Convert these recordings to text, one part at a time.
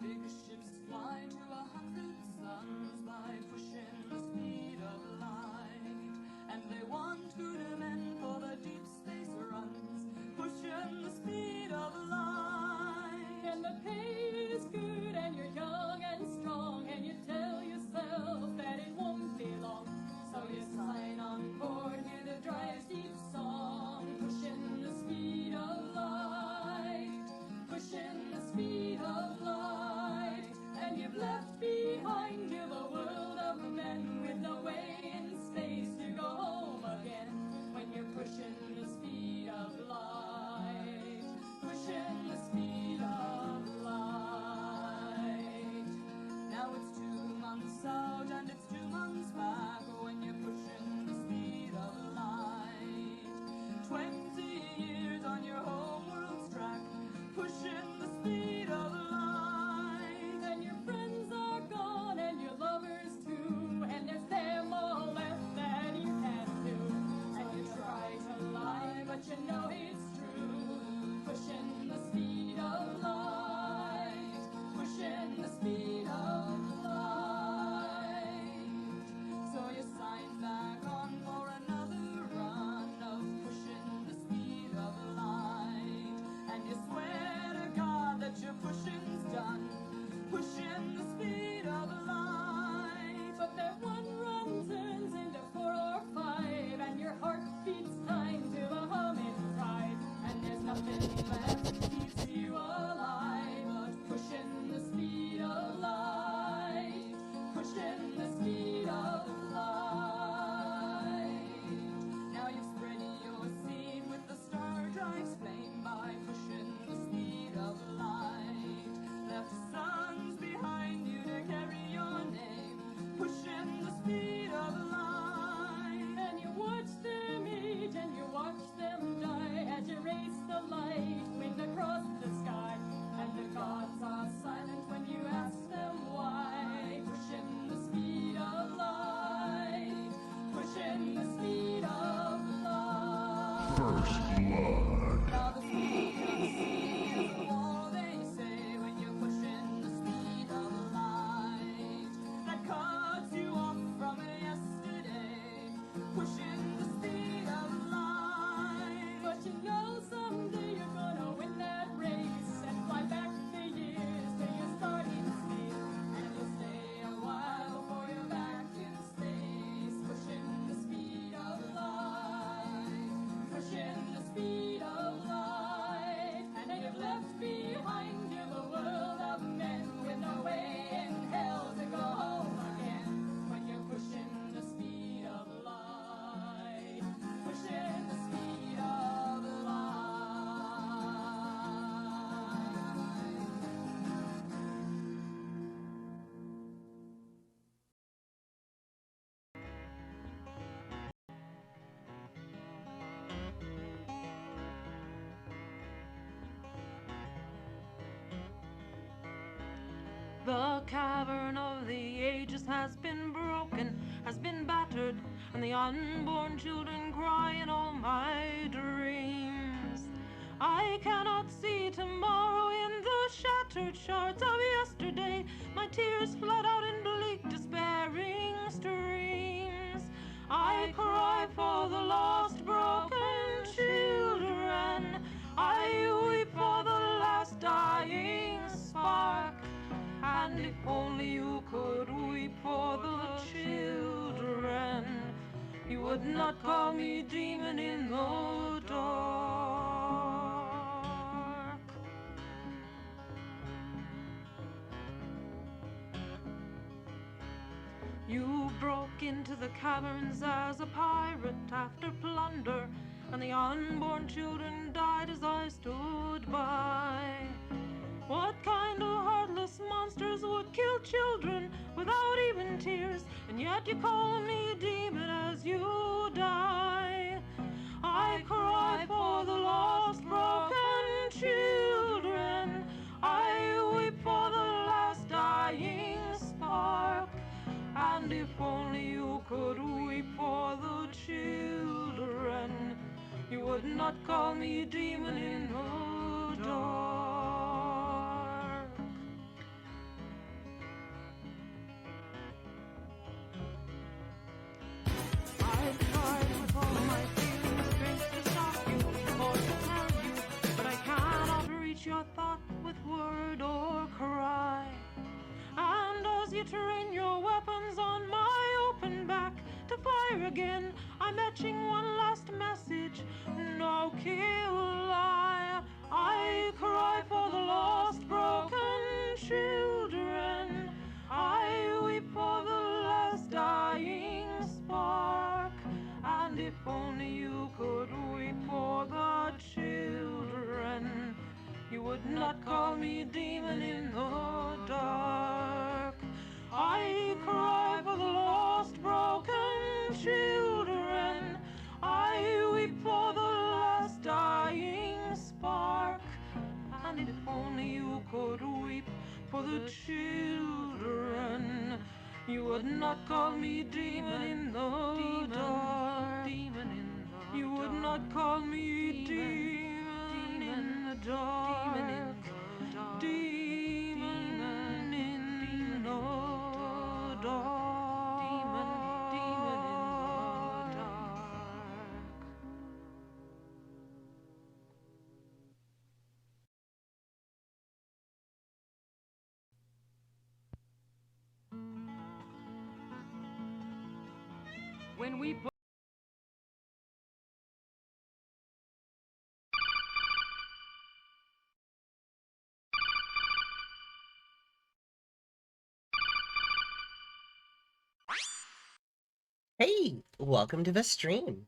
big ships fly to 100 suns by pushing the speed of light. And they want good men for the deep space runs, pushing the speed of light. And the pay is good and you're young and strong, and you tell yourself that it won't be long. So you sign on board, hear the drive's deep song, pushing the speed of light, pushing the speed of light. And you've left behind you the world of men with no way in space to go home again. When you're pushing the speed of light, pushing the speed of light. Now it's 2 months out and it's 2 months back when you're pushing the speed of light. 20 years on your home world's track, pushing the speed of light. And your friends are gone and your lovers too, and there's them all left that you can't do. And you try to lie, but you know it's true. Pushing the speed of light, pushing the speed of light. So you sign back on for another run of pushing the speed of light. And you swear to God that your pushing's done, pushing the speed of light. But that one run turns into 4 or 5, and your heart beats time to a humming ride. And there's nothing left that keeps you alive but pushing the speed of light, pushing the speed of light. Now you've spread your seed with the star drive's flame by pushing the speed of light. Left sons behind you to carry your name, pushing the speed of light. And you watch them age and you watch them die as you race the light wind across the sky. And the gods are silent when you ask them why. Pushing the speed of light, pushing the speed of light. First blood. Now the speed of the sea is all they say when you're pushing the speed of light. That cuts you off from yesterday, pushing the speed of light. But you know someday you're gonna win that race and fly back the years to your starting space. And you'll stay a while before you're back in space, pushing the speed of light, pushing the speed of light. And then you've left behind you the world of men with no way in hell to go home again. When you're pushing the speed of light, pushing the speed of light. The cavern of the ages has been broken, has been battered, and the unborn children cry in all my dreams. I cannot see tomorrow in the shattered shards of yesterday. My tears flood out in bleak, despairing streams. I cry for the lost, broken children. I weep for the last dying spark. And if only you could weep for the children, you would not call me demon in the dark. You broke into the caverns as a pirate after plunder, and the unborn children died as I stood by. What kind of heartless monsters would kill children without even tears, and yet you call me demon as you die? I cry for the lost, broken children. I weep for the last dying spark. And if only you could weep for the children, you would not call me demon in the dark. fetching one last message. No kill I cry for the lost broken children. I weep for the last dying spark. And if only you could weep for the children, you would not call me demon in the dark. I cry for the lost broken children. I weep for the last dying spark. And if only you could weep for the children, you would not call me demon in the dark. You would not call me demon in the dark. Demon in the dark. Demon in the dark. When we put Hey, welcome to the stream.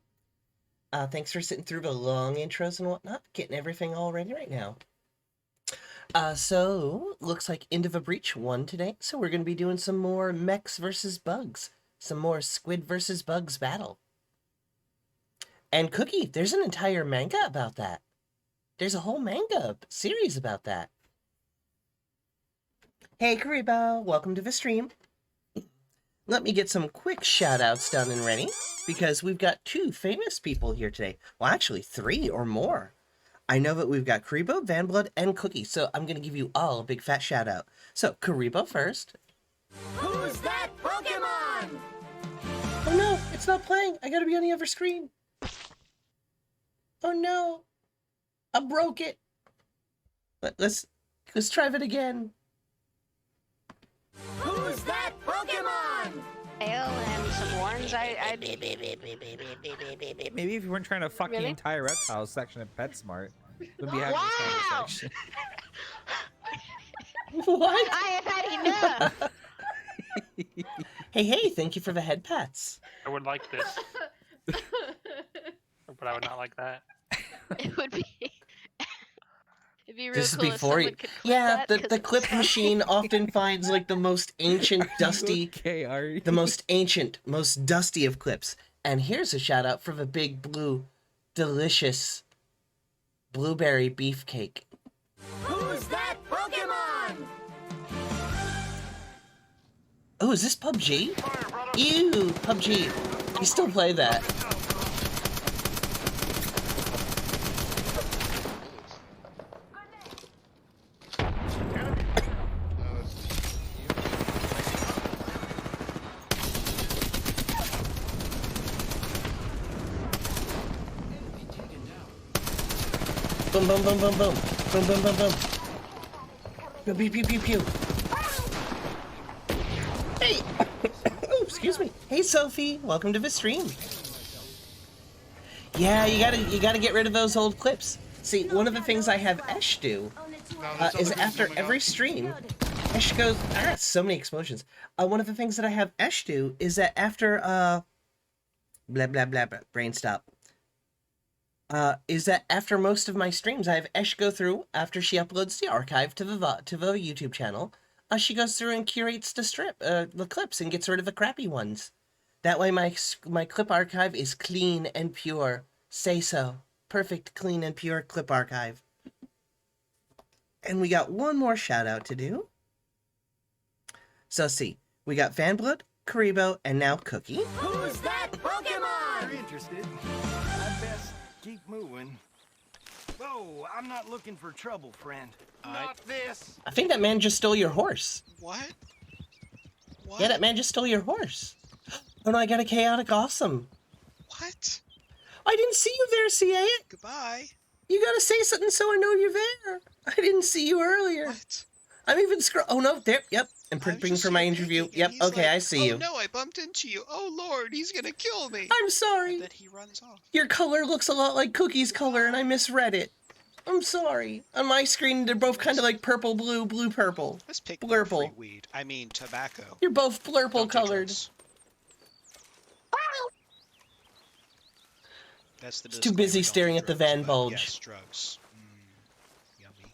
Thanks for sitting through the long intros and whatnot, getting everything all ready right now. So, looks like Into the Breach won today, so we're going to be doing some more mechs versus bugs. Some more Squid versus bugs battle. And Cookie, there's an entire manga about that. There's a whole manga series about that. Hey, Karibo, welcome to the stream. Let me get some quick shout-outs done and ready, because we've got 2 famous people here today. Well, actually 3 or more. I know that we've got Karibo, Vanblood, and Cookie, so I'm going to give you all a big fat shout-out. So, Karibo first. Who's that Pokemon? Oh no, it's not playing. I gotta be on the other screen. Oh no, I broke it. Let's try it again. Who's that Pokemon? Ale and some orange. Maybe if you weren't trying to fuck the entire reptile section of PetSmart, we'd be having this conversation. What? I have had enough. Hey, thank you for the head pats. I would like this, but I would not like that. It would be. It'd be real This is cool if before you. someone could clip Yeah, that, 'cause the it's clip so- machine often finds like the most ancient, dusty, Okay, Ari. the most ancient, most dusty of clips. And here's a shout out for the big blue, delicious blueberry beefcake. Who's that Pokemon? Oh, is this PUBG? Ew, PUBG. You still play that? Boom, boom, boom, boom, boom. Boom, boom, boom, boom. Pew, pew, pew, pew, pew. Hey! Oh, excuse me. Hey, Sophie. Welcome to the stream. Yeah, you gotta get rid of those old clips. See, one of the things I have Esh do is after every stream, Esh goes, so many explosions. One of the things that I have Esh do is that after, blah, blah, blah, blah, brain stop. Is that after most of my streams, I have Esh go through, after she uploads the archive to the YouTube channel, she goes through and curates the clips and gets rid of the crappy ones. That way my clip archive is clean and pure. Say so. Perfect, clean, and pure clip archive. And we got one more shout out to do. So see, we got Vanblood, Karibo, and now Cookie. Who's that Pokemon? You're interested? I best keep moving. Whoa, I'm not looking for trouble, friend. Not this. I think that man just stole your horse. What? What? Yeah, that man just stole your horse. Oh no, I got a chaotic awesome. What? I didn't see you there, CA. Goodbye. You gotta say something so I know you're there. I didn't see you earlier. What? I'm even Oh no, there, yep. and prepping for my interview. Yep, okay, I see you. Oh no, I bumped into you. Oh Lord, he's gonna kill me. I'm sorry. And then he runs off. Your color looks a lot like Cookie's color, and I misread it. I'm sorry. On my screen, they're both kind of like purple, blue, blue, purple. Let's pick more free Blurple. weed. I mean tobacco. You're both blurple Don't do colored. drugs. That's the It's too busy disclaimer, don't staring do at the drugs, van but bulge. Yes, drugs. Yummy.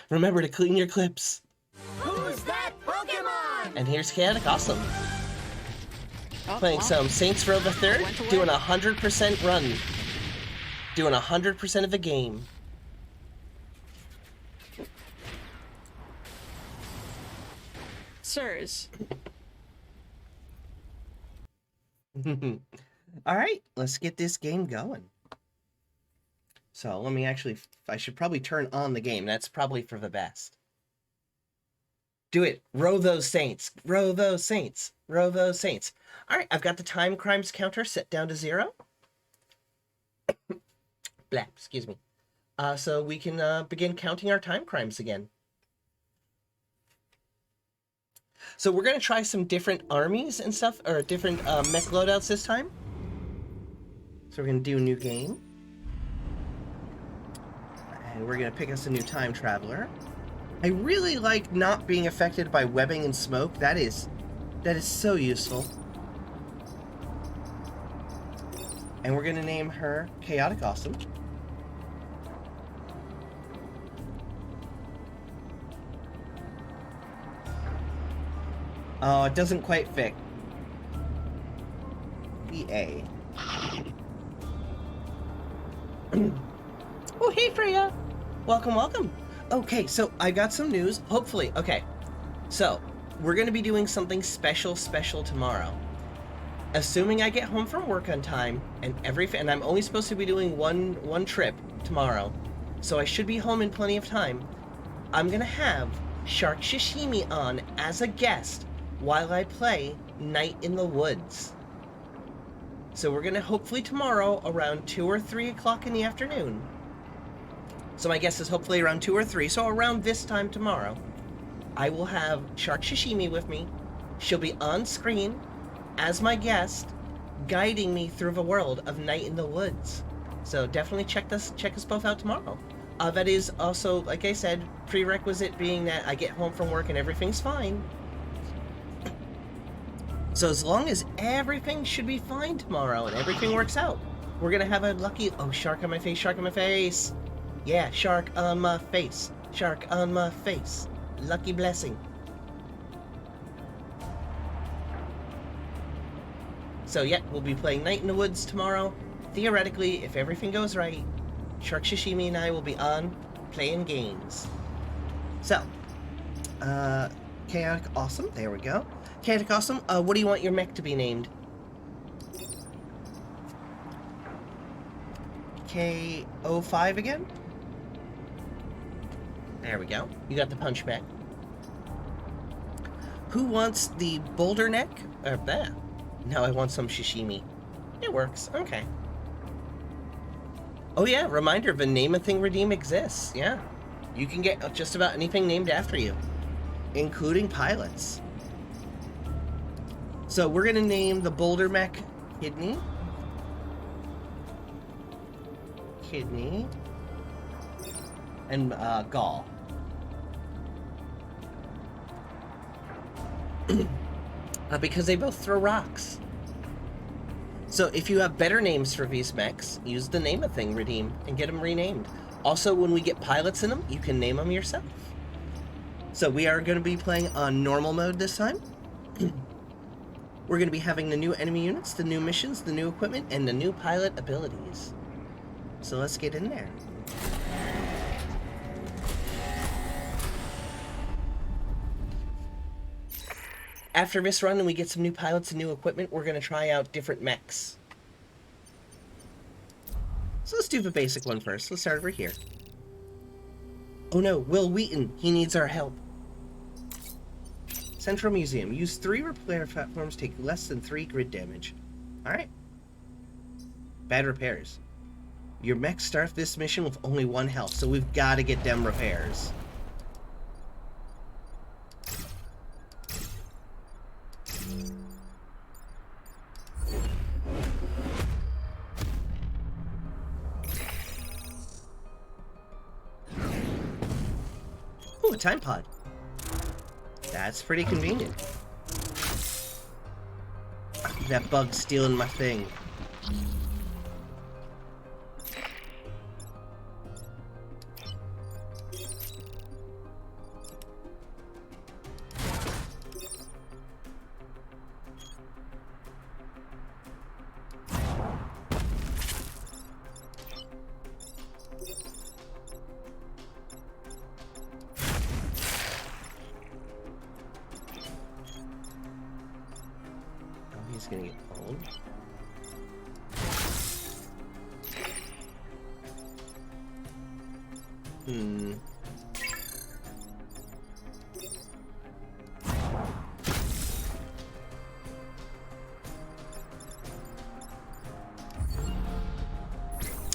Remember to clean your clips. Who's that Pokemon? And here's Chaotic Awesome. Playing some Saints Row the Third, doing a 100% run. Doing 100% of the game. Sirs. Alright, let's get this game going. So let me actually, I should probably turn on the game. That's probably for the best. Do it. Row those Saints. Row those Saints. Row those Saints. Alright, I've got the time crimes counter set down to 0. Blah, excuse me. So we can begin counting our time crimes again. So we're going to try some different armies and stuff, or different mech loadouts this time. So we're going to do a new game. And we're going to pick us a new time traveler. I really like not being affected by webbing and smoke. That is so useful. And we're going to name her Chaotic Awesome. Oh, it doesn't quite fit. EA. Oh, hey, Freya! Welcome, welcome. Okay, so I got some news. Hopefully, okay. So, we're going to be doing something special tomorrow. Assuming I get home from work on time, and I'm only supposed to be doing one trip tomorrow, so I should be home in plenty of time. I'm going to have Shark Sashimi on as a guest while I play Night in the Woods. So we're going to hopefully tomorrow around 2 or 3 o'clock in the afternoon. So my guess is hopefully around 2 or 3, so around this time tomorrow, I will have Shark Sashimi with me. She'll be on screen as my guest, guiding me through the world of Night in the Woods. So definitely check us both out tomorrow. That is also, like I said, prerequisite being that I get home from work and everything's fine. So as long as everything should be fine tomorrow and everything works out, we're gonna have a lucky... Oh, shark on my face, shark on my face! Yeah, shark on my face, shark on my face. Lucky blessing. So yeah, we'll be playing Night in the Woods tomorrow. Theoretically, if everything goes right, Shark Sashimi and I will be on playing games. So, Chaotic Awesome, there we go. Chaotic Awesome, what do you want your mech to be named? K05 again? There we go. You got the punch mech. Who wants the boulder neck? There. Now I want some sashimi. It works. Okay. Oh yeah, reminder, the Name a Thing Redeem exists. Yeah. You can get just about anything named after you, including pilots. So we're going to name the boulder mech Kidney. And Gall. Because they both throw rocks. So if you have better names for these mechs, use the Name a Thing Redeem and get them renamed. Also, when we get pilots in them, you can name them yourself. So we are going to be playing on normal mode this time. We're going to be having the new enemy units, the new missions, the new equipment, and the new pilot abilities. So let's get in there. After this run and we get some new pilots and new equipment, we're going to try out different mechs. So let's do the basic one first. Let's start over here. Oh no, Will Wheaton. He needs our help. Central Museum. Use 3 repair platforms, take less than 3 grid damage. Alright. Bad repairs. Your mech starts this mission with only 1 health, so we've got to get them repairs. a time pod. That's pretty convenient. That bug's stealing my thing. He's gonna get pulled.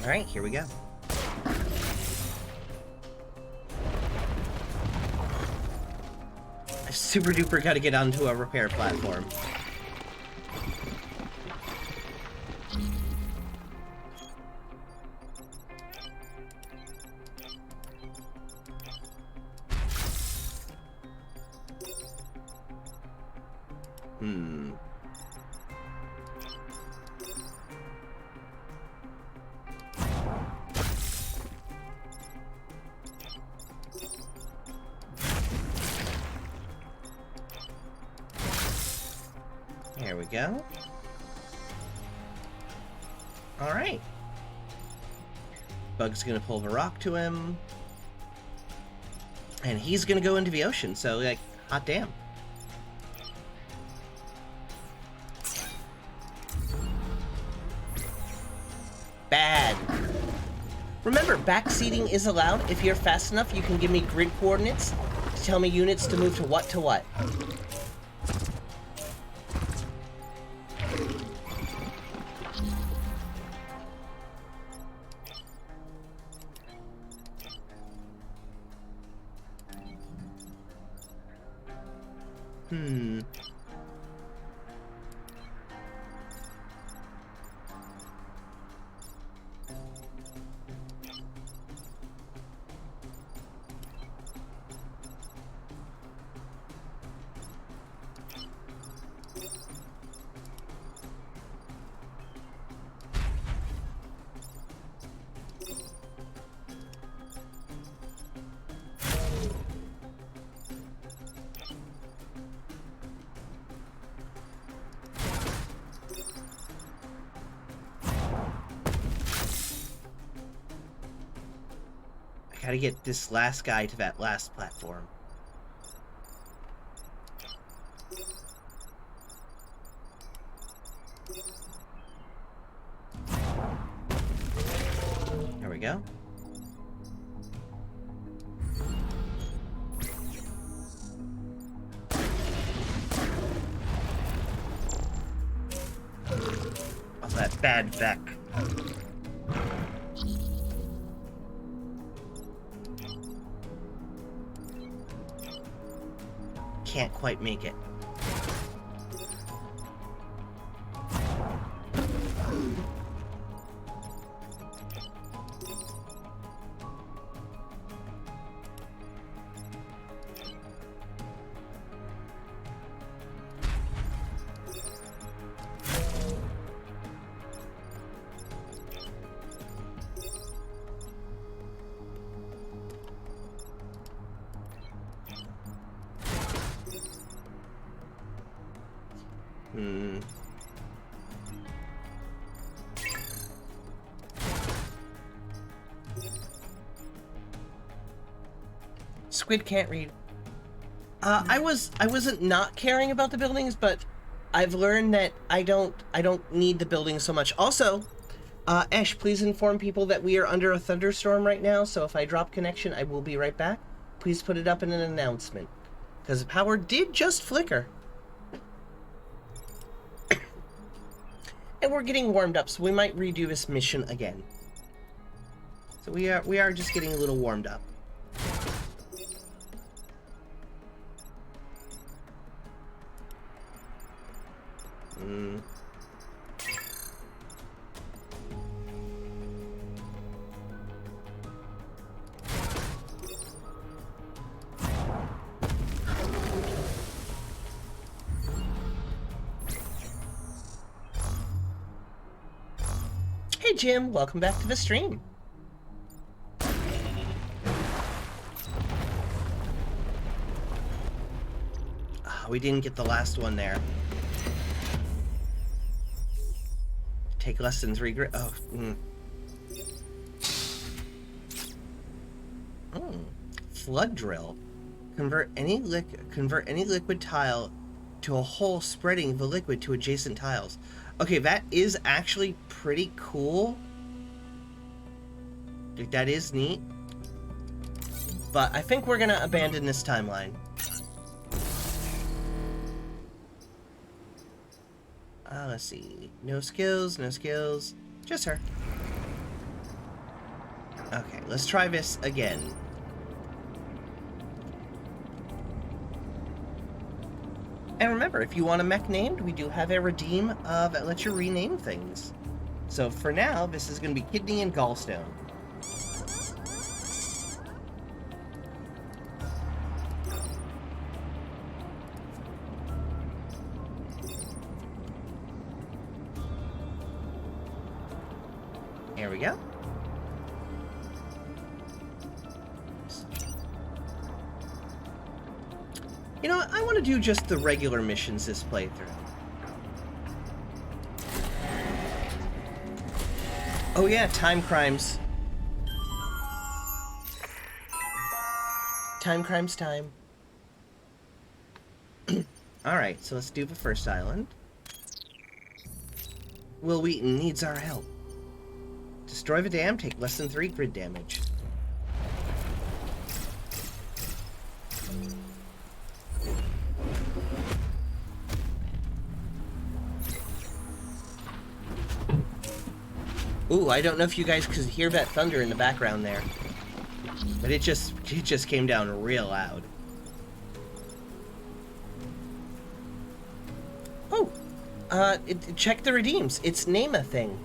Alright, here we go. I super duper gotta get onto a repair platform. There we go. Alright. Bug's gonna pull the rock to him. And he's gonna go into the ocean, so, like, hot damn. Bad. Remember, backseating is allowed. If you're fast enough, you can give me grid coordinates to tell me units to move to what to what. Gotta get this last guy to that last platform. There we go. Oh, that bad Mech. Can't quite make it. Squid can't read. I wasn't not caring about the buildings, but I've learned that I don't need the buildings so much. Also, Ash, please inform people that we are under a thunderstorm right now, so if I drop connection, I will be right back. Please put it up in an announcement, because the power did just flicker. And we're getting warmed up, so we might redo this mission again. So we are just getting a little warmed up. Hey Jim, welcome back to the stream. We didn't get the last one there. Take less than 3 grit. Oh. Flood drill. Convert any liquid tile to a hole, spreading the liquid to adjacent tiles. Okay, that is actually pretty cool. Like, that is neat. But I think we're gonna abandon this timeline. Let's see. No skills, no skills. Just her. Okay, let's try this again. And remember, if you want a mech named, we do have a redeem that lets you rename things. So for now, this is going to be Kidney and Gallstone. Here we go. You know what? I want to do just the regular missions this playthrough. Oh yeah, time crimes. Time crimes time. Alright, so let's do the first island. Will Wheaton needs our help. Destroy the dam, take less than 3 grid damage. Ooh, I don't know if you guys could hear that thunder in the background there. But it just came down real loud. Oh! Check the redeems. It's name a thing.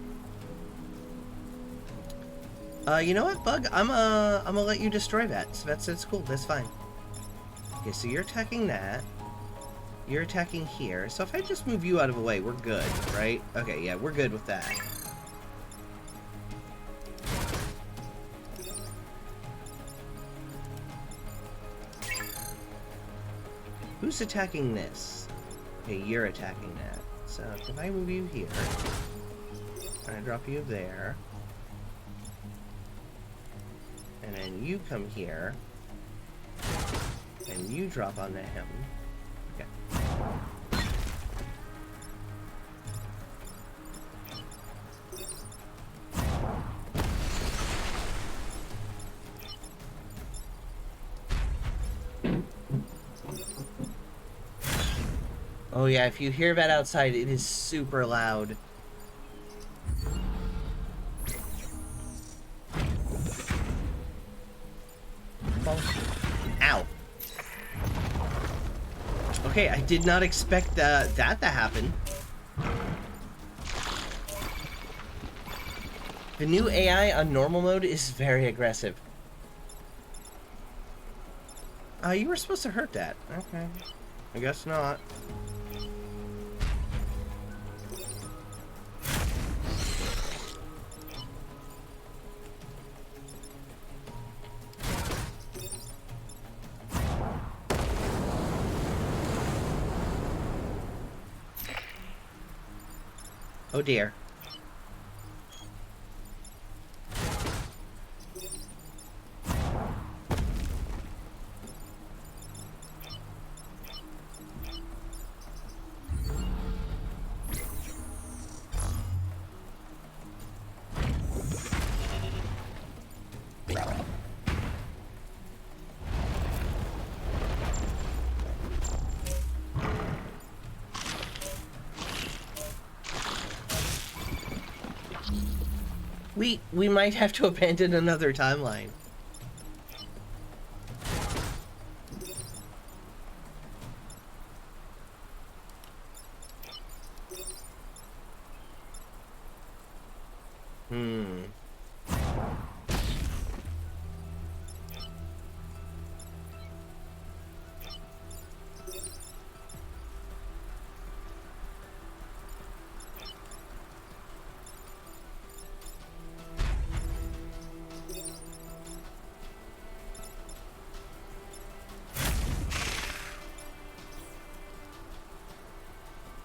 You know what, Bug? I'm gonna let you destroy that. So that's cool. That's fine. Okay, so you're attacking that. You're attacking here. So if I just move you out of the way, we're good, right? Okay, yeah, we're good with that. Who's attacking this? Okay, you're attacking that. So if I move you here, and I drop you there, and then you come here, and you drop onto him. Okay. Oh yeah, if you hear that outside, it is super loud. Ow. Okay, I did not expect that to happen. The new AI on normal mode is very aggressive. You were supposed to hurt that. Okay. I guess not. Oh dear. We might have to abandon another timeline.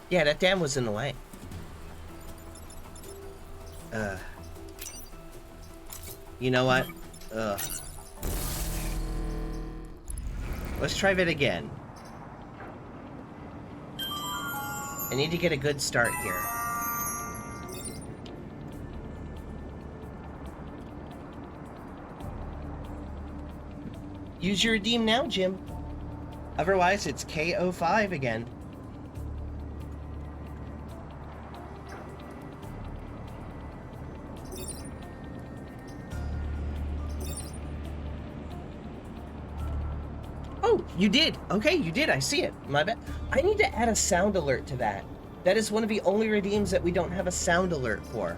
Yeah, that dam was in the way. You know what? Let's try that again. I need to get a good start here. Use your redeem now, Jim. Otherwise, it's KO5 again. Oh, you did. Okay, you did. I see it. My bad. I need to add a sound alert to that. That is one of the only redeems that we don't have a sound alert for.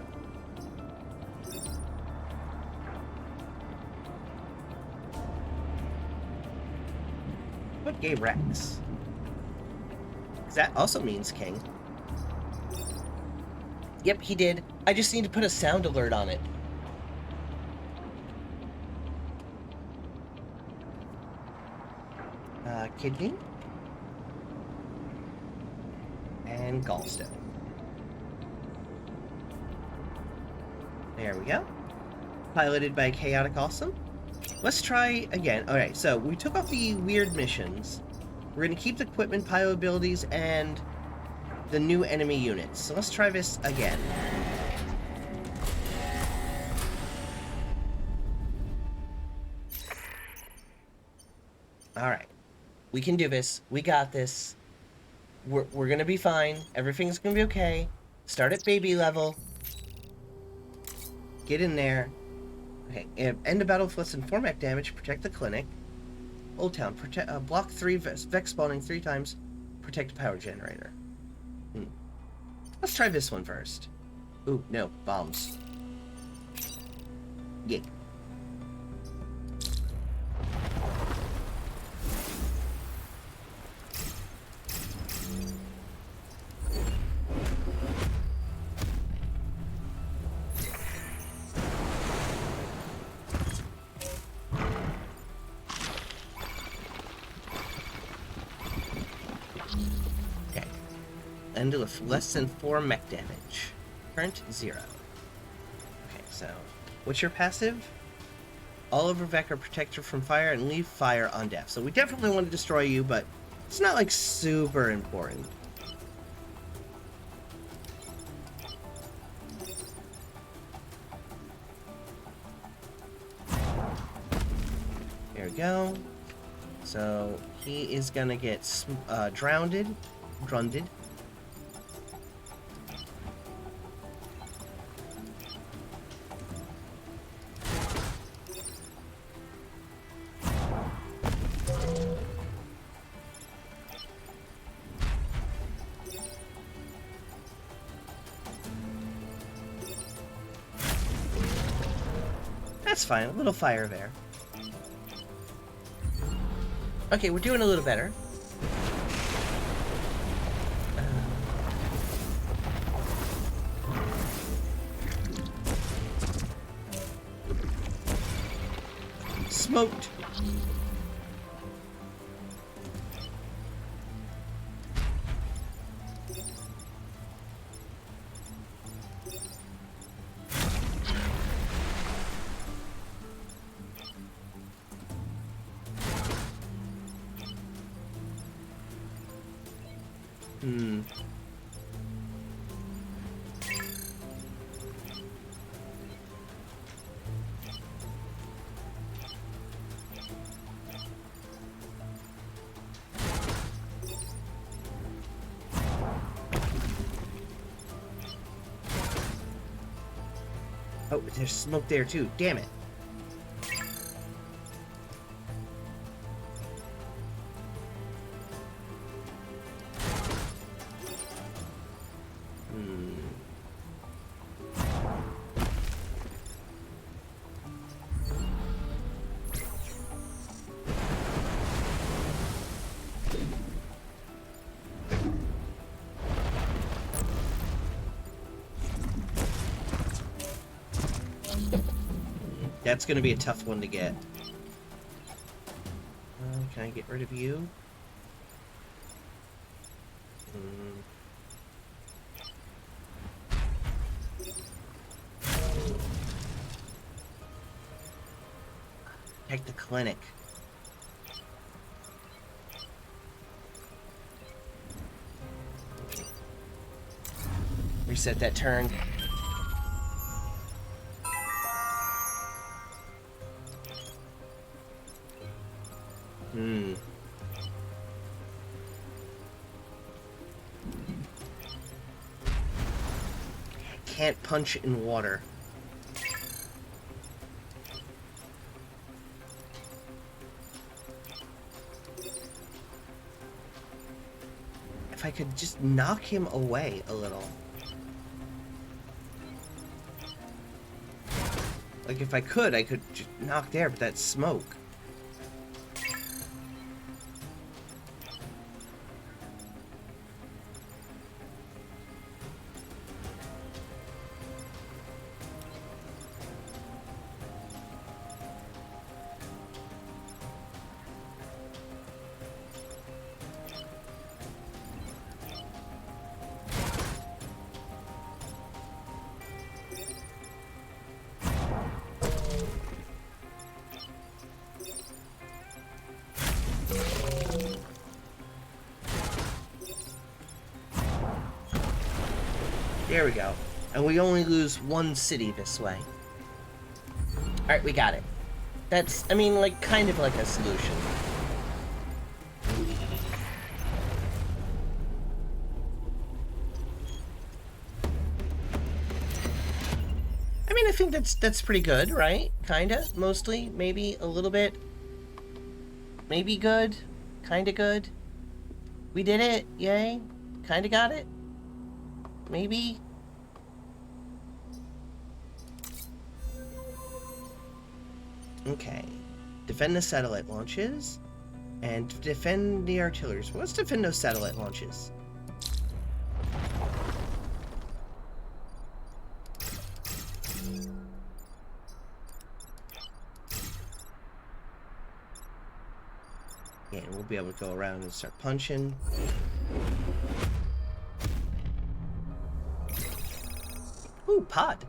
What gay Rex? That also means king. Yep, he did. I just need to put a sound alert on it. Kidney. And gallstone. There we go. Piloted by Chaotic Awesome. Let's try again. Alright, so we took off the weird missions. We're going to keep the equipment, pyro abilities, and the new enemy units. So let's try this again. Alright. We can do this. We got this. We're gonna be fine. Everything's gonna be okay. Start at baby level. Get in there. Okay, end the battle with less than 4 mech damage. Protect the clinic. Old Town. Block 3 Vex spawning 3 times. Protect power generator. Let's try this one first. Ooh, no. Bombs. Yeah. End with less than 4 mech damage. Current 0. Okay, so what's your passive? All over Vec are protected from fire and leave fire on death. So we definitely want to destroy you, but it's not like super important. There we go. So he is gonna get drunded. That's fine, a little fire there. Okay, we're doing a little better. Smoked. Oh, there's smoke there too. Damn it. That's going to be a tough one to get. Can I get rid of you? Protect the clinic. Reset that turn. Can't punch in water. If I could just knock him away a little. Like if I could just knock there, but that's smoke. There we go. And we only lose one city this way. Alright, we got it. That's, I mean, like, kind of like a solution. I mean, I think that's pretty good, right? Kinda, mostly, maybe a little bit. Maybe good, kinda good. We did it, yay. Kinda got it. Maybe. Okay. Defend the satellite launches. And defend the artillery. Let's defend those satellite launches. Yeah, and we'll be able to go around and start punching. Ooh, pod.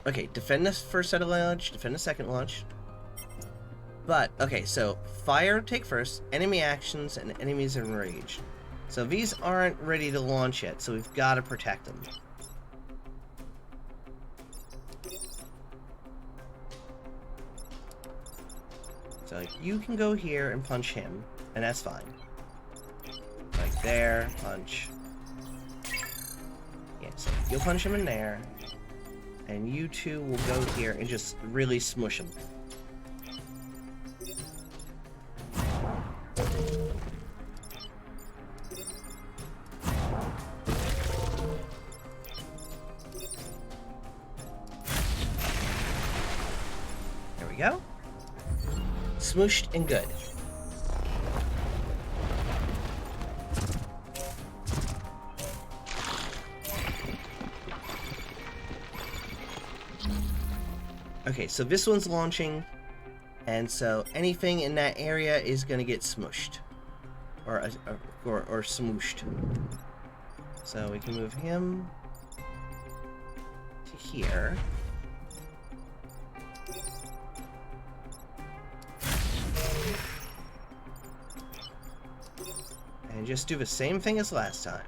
Okay, defend the first satellite launch, defend the second launch. But, okay, so fire take first, enemy actions, and enemies enraged. So these aren't ready to launch yet, so we've got to protect them. So like, you can go here and punch him, and that's fine. Like there, punch. Yeah, so you'll punch him in there, and you two will go here and just really smush him. There we go. Smooshed and good. Okay, so this one's launching, and so anything in that area is gonna get smushed, or smooshed. So we can move him to here. And just do the same thing as last time.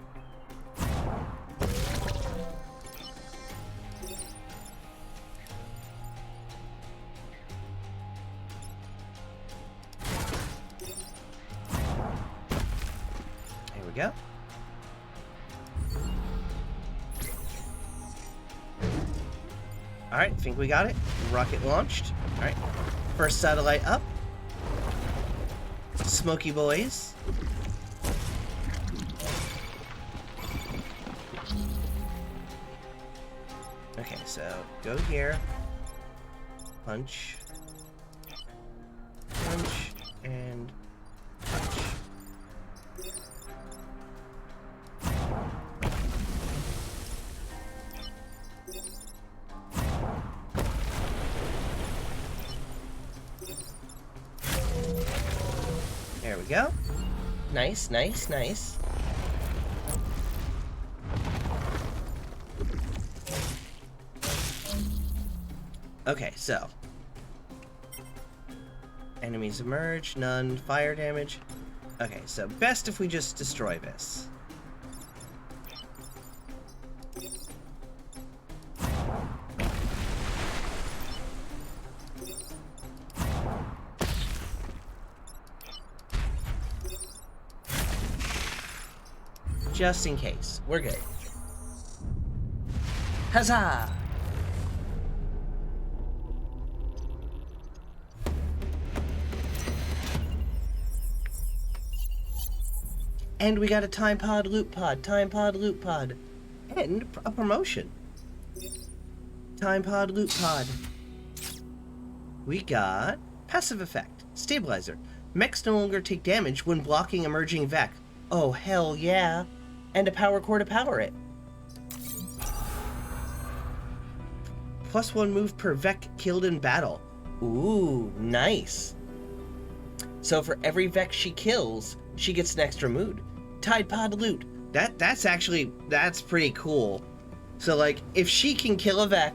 There we go. Alright, think we got it. Rocket launched. Alright. First satellite up. Smoky boys. Okay, so go here. Punch. Punch. And punch. There we go. Nice, nice, nice. Okay, so. Enemies emerge, none fire damage. Okay, so best if we just destroy this. Just in case. We're good. Huzzah! And we got a time pod, loot pod, time pod, loot pod. And a promotion. Time pod, loot pod. We got passive effect, stabilizer. Mechs no longer take damage when blocking emerging Vec. Oh, hell yeah. And a power core to power it. +1 move per Vec killed in battle. Ooh, nice. So for every Vec she kills, she gets an extra mood. Tide pod loot. That's pretty cool. So like, if she can kill a Vec,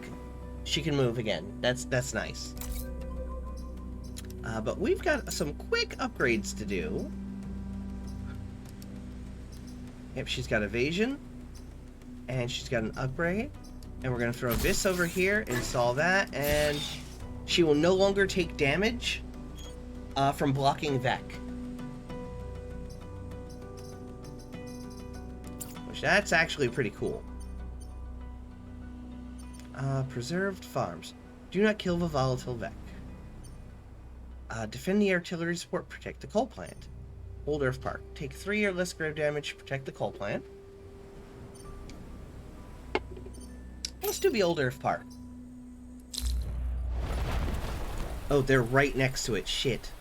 she can move again. That's nice. But we've got some quick upgrades to do. Yep, she's got evasion. And she's got an upgrade. And we're gonna throw this over here, install that, and she will no longer take damage from blocking Vec. Which that's actually pretty cool. Preserved farms. Do not kill the volatile Vec. Defend the artillery support, protect the coal plant. Old Earth Park. Take 3 or less grave damage, protect the coal plant. Let's do the Old Earth Park. Oh, they're right next to it. Shit.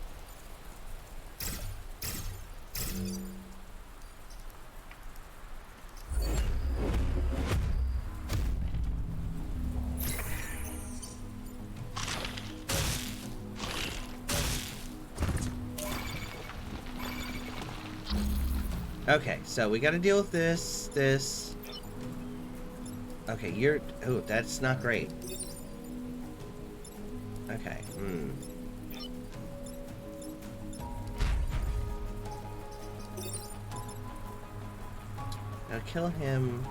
Okay, so we gotta deal with this. Okay, oh, that's not great. Okay, Now kill him.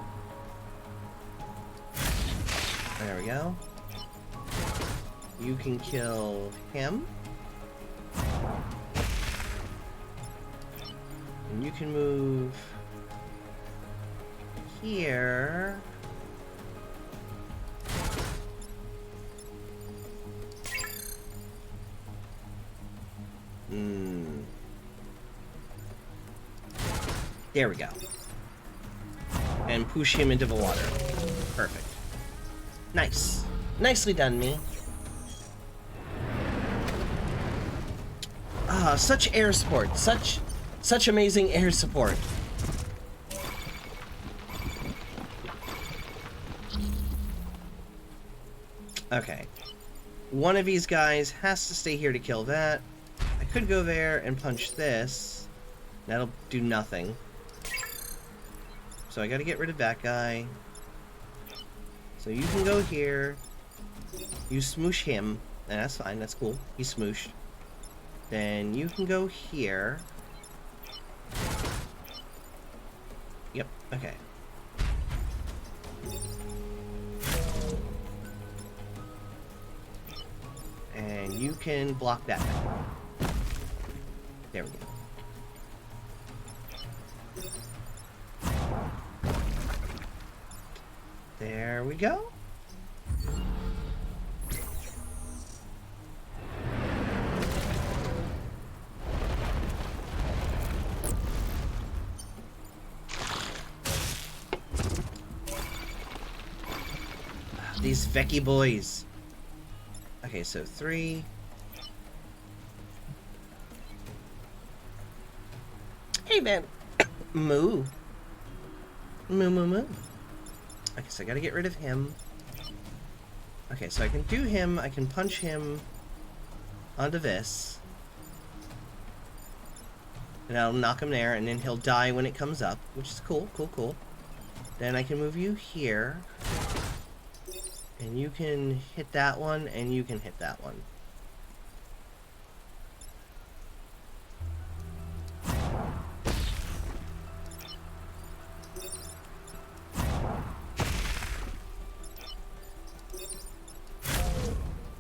There we go. You can kill him. And you can move here. There we go. And push him into the water. Perfect. Nice. Nicely done, me. Ah, such air support. Such amazing air support. Okay. One of these guys has to stay here to kill that. I could go there and punch this. That'll do nothing. So I gotta get rid of that guy. So you can go here. You smoosh him. And that's fine, that's cool. He's smooshed. Then you can go here. Yep, okay. And you can block that. There we go. There we go. These Vecchi boys. Okay, so 3. Hey, man. Moo. Moo, moo, moo. Okay, so I gotta get rid of him. Okay, so I can do him. I can punch him onto this. And I'll knock him there, and then he'll die when it comes up, which is cool, cool, cool. Then I can move you here. And you can hit that one, and you can hit that one.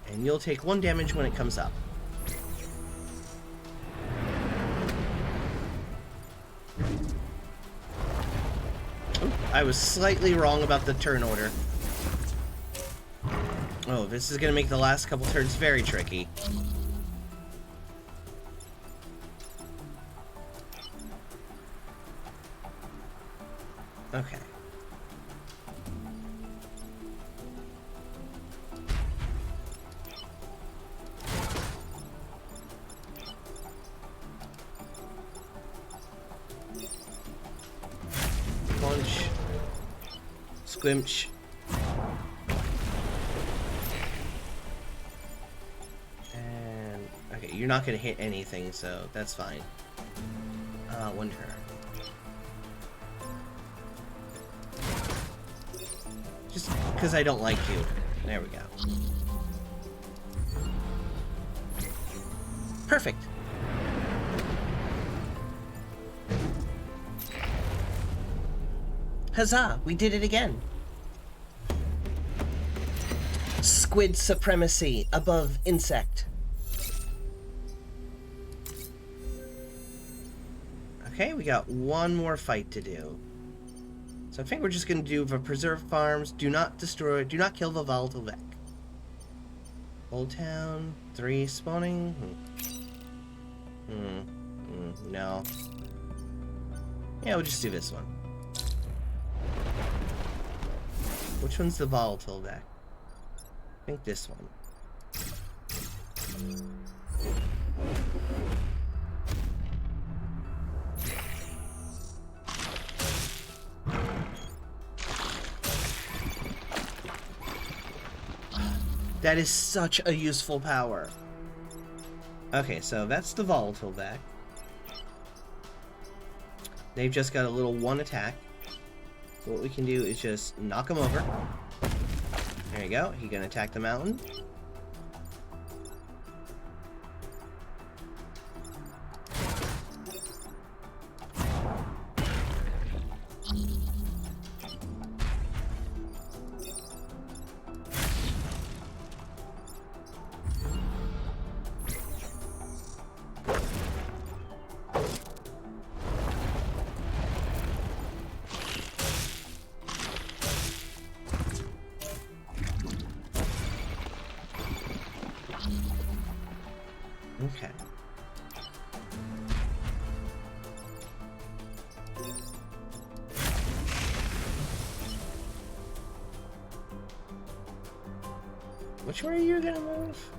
And you'll take 1 damage when it comes up. Ooh, I was slightly wrong about the turn order. Oh, this is going to make the last couple turns very tricky. Okay. Punch. Squimch. And okay, you're not gonna hit anything, so that's fine. 1 turn. Just because I don't like you. There we go. Perfect. Huzzah! We did it again! Squid supremacy above insect. Okay, we got 1 more fight to do. So I think we're just going to do the preserve farms. Do not destroy, do not kill the volatile Mech. Old Town, 3 spawning. No. Yeah, we'll just do this one. Which one's the volatile Mech? I think this one. That is such a useful power. Okay, so that's the volatile Mech. They've just got a little 1 attack. So what we can do is just knock him over. There you go. He can attack the mountain. Okay. Which way are you gonna move?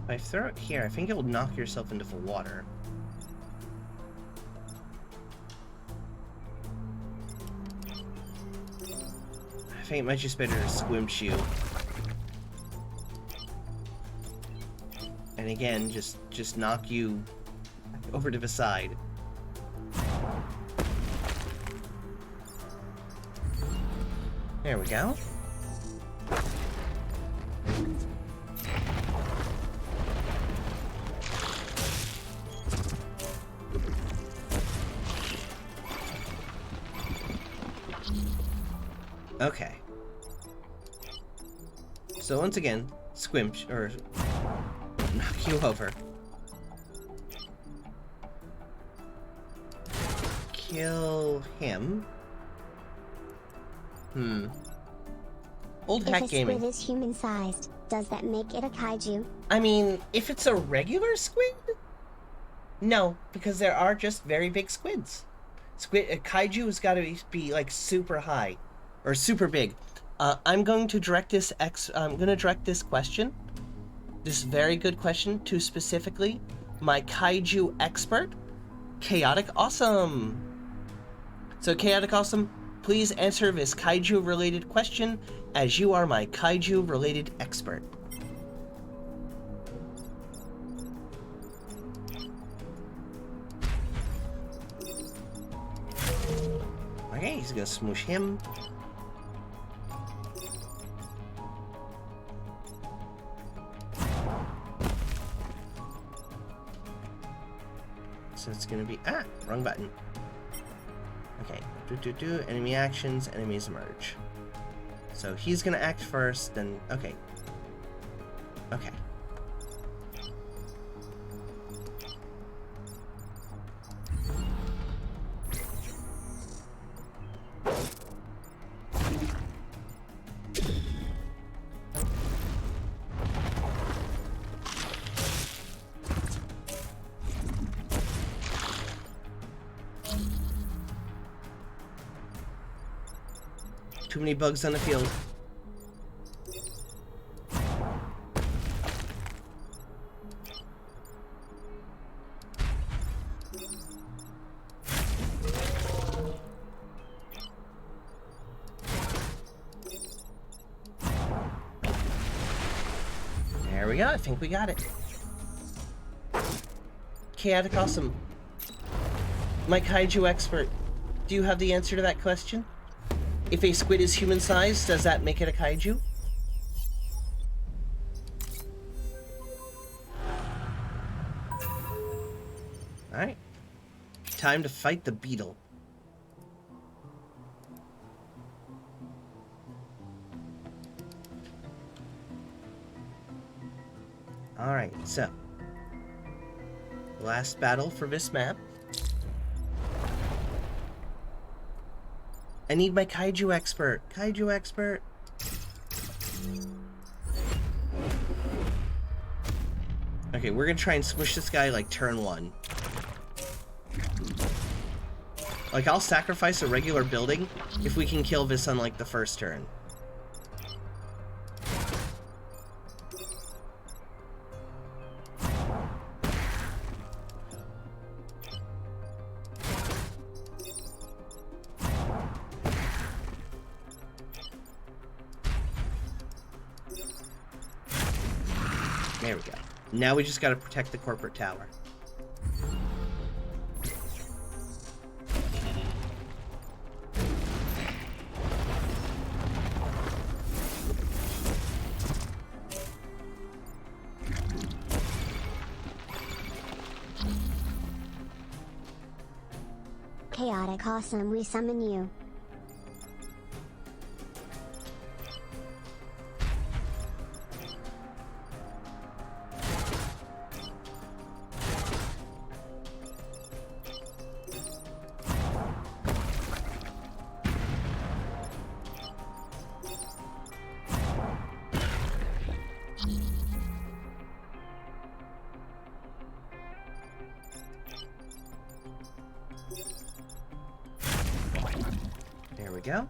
If I throw it here, I think it'll knock yourself into the water. I think it might just better to squimch you. And again, just knock you over to the side. There we go. Okay. So once again, squimch, or knock you over. Kill him. Old Hack Gaming. If a squid is human-sized, does that make it a kaiju? I mean, if it's a regular squid? No, because there are just very big squids. Kaiju has got to be like super high. or super big. I'm going to direct this question, this very good question, to specifically my kaiju expert, Chaotic Awesome. So Chaotic Awesome, please answer this kaiju related question, as you are my kaiju related expert. Okay, he's gonna smoosh him. So it's gonna be, wrong button. Okay, enemy actions, enemies emerge. So he's gonna act first, then, okay. Okay. Too many bugs on the field. There we go, I think we got it. Chaotic Awesome. My kaiju expert, do you have the answer to that question? If a squid is human-sized, does that make it a kaiju? Alright. Time to fight the beetle. Alright, so. Last battle for this map. I need my kaiju expert. Kaiju expert. Okay, we're gonna try and smush this guy like turn 1. Like, I'll sacrifice a regular building if we can kill this on like the first turn. There we go. Now we just gotta protect the corporate tower. Chaotic Awesome, we summon you. There we go.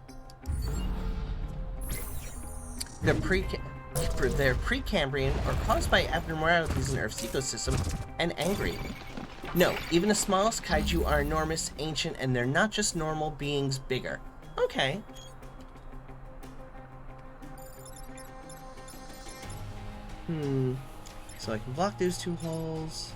They're Precambrian or caused by abnormalities in Earth's ecosystem and angry. No, even the smallest kaiju are enormous, ancient, and they're not just normal beings bigger. Okay. So I can block those 2 holes.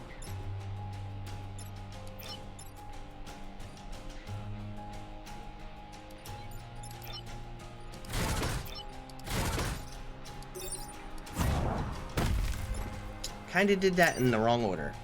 Kinda did that in the wrong order.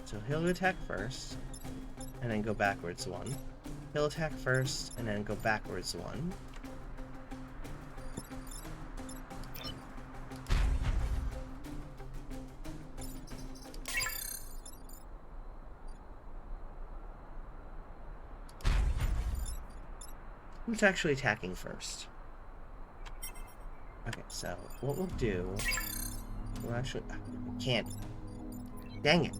So he'll attack first, and then go backwards one. He'll attack first, and then go backwards one. Who's actually attacking first? Okay, so what we'll do... We'll actually... I can't. Dang it.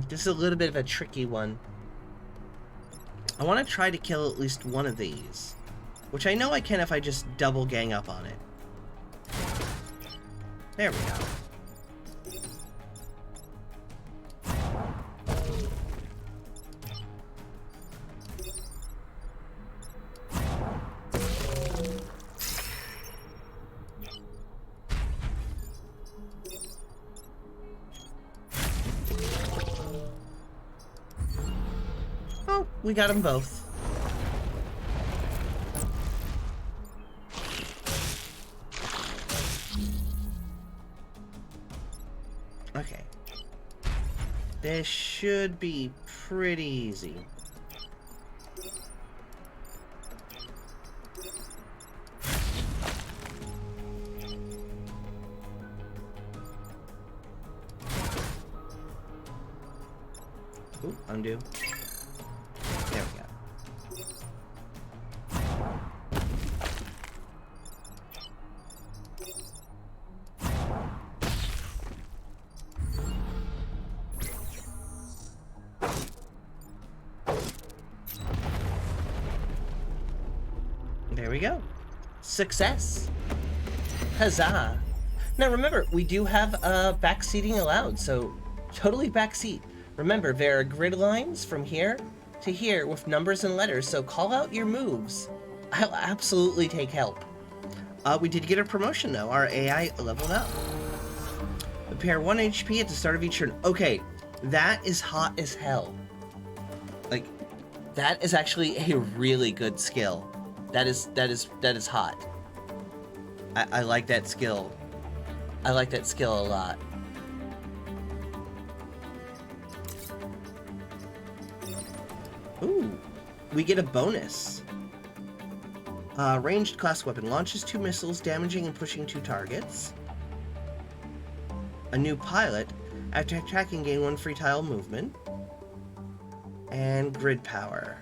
This is a little bit of a tricky one. I want to try to kill at least one of these, which I know I can if I just double gang up on it. There we go. We got them both. Okay. This should be pretty easy. Ooh, undo. There we go. There we go. Success. Huzzah. Now remember, we do have backseating allowed, so totally backseat. Remember, there are grid lines from here to here with numbers and letters, so call out your moves. I'll absolutely take help. We did get a promotion though. Our AI leveled up. Repair 1 HP at the start of each turn. Okay, that is hot as hell. Like, that is actually a really good skill. That is hot. I like that skill. I like that skill a lot. Ooh, we get a bonus. Ranged class weapon launches 2 missiles, damaging and pushing 2 targets. A new pilot. After attacking, gain 1 free tile movement. And grid power.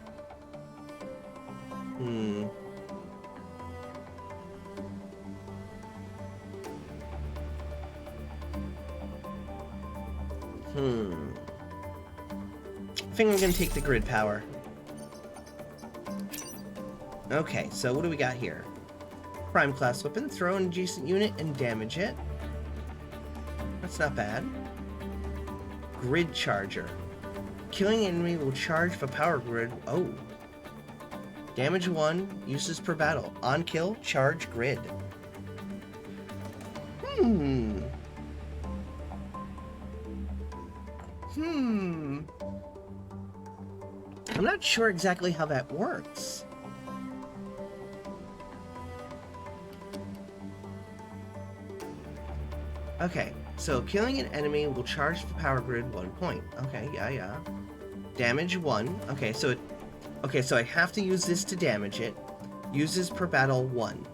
I think I'm gonna take the grid power. Okay, so what do we got here? Prime class weapon, throw an adjacent unit and damage it. That's not bad. Grid charger. Killing enemy will charge the power grid. Oh. Damage 1, uses per battle. On kill, charge grid. I'm not sure exactly how that works. Okay, so killing an enemy will charge the power grid 1 point. Okay, yeah. Damage 1. Okay, so I have to use this to damage it. Uses per battle 1.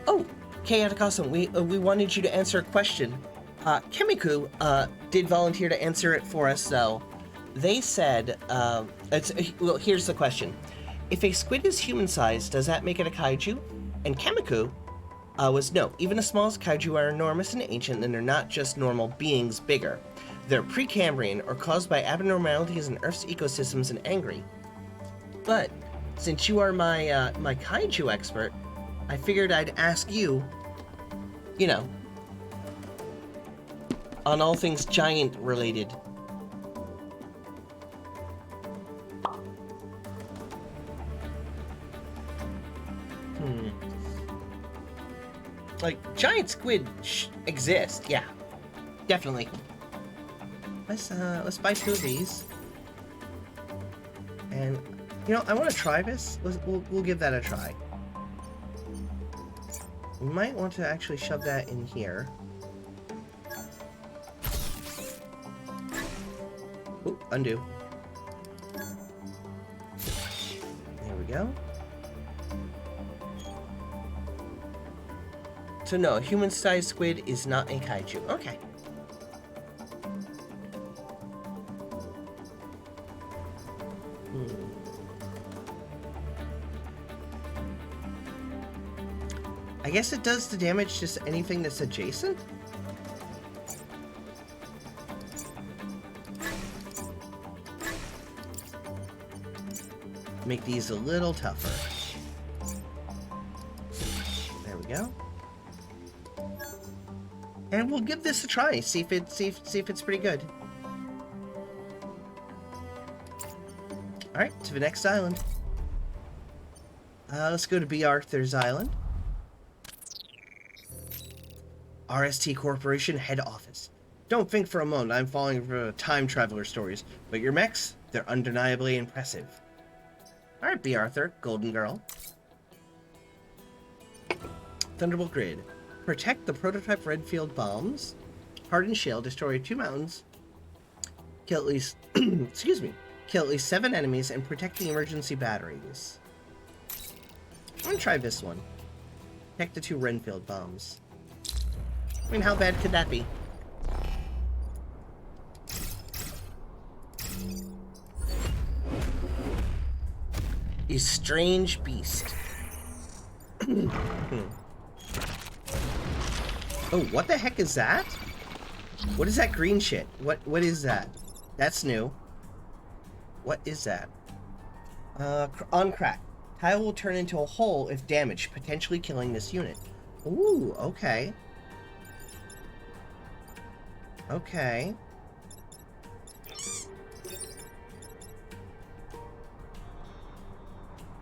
Oh, Chaotic Awesome, we wanted you to answer a question. Kemiku did volunteer to answer it for us, though. they said, well, here's the question. If a squid is human-sized, does that make it a kaiju? And Kemiku was no. Even the smallest kaiju are enormous and ancient, and they're not just normal beings bigger. They're Precambrian or caused by abnormalities in Earth's ecosystems and angry. But since you are my my kaiju expert, I figured I'd ask you, you know, on all things giant related. Like, giant squid exist, yeah. Definitely. Let's buy 2 of these. And, you know, I want to try this. We'll give that a try. We might want to actually shove that in here. Ooh, undo. There we go. So no, a human-sized squid is not a kaiju. Okay. I guess it does the damage to anything that's adjacent? Make these a little tougher. There we go. And we'll give this a try. See if it's pretty good. All right, to the next island. Let's go to B. Arthur's Island. RST Corporation head office. Don't think for a moment I'm falling for time traveler stories, but your mechs, they're undeniably impressive. All right, B. Arthur, Golden Girl. Thunderbolt Grid. Protect the prototype Redfield bombs. Hardened shell. Destroy 2 mountains. Kill at least... excuse me. Kill at least 7 enemies and protect the emergency batteries. I'm gonna try this one. Protect the 2 Renfield bombs. I mean, how bad could that be? You strange beast. Oh, what the heck is that? What is that green shit? What is that? That's new. What is that? On crack. Tile will turn into a hole if damaged, potentially killing this unit. Ooh, okay. Okay.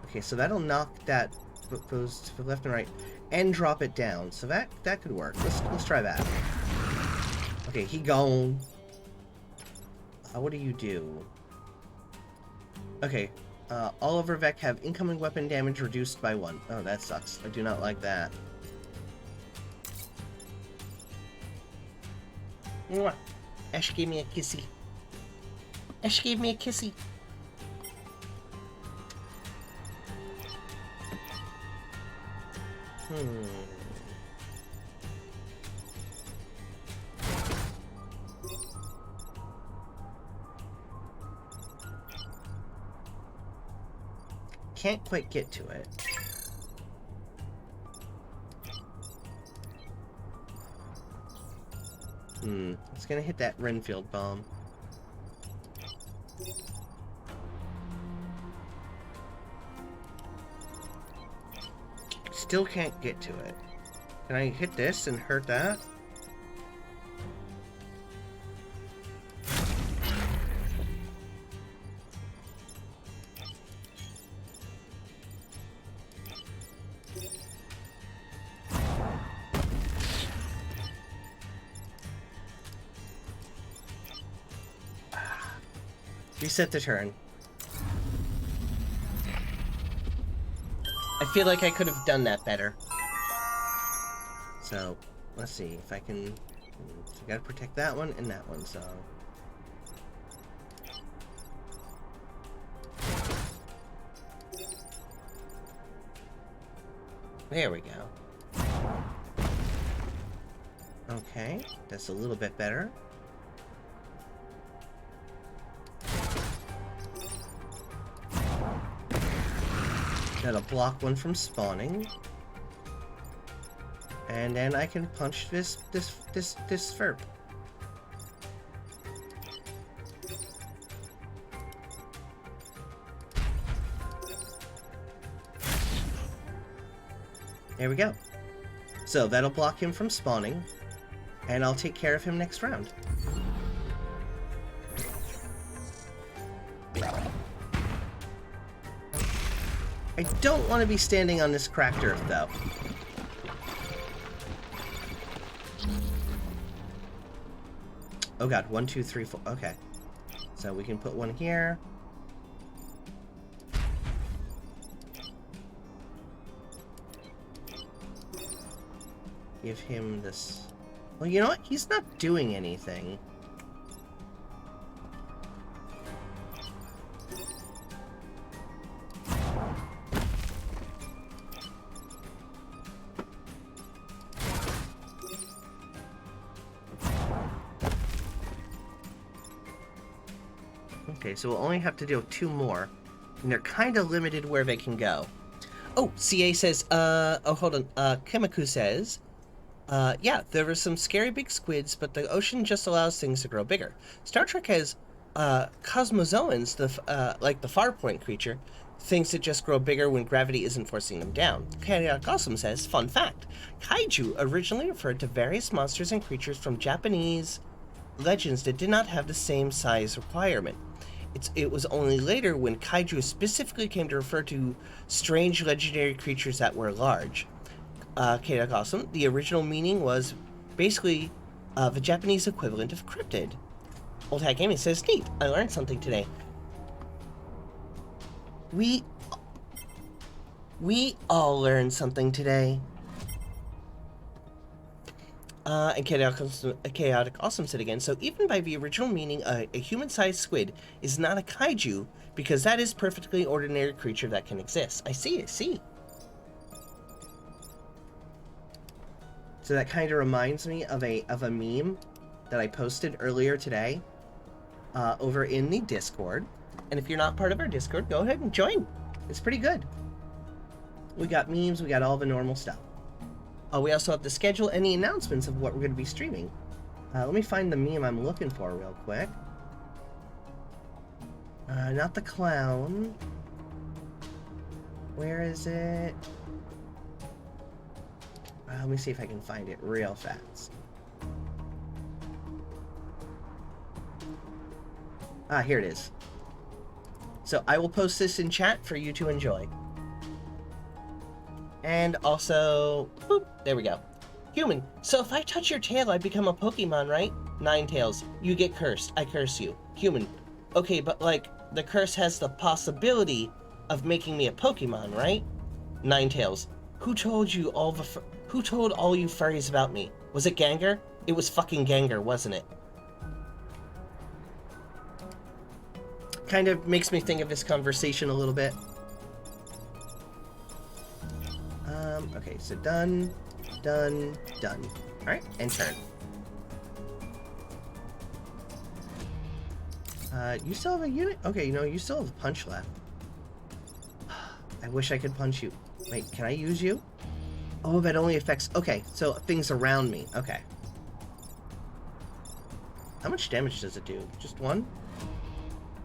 Okay, so that'll knock that goes to the left and right and drop it down. So that could work. Let's try that. Okay, he gone. What do you do? Okay, all over Vec have incoming weapon damage reduced by 1. Oh, that sucks. I do not like that. Mwah. Ash gave me a kissy. Ash gave me a kissy. Can't quite get to it. It's gonna hit that Renfield bomb. Still can't get to it. Can I hit this and hurt that? Reset the turn. I feel like I could have done that better. So, let's see if I can... I gotta protect that one and that one, so... There we go. Okay, that's a little bit better. That'll block one from spawning. And then I can punch this Ferp. There we go. So that'll block him from spawning, and I'll take care of him next round. I don't want to be standing on this cracked earth, though. Oh god, 1, 2, 3, 4. Okay. So we can put one here. Give him this. Well, you know what? He's not doing anything. Okay, so we'll only have to do 2 more. And they're kind of limited where they can go. Oh, CA says, oh, hold on. Kemiku says, yeah, there were some scary big squids, but the ocean just allows things to grow bigger. Star Trek has, cosmozoans, like the Farpoint creature, things that just grow bigger when gravity isn't forcing them down. Chaotic Awesome says, fun fact, kaiju originally referred to various monsters and creatures from Japanese legends that did not have the same size requirement. It was only later when kaiju specifically came to refer to strange legendary creatures that were large. Chaotic Awesome, the original meaning was basically the Japanese equivalent of cryptid. Old Hat Gaming says, neat, I learned something today. We all learned something today. And Chaotic Awesome said again, so even by the original meaning, a human-sized squid is not a kaiju, because that is perfectly ordinary creature that can exist. I see. So that kind of reminds me of a meme that I posted earlier today over in the Discord. And if you're not part of our Discord, go ahead and join. It's pretty good. We got memes, we got all the normal stuff. We also have to schedule any announcements of what we're going to be streaming. Let me find the meme I'm looking for real quick. Not the clown. Where is it? Let me see if I can find it real fast. Here it is. So I will post this in chat for you to enjoy. And also, boop, there we go. Human, so if I touch your tail, I become a Pokemon, right? Ninetales, you get cursed. I curse you. Human, okay, but like, the curse has the possibility of making me a Pokemon, right? Ninetales, who told you all who told all you furries about me? Was it Gengar? It was fucking Gengar, wasn't it? Kind of makes me think of this conversation a little bit. Okay, so done. Alright, and turn. You still have a unit? Okay, you know, you still have a punch left. I wish I could punch you. Wait, can I use you? Oh, that only affects... Okay, so things around me. Okay. How much damage does it do? Just 1?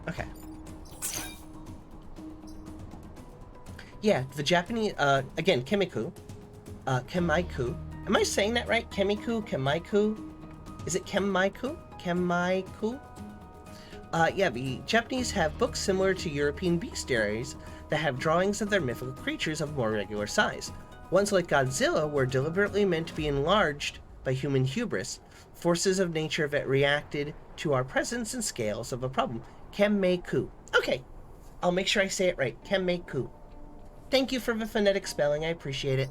Okay. Yeah, the Japanese, again, Kemiku. Kemaiku. Am I saying that right? Kemiku? Kemaiku? Is it Kemaiku? Kemaiku? Yeah, the Japanese have books similar to European bestiaries that have drawings of their mythical creatures of more regular size. Ones like Godzilla were deliberately meant to be enlarged by human hubris, forces of nature that reacted to our presence and scales of a problem. Kemaiku. Okay, I'll make sure I say it right. Kemaiku. Thank you for the phonetic spelling, I appreciate it.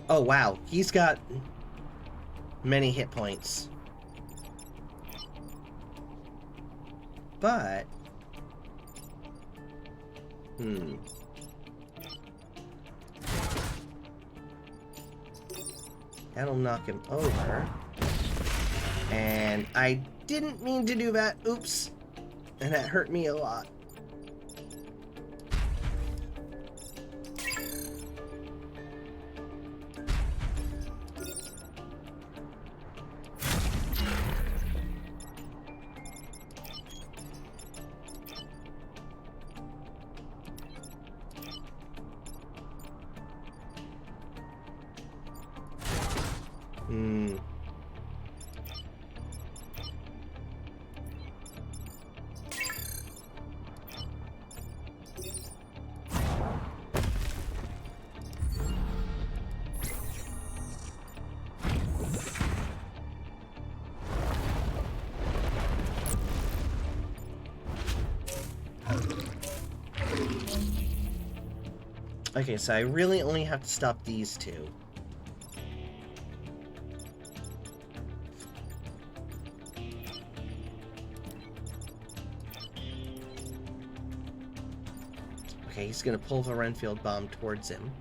Oh wow, he's got many hit points. But That'll knock him over. And I didn't mean to do that. Oops. And that hurt me a lot. Okay, so I really only have to stop these two. Okay, he's gonna pull the Renfield bomb towards him.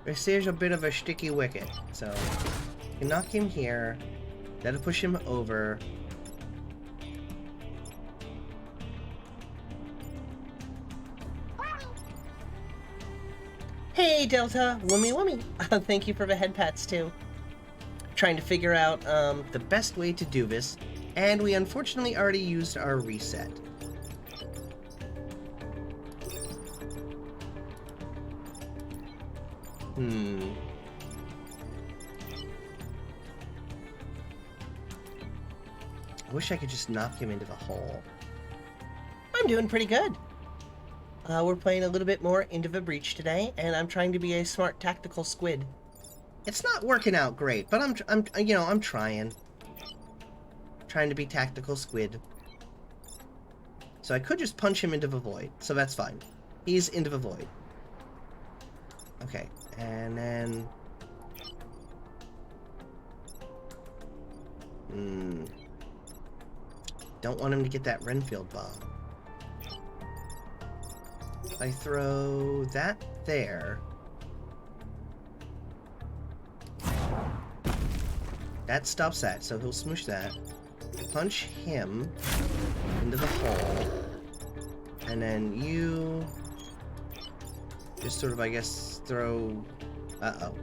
This is a bit of a sticky wicket. So, you can knock him here. That'll push him over. Hey, Delta! Wummy wummy! Thank you for the head pats, too. Trying to figure out the best way to do this, and we unfortunately already used our reset. I wish I could just knock him into the hole. I'm doing pretty good. We're playing a little bit more Into the Breach today, and I'm trying to be a smart tactical squid. It's not working out great, but I'm trying. Trying to be tactical squid. So I could just punch him into the void, so that's fine. He's into the void. Okay, and then... Don't want him to get that Renfield bomb. I throw that there. That stops that, so he'll smoosh that. Punch him into the hole. And then you... just sort of, I guess, throw... Uh-oh.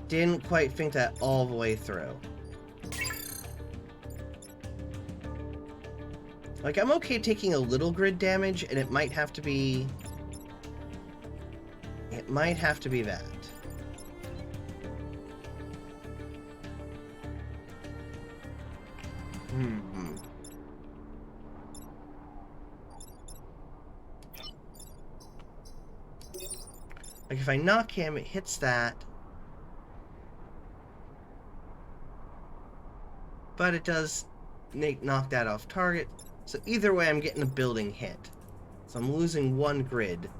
Didn't quite think that all the way through. Like, I'm okay taking a little grid damage, and it might have to be... it might have to be that. Like, if I knock him, it hits that. But it does knock that off target. So either way, I'm getting a building hit. So I'm losing one grid.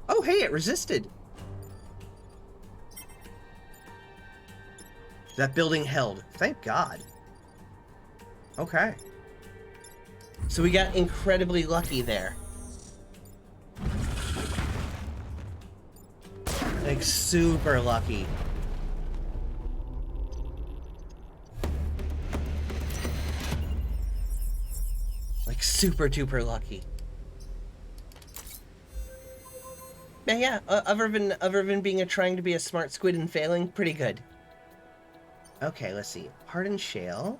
Oh, hey, it resisted. That building held. Thank God. Okay. So we got incredibly lucky there. Like, super lucky. Like, super duper lucky. Yeah, other than being trying to be a smart squid and failing, pretty good. Okay, let's see. Hardened shale.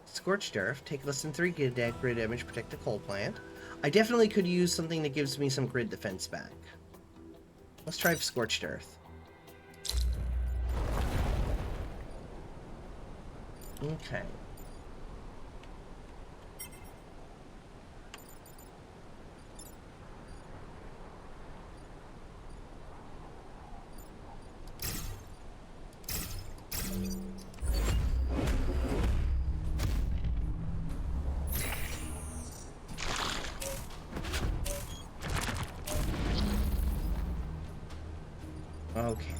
Scorched earth. Take less than 3 grid damage. Protect the coal plant. I definitely could use something that gives me some grid defense back. Let's try Scorched Earth. Okay. Okay.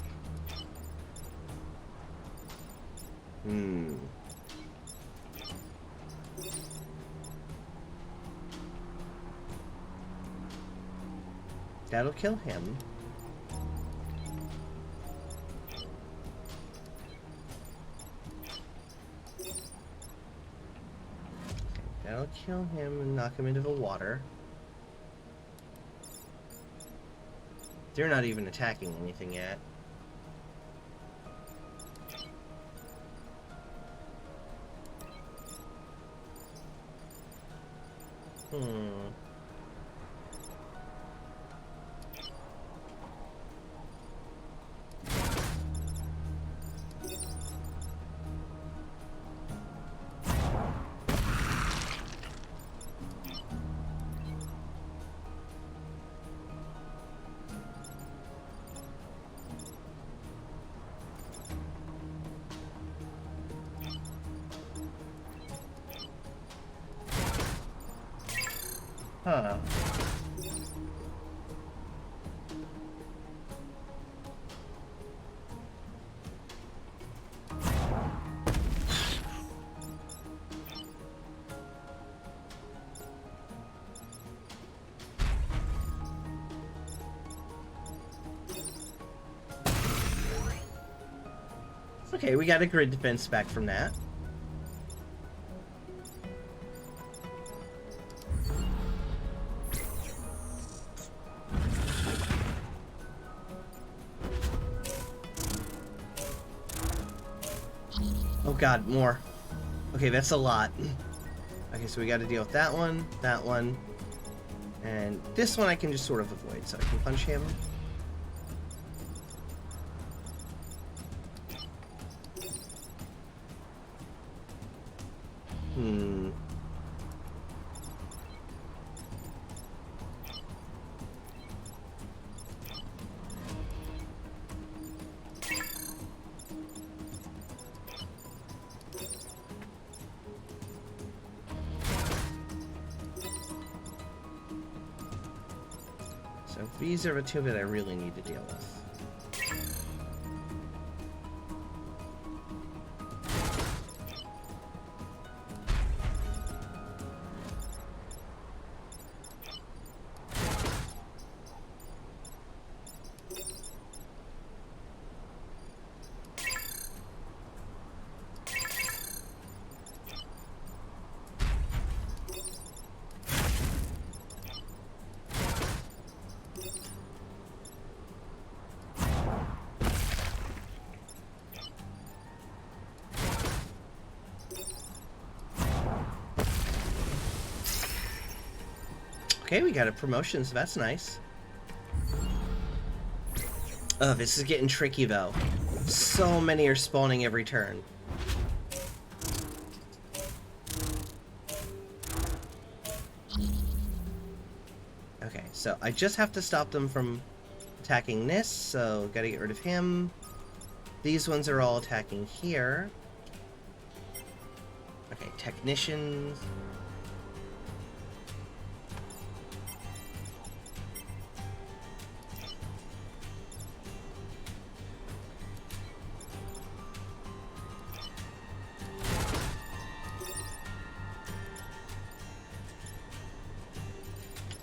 That'll kill him. That'll kill him and knock him into the water. They're not even attacking anything yet. Huh. Okay, we got a grid defense back from that. Oh god, more. Okay, that's a lot. Okay, so we got to deal with that one, and this one I can just sort of avoid, so I can punch him. So these are the two that I really need to deal with. Okay, we got a promotion, so that's nice. Oh, this is getting tricky, though. So many are spawning every turn. Okay, so I just have to stop them from attacking this, so gotta get rid of him. These ones are all attacking here. Okay, technicians.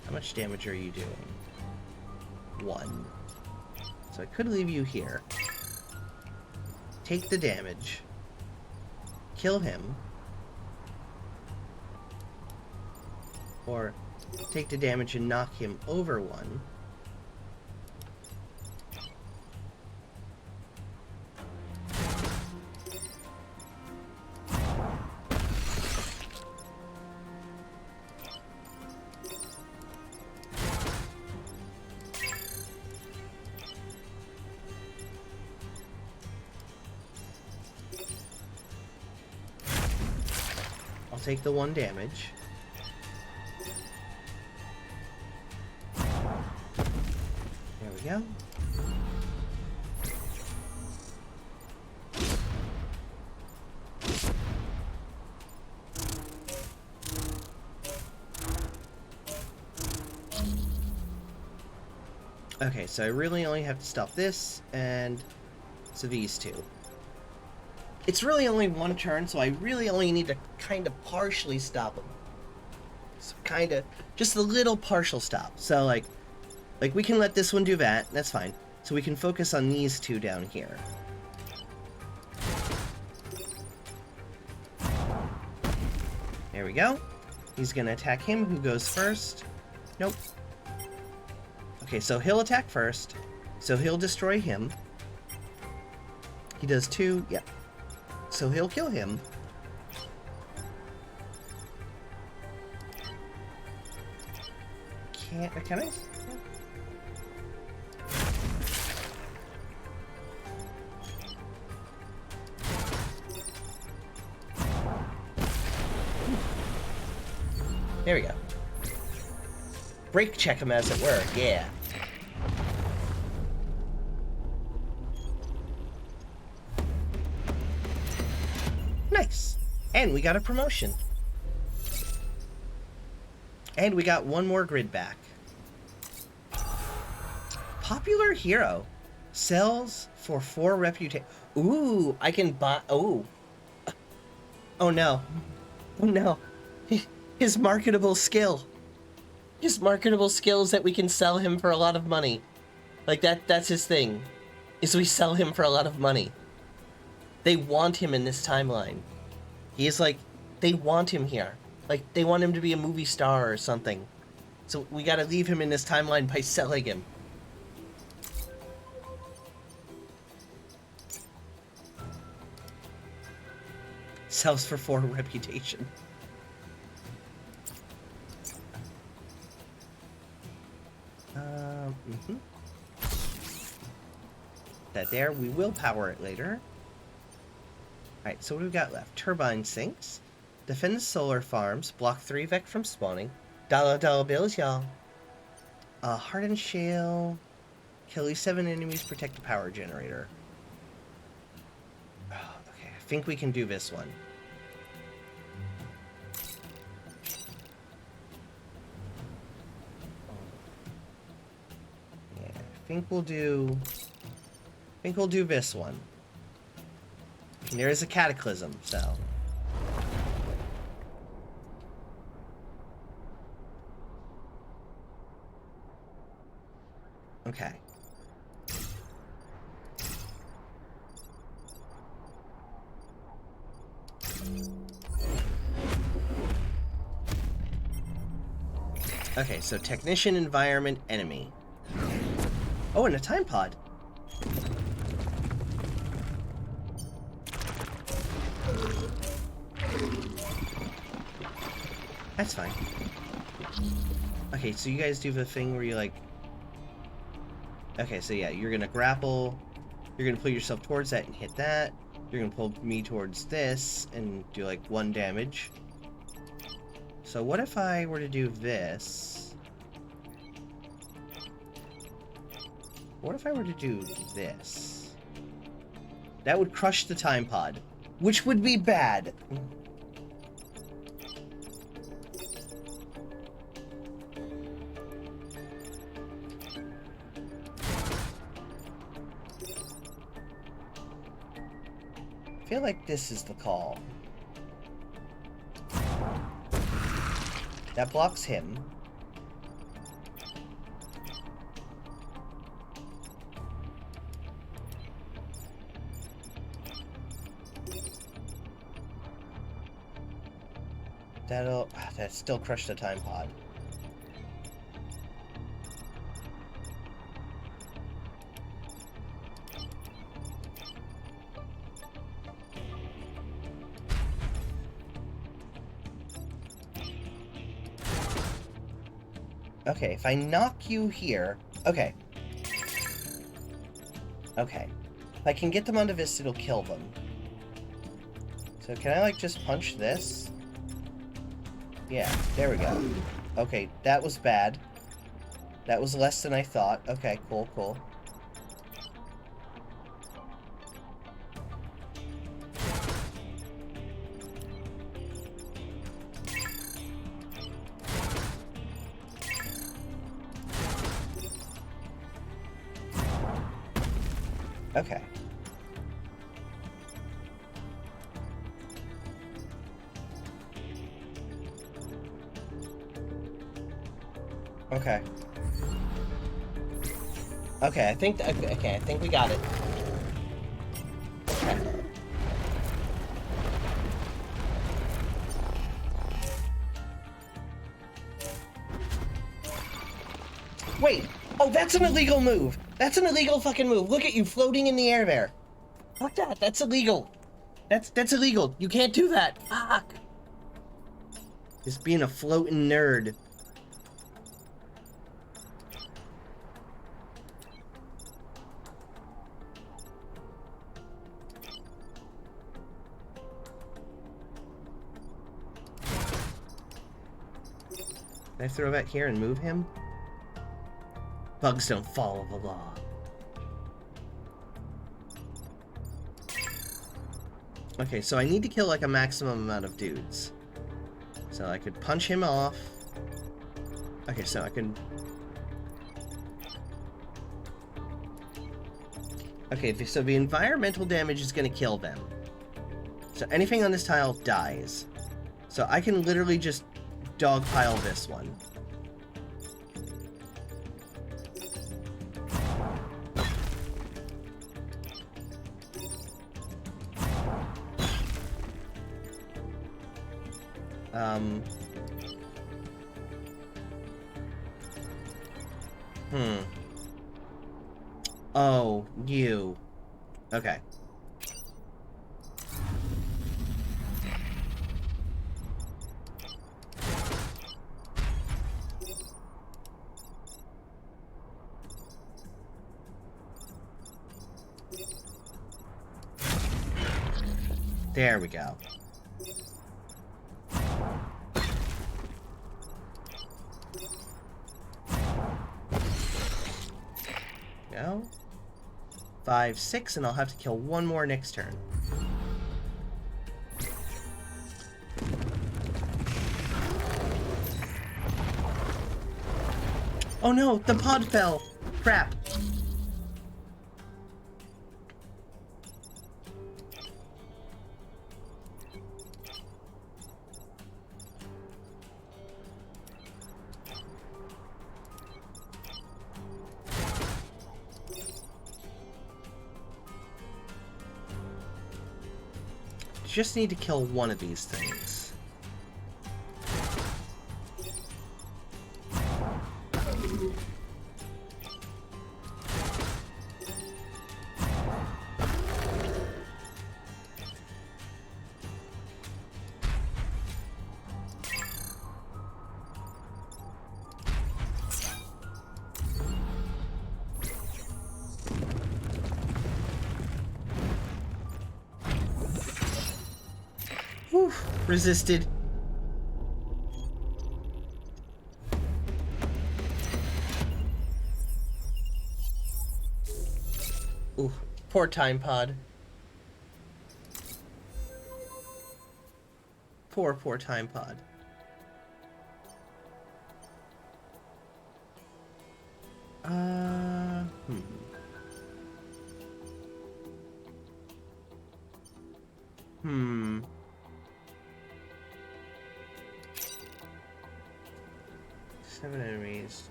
How much damage are you doing? 1. So I could leave you here. Take the damage. Kill him. Or take the damage and knock him over 1. I'll take the 1 damage. There we go. Okay, so I really only have to stop this, and so these two. It's really only one turn, so I really only need to kind of partially stop them. So kind of, just a little partial stop. So like we can let this one do that, that's fine. So we can focus on these two down here. There we go. He's gonna attack him, who goes first. Nope. Okay, so he'll attack first. So he'll destroy him. He does 2, yep. So he'll kill him. Can I? There we go. Brake check him, as it were, yeah. Nice. And we got a promotion. And we got one more grid back. Popular hero. Sells for 4 reputation. Ooh, I can buy... Oh. Oh no. Oh no. His marketable skill. His marketable skills that we can sell him for a lot of money. Like that's his thing. Is we sell him for a lot of money. They want him in this timeline. He is like, they want him here. Like, they want him to be a movie star or something. So we gotta leave him in this timeline by selling him. Sells for 4 reputation. That there, we will power it later. Alright, so what do we got left? Turbine sinks. Defend the solar farms. Block 3 Vec from spawning. Dollar bills, y'all. Hardened shale. Kill at least 7 enemies. Protect the power generator. Oh, okay, I think we can do this one. Yeah, I think we'll do this one. And there is a cataclysm, so. Okay. Okay, so technician, environment, enemy. Oh, and a time pod. That's fine. Okay, so you guys do the thing where you like... Okay, so yeah, you're gonna grapple. You're gonna pull yourself towards that and hit that. You're gonna pull me towards this and do like 1 damage. So what if I were to do this? What if I were to do this? That would crush the time pod, which would be bad. I feel like this is the call. That blocks him. That still crushed the time pod. Okay, if I knock you here... Okay. Okay. If I can get them onto this, it'll kill them. So can I, like, just punch this? Yeah, there we go. Okay, that was bad. That was less than I thought. Okay, cool, cool. Okay. Okay. Okay, I think okay, I think we got it. Okay. Wait. Oh, that's an illegal move. That's an illegal fucking move. Look at you floating in the air there. Fuck that. That's illegal. That's illegal. You can't do that. Fuck. Just being a floating nerd. Can I throw that here and move him? Bugs don't follow the law. Okay, so I need to kill like a maximum amount of dudes. So I could punch him off. Okay, so I can... Okay, so the environmental damage is going to kill them. So anything on this tile dies. So I can literally just dogpile this one. Oh, you. Okay. There we go. Go. 5, 6, and I'll have to kill one more next turn. Oh no, the pod fell! Crap. Just need to kill one of these things. Whew, resisted. Ooh, poor time pod. Poor time pod. Seven enemies.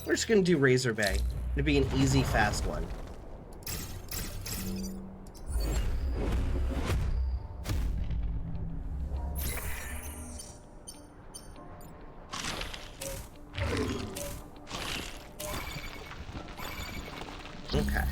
We're just gonna do Razor Bay. It'll be an easy, fast one. Okay.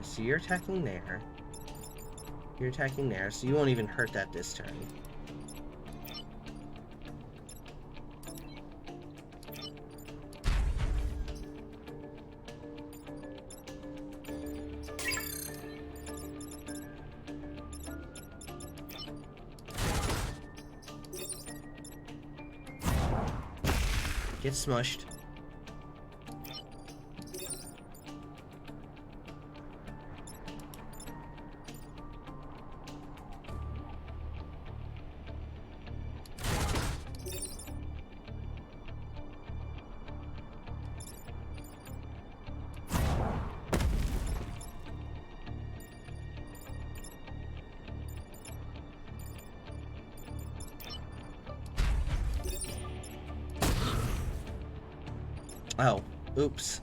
So you're attacking there. You're attacking there, so you won't even hurt that this turn. Get smushed. Oh, oops.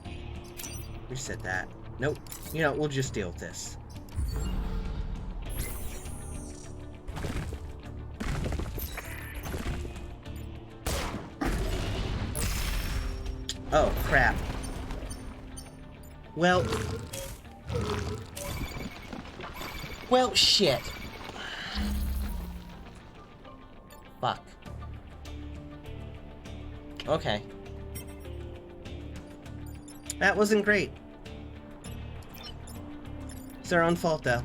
Reset that. Nope. You know, we'll just deal with this. Oh, crap. Well... Well, shit. Fuck. Okay. That wasn't great. It's our own fault, though.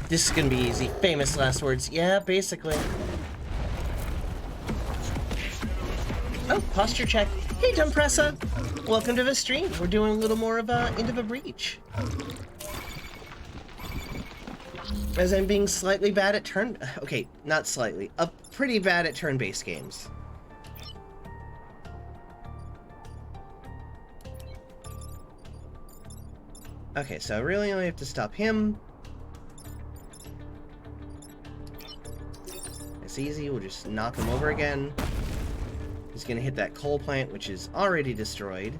This is gonna be easy. Famous last words. Yeah, basically. Oh, posture check. Hey, Dumpressa! Welcome to the stream. We're doing a little more of Into the Breach. As I'm being slightly bad at turn... Okay, not slightly. Pretty bad at turn-based games. Okay, so I really only have to stop him. It's easy, we'll just knock him over again. He's gonna hit that coal plant, which is already destroyed.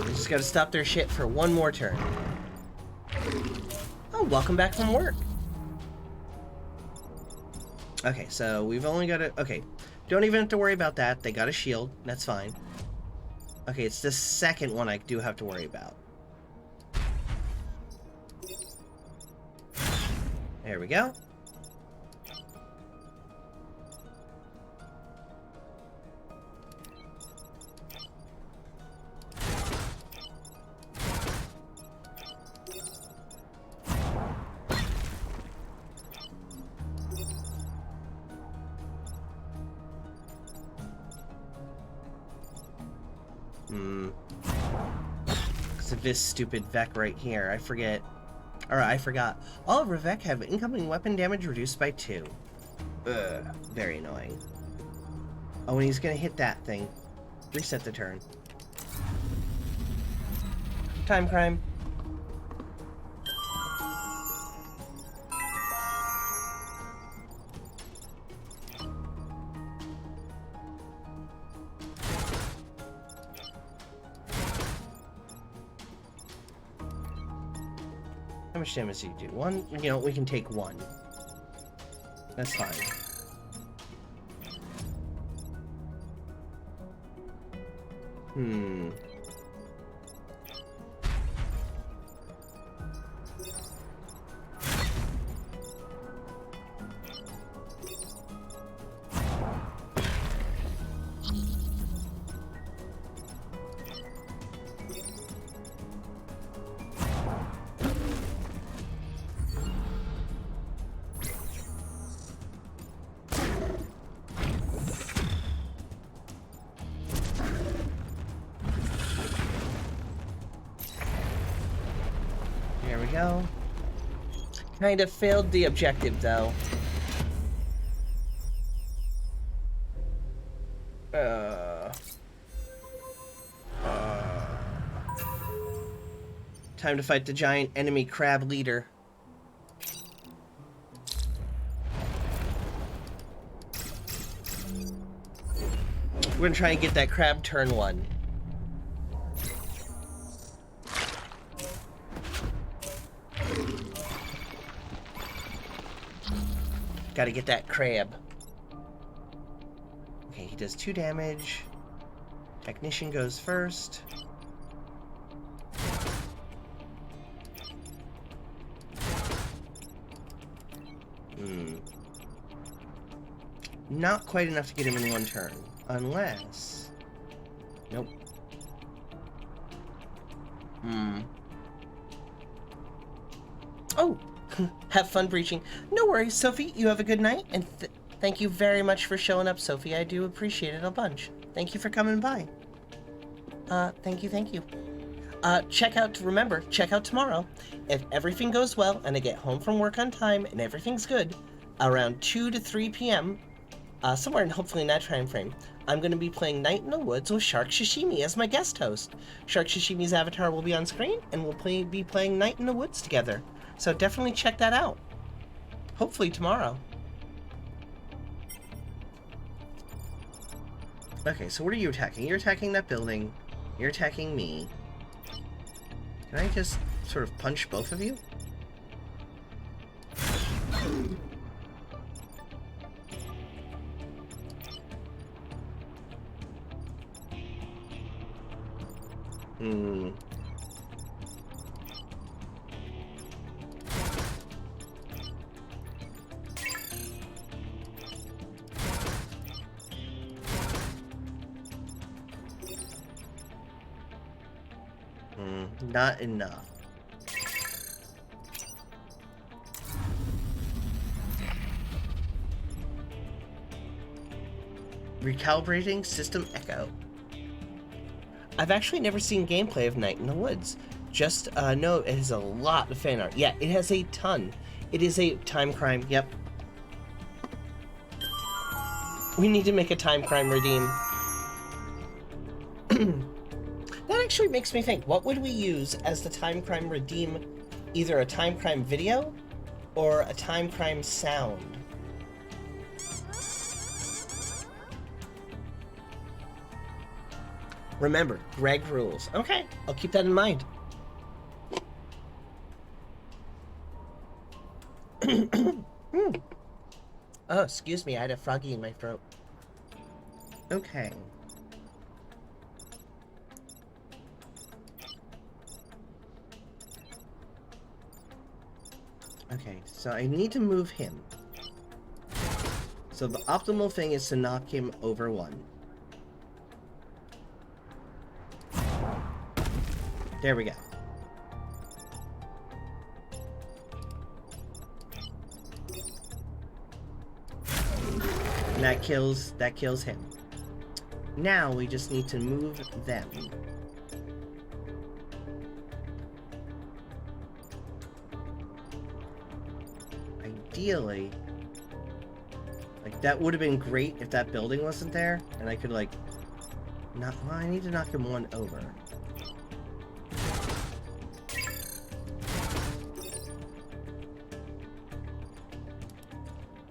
Just gotta stop their shit for one more turn. Oh, welcome back from work. Okay, so we've only got to... Okay, don't even have to worry about that. They got a shield. That's fine. Okay, it's the second one I do have to worry about. There we go. Because of this stupid Vec right here. I forget. Alright, I forgot. All of our Vec have incoming weapon damage reduced by 2. Ugh, very annoying. Oh, and he's gonna hit that thing. Reset the turn. Time crime. How much damage do you do? 1? You know, we can take 1. That's fine. go. Kind of failed the objective, though. Time to fight the giant enemy crab leader. We're gonna try and get that crab turn 1. Gotta get that crab. Okay, he does 2 damage. Technician goes first. Not quite enough to get him in 1 turn. Unless... Nope. Oh! Have fun breaching. No worries, Sophie. You have a good night, and thank you very much for showing up, Sophie. I do appreciate it a bunch. Thank you for coming by. Thank you. Remember, check out tomorrow. If everything goes well, and I get home from work on time, and everything's good, around 2 to 3 p.m., somewhere in hopefully in that time frame, I'm going to be playing Night in the Woods with Shark Sashimi as my guest host. Shark Sashimi's avatar will be on screen, and we'll be playing Night in the Woods together. So definitely check that out. Hopefully tomorrow. Okay, so what are you attacking? You're attacking that building. You're attacking me. Can I just sort of punch both of you? Not enough. Recalibrating system echo. I've actually never seen gameplay of Night in the Woods. Just know it has a lot of fan art. Yeah, it has a ton. It is a time crime. Yep. We need to make a time crime redeem. That actually makes me think, what would we use as the time crime redeem? Either a time crime video or a time crime sound? Remember, Greg rules. Okay, I'll keep that in mind. Oh, excuse me, I had a froggy in my throat. Okay. Okay, so I need to move him. So the optimal thing is to knock him over 1. There we go. And that kills him. Now we just need to move them. Ideally, like, that would have been great if that building wasn't there, and I could, like, well, I need to knock him 1 over.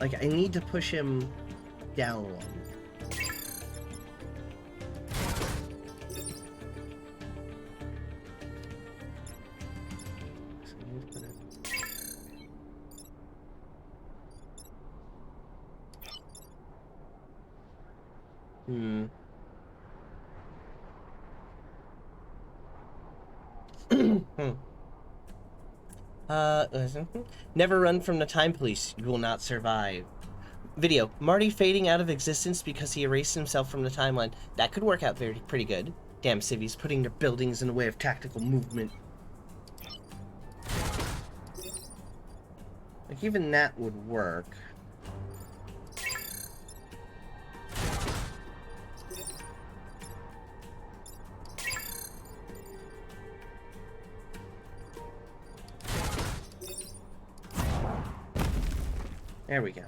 Like, I need to push him down 1. Never run from the time police. You will not survive. Video. Marty fading out of existence because he erased himself from the timeline. That could work out pretty good. Damn civvies putting their buildings in the way of tactical movement. Like, even that would work. There we go.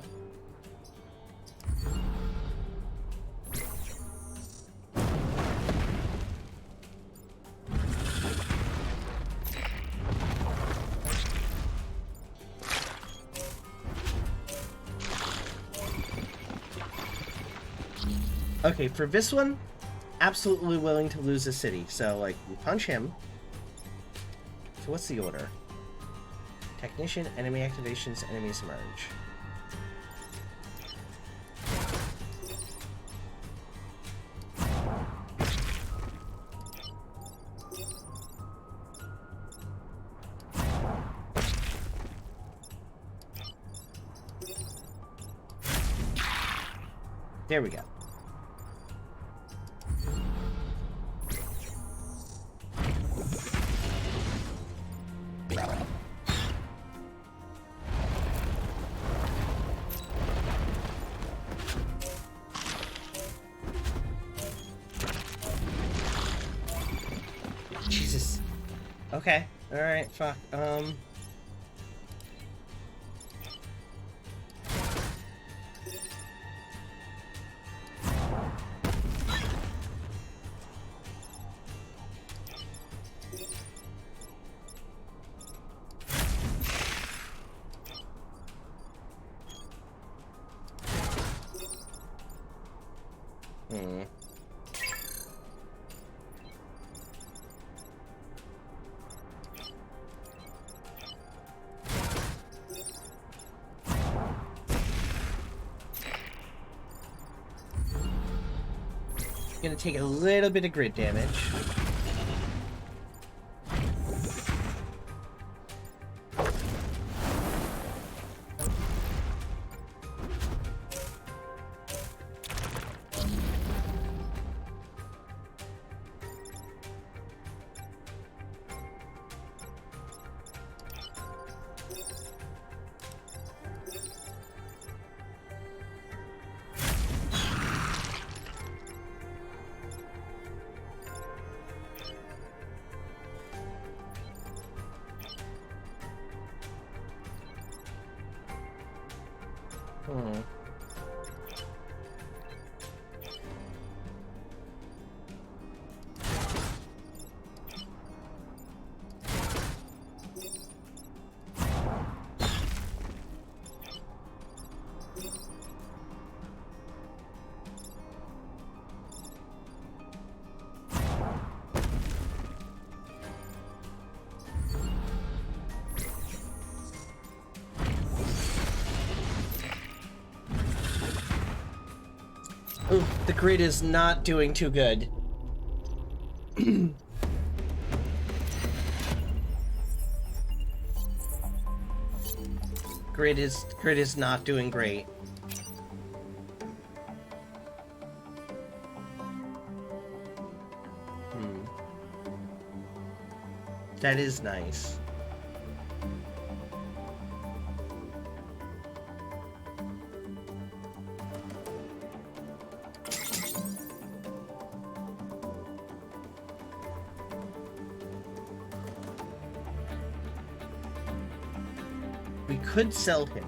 Okay, for this one, absolutely willing to lose a city. So, like, we punch him. So what's the order? Technician, enemy activations, enemies emerge. There we go. Jesus. Okay. Alright, fuck. Gonna take a little bit of grid damage. Ooh, the grid is not doing too good. Grid is not doing great. That is nice. We could sell him.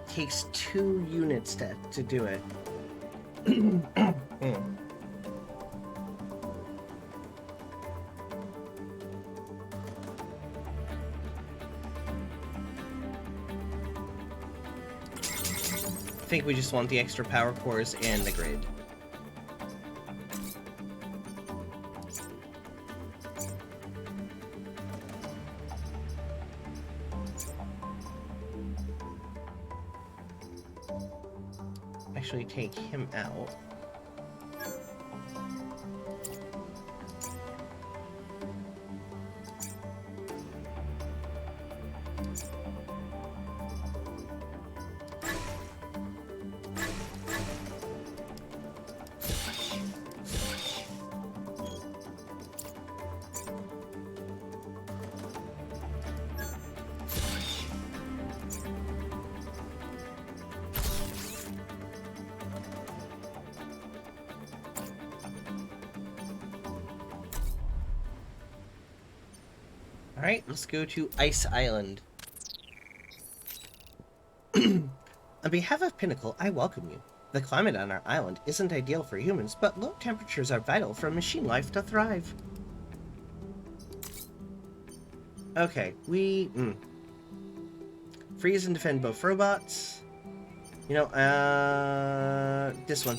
Takes 2 units to do it. I think we just want the extra power cores and the grid. Actually take him out. Alright, let's go to Ice Island. On behalf of Pinnacle, I welcome you. The climate on our island isn't ideal for humans, but low temperatures are vital for machine life to thrive. Okay, freeze and defend both robots. You know, this one.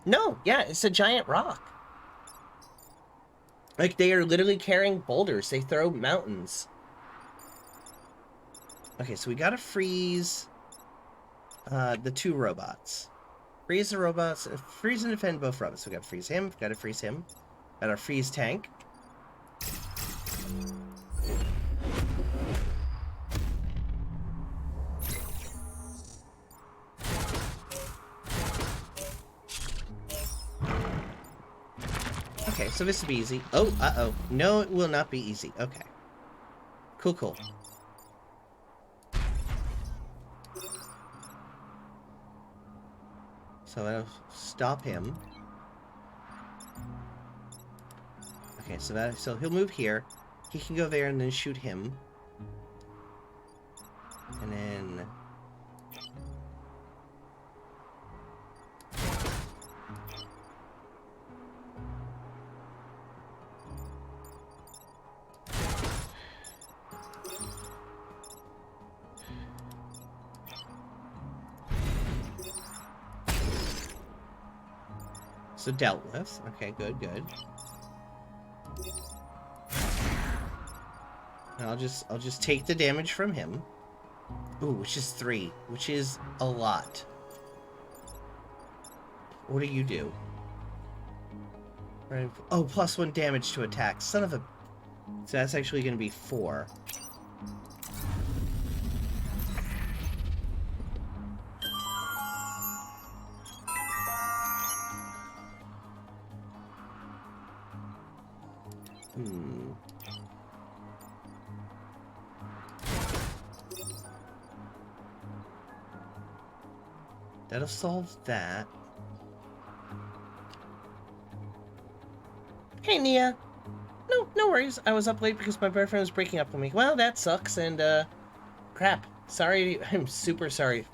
No, yeah, it's a giant rock. Like, they are literally carrying boulders. They throw mountains. Okay, so we gotta freeze the 2 robots. Freeze the robots. Freeze and defend both robots. We gotta freeze him. Gotta freeze him. Got our freeze tank. Okay, so this will be easy. Oh, uh-oh. No, it will not be easy. Okay. Cool, cool. So that'll stop him. Okay, so he'll move here. He can go there and then shoot him. And then... So dealt with. Okay, good, good. And I'll just take the damage from him. Ooh, which is 3, which is a lot. What do you do? Right. Oh, +1 damage to attack. Son of a... So that's actually going to be 4. That'll solve that. Hey, Nia. No worries. I was up late because my boyfriend was breaking up with me. Well, that sucks, and, crap. Sorry. I'm super sorry.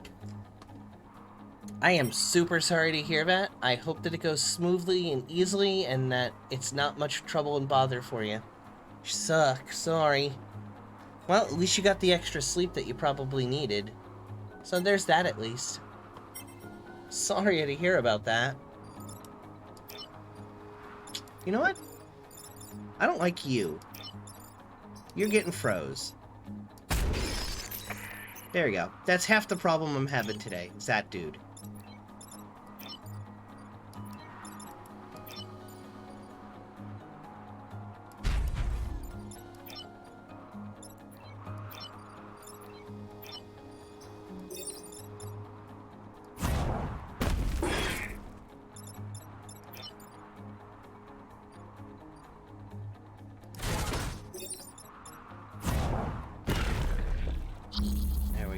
I am super sorry to hear that. I hope that it goes smoothly and easily, and that it's not much trouble and bother for you. Suck. Sorry. Well, at least you got the extra sleep that you probably needed. So there's that at least. Sorry to hear about that. You know what? I don't like you. You're getting froze. There we go. That's half the problem I'm having today. Is that dude.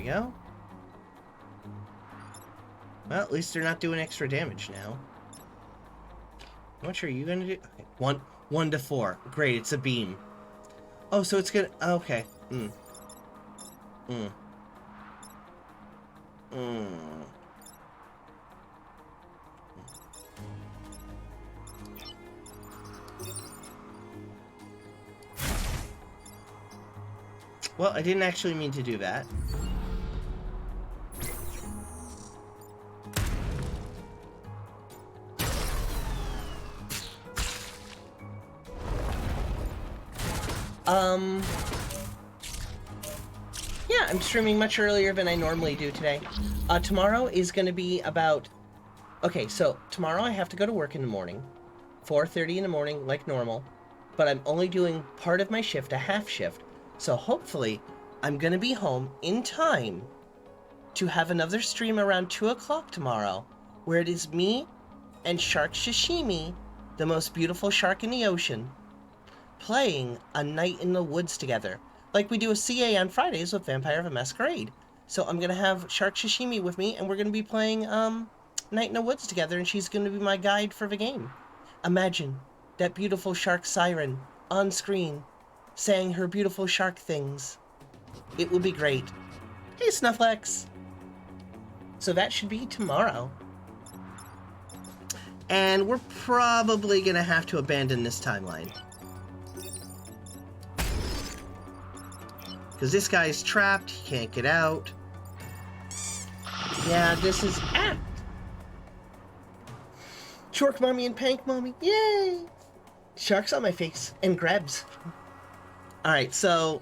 Go. Well, at least they're not doing extra damage now. How much are you gonna do? Okay. 1 to 4. Great, it's a beam. Oh, so it's gonna... Okay. Well, I didn't actually mean to do that. Yeah, I'm streaming much earlier than I normally do today. Tomorrow is going to be about... Okay, so tomorrow I have to go to work in the morning. 4:30 in the morning, like normal. But I'm only doing part of my shift, a half shift. So hopefully, I'm going to be home in time to have another stream around 2 o'clock tomorrow, where it is me and Shark Sashimi, the most beautiful shark in the ocean, playing A Night in the Woods together. Like we do a CA on Fridays with Vampire the Masquerade. So I'm going to have Shark Sashimi with me, and we're going to be playing Night in the Woods together, and she's going to be my guide for the game. Imagine that beautiful shark siren on screen saying her beautiful shark things. It will be great. Hey, Snufflex! So that should be tomorrow. And we're probably gonna have to abandon this timeline. Because this guy's trapped, he can't get out. Yeah, this is... Ah! Chork Mommy and Pank Mommy, yay! Sharks on my face, and Grebs. Alright, so...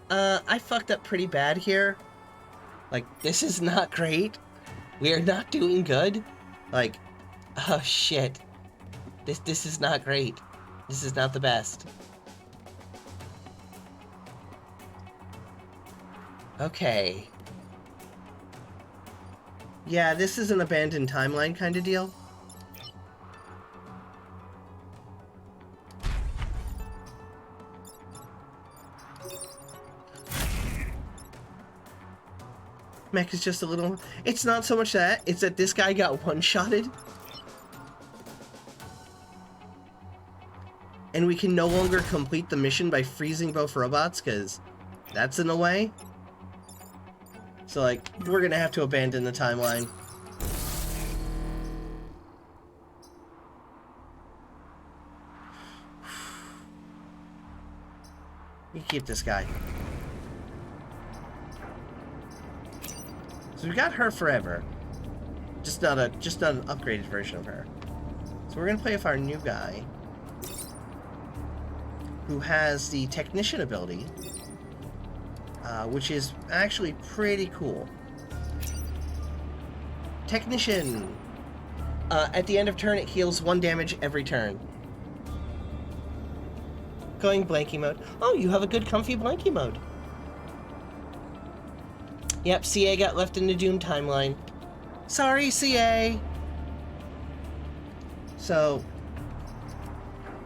I fucked up pretty bad here. Like, this is not great. We are not doing good. Like, oh shit. This is not great. This is not the best. Okay. Yeah, this is an abandoned timeline kind of deal. Mech is just a little... It's not so much that, it's that this guy got one-shotted. And we can no longer complete the mission by freezing both robots, because that's in the way. So, like, we're gonna have to abandon the timeline. You keep this guy. So we got her forever. Just not an upgraded version of her. So we're gonna play with our new guy, who has the technician ability, which is actually pretty cool. Technician! At the end of turn, it heals 1 damage every turn. Going blanky mode. Oh, you have a good comfy blanky mode. Yep, CA got left in the Doom timeline. Sorry, CA! So...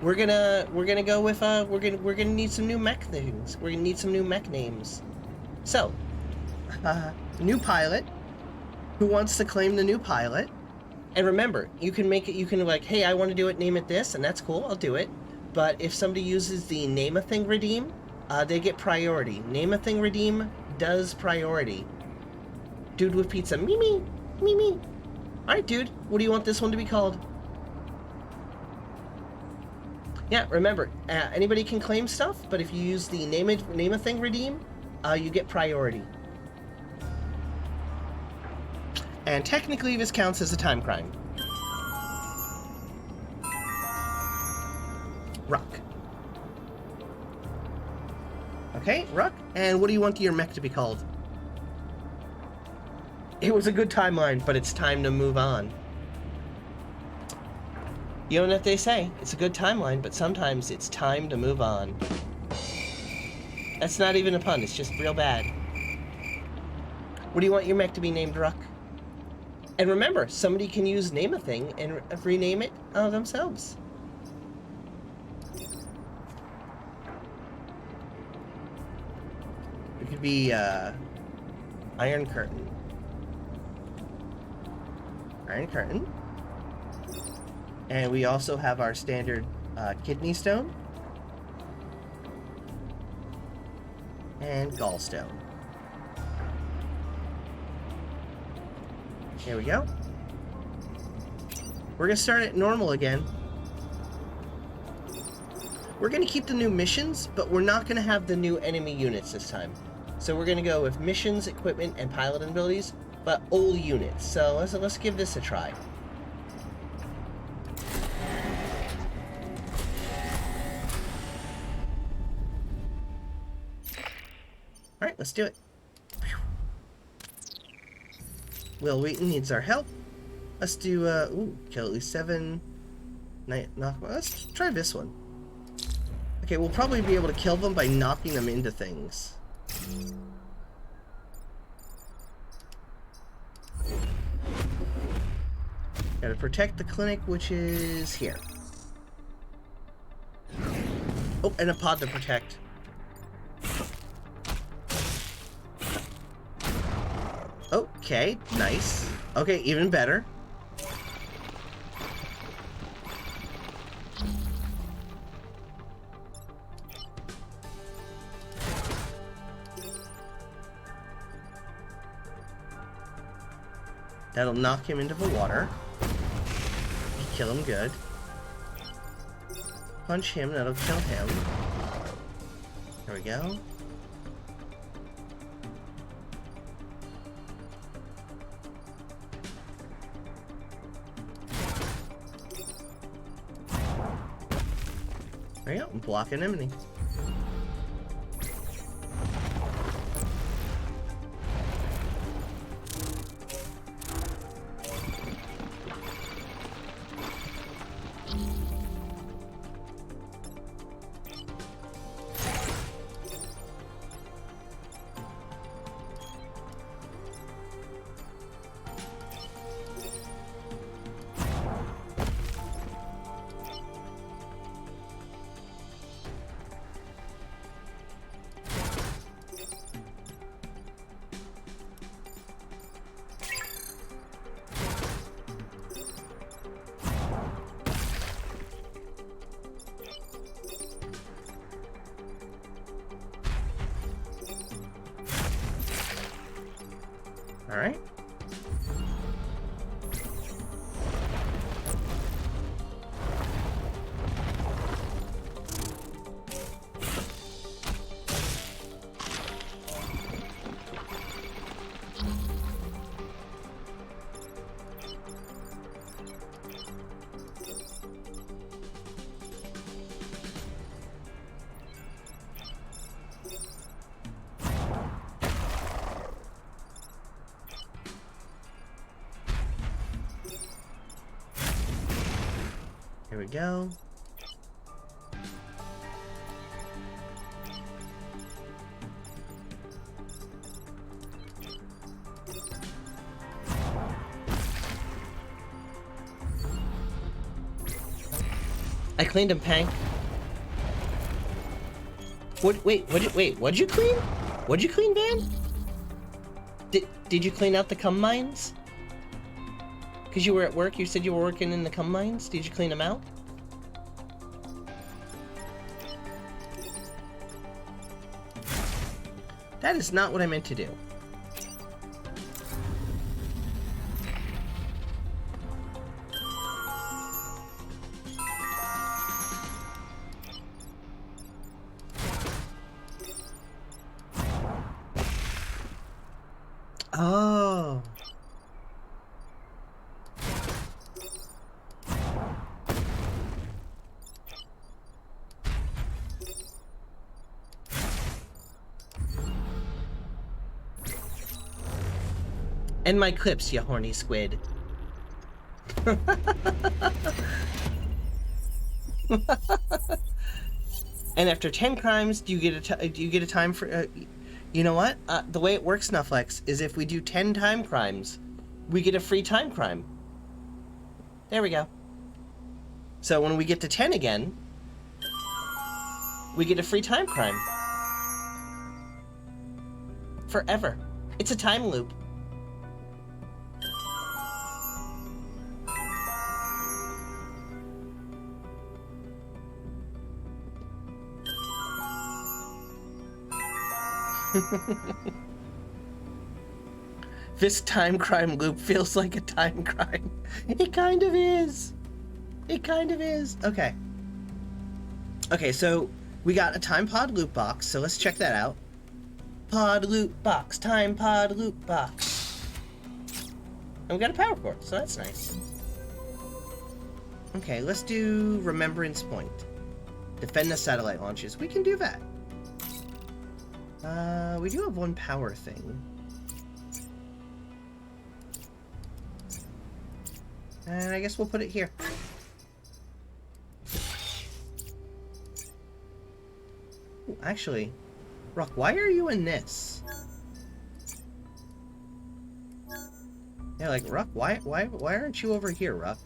We're gonna go with we're gonna need some new mech things. We're gonna need some new mech names. So, new pilot. Who wants to claim the new pilot? And remember, you can make it. You can like, hey, I want to do it. Name it this, and that's cool. I'll do it. But if somebody uses the name a thing redeem, they get priority. Name a thing redeem does priority. Dude with pizza. Me. All right, dude. What do you want this one to be called? Yeah, remember, anybody can claim stuff, but if you use the name a thing redeem, you get priority. And technically, this counts as a time crime. Ruck. Okay, Ruck. And what do you want your mech to be called? It was a good timeline, but it's time to move on. You know what they say? It's a good timeline, but sometimes it's time to move on. That's not even a pun, it's just real bad. What do you want your mech to be named, Ruck? And remember, somebody can use name a thing and rename it themselves. It could be Iron Curtain. Iron Curtain. And we also have our standard kidney stone and gallstone. There we go. We're gonna start at normal again. We're gonna keep the new missions, but we're not gonna have the new enemy units this time. So we're gonna go with missions, equipment, and pilot abilities, but old units. So let's give this a try. Alright, let's do it. Will Wheaton needs our help. Let's do, kill at least 7. Let's try this one. Okay, we'll probably be able to kill them by knocking them into things. Gotta protect the clinic, which is here. Oh, and a pod to protect. Okay, nice. Okay, even better. That'll knock him into the water. Kill him good. Punch him, that'll kill him. There we go. There you go, block an enemy. All right. Here we go. I cleaned him, Pank. What'd you clean? What'd you clean, Van? Did you clean out the cum mines? Because you were at work, you said you were working in the cum mines? Did you clean them out? That is not what I meant to do. Oh. And my clips, you horny squid. And after 10 crimes, do you get a time for? You know what? The way it works, Snufflex, is if we do 10 time crimes, we get a free time crime. There we go. So when we get to 10 again, we get a free time crime. Forever. It's a time loop. This time crime loop feels like a time crime. It kind of is. It kind of is. Okay. Okay, so we got a time pod loop box, so let's check that out. Pod loop box, time pod loop box. And we got a power cord, so that's nice. Okay, let's do Remembrance Point. Defend the satellite launches. We can do that. We do have one power thing. And I guess we'll put it here. Ooh, actually, Ruck, why are you in this? Yeah, like, Ruck, why aren't you over here, Ruck?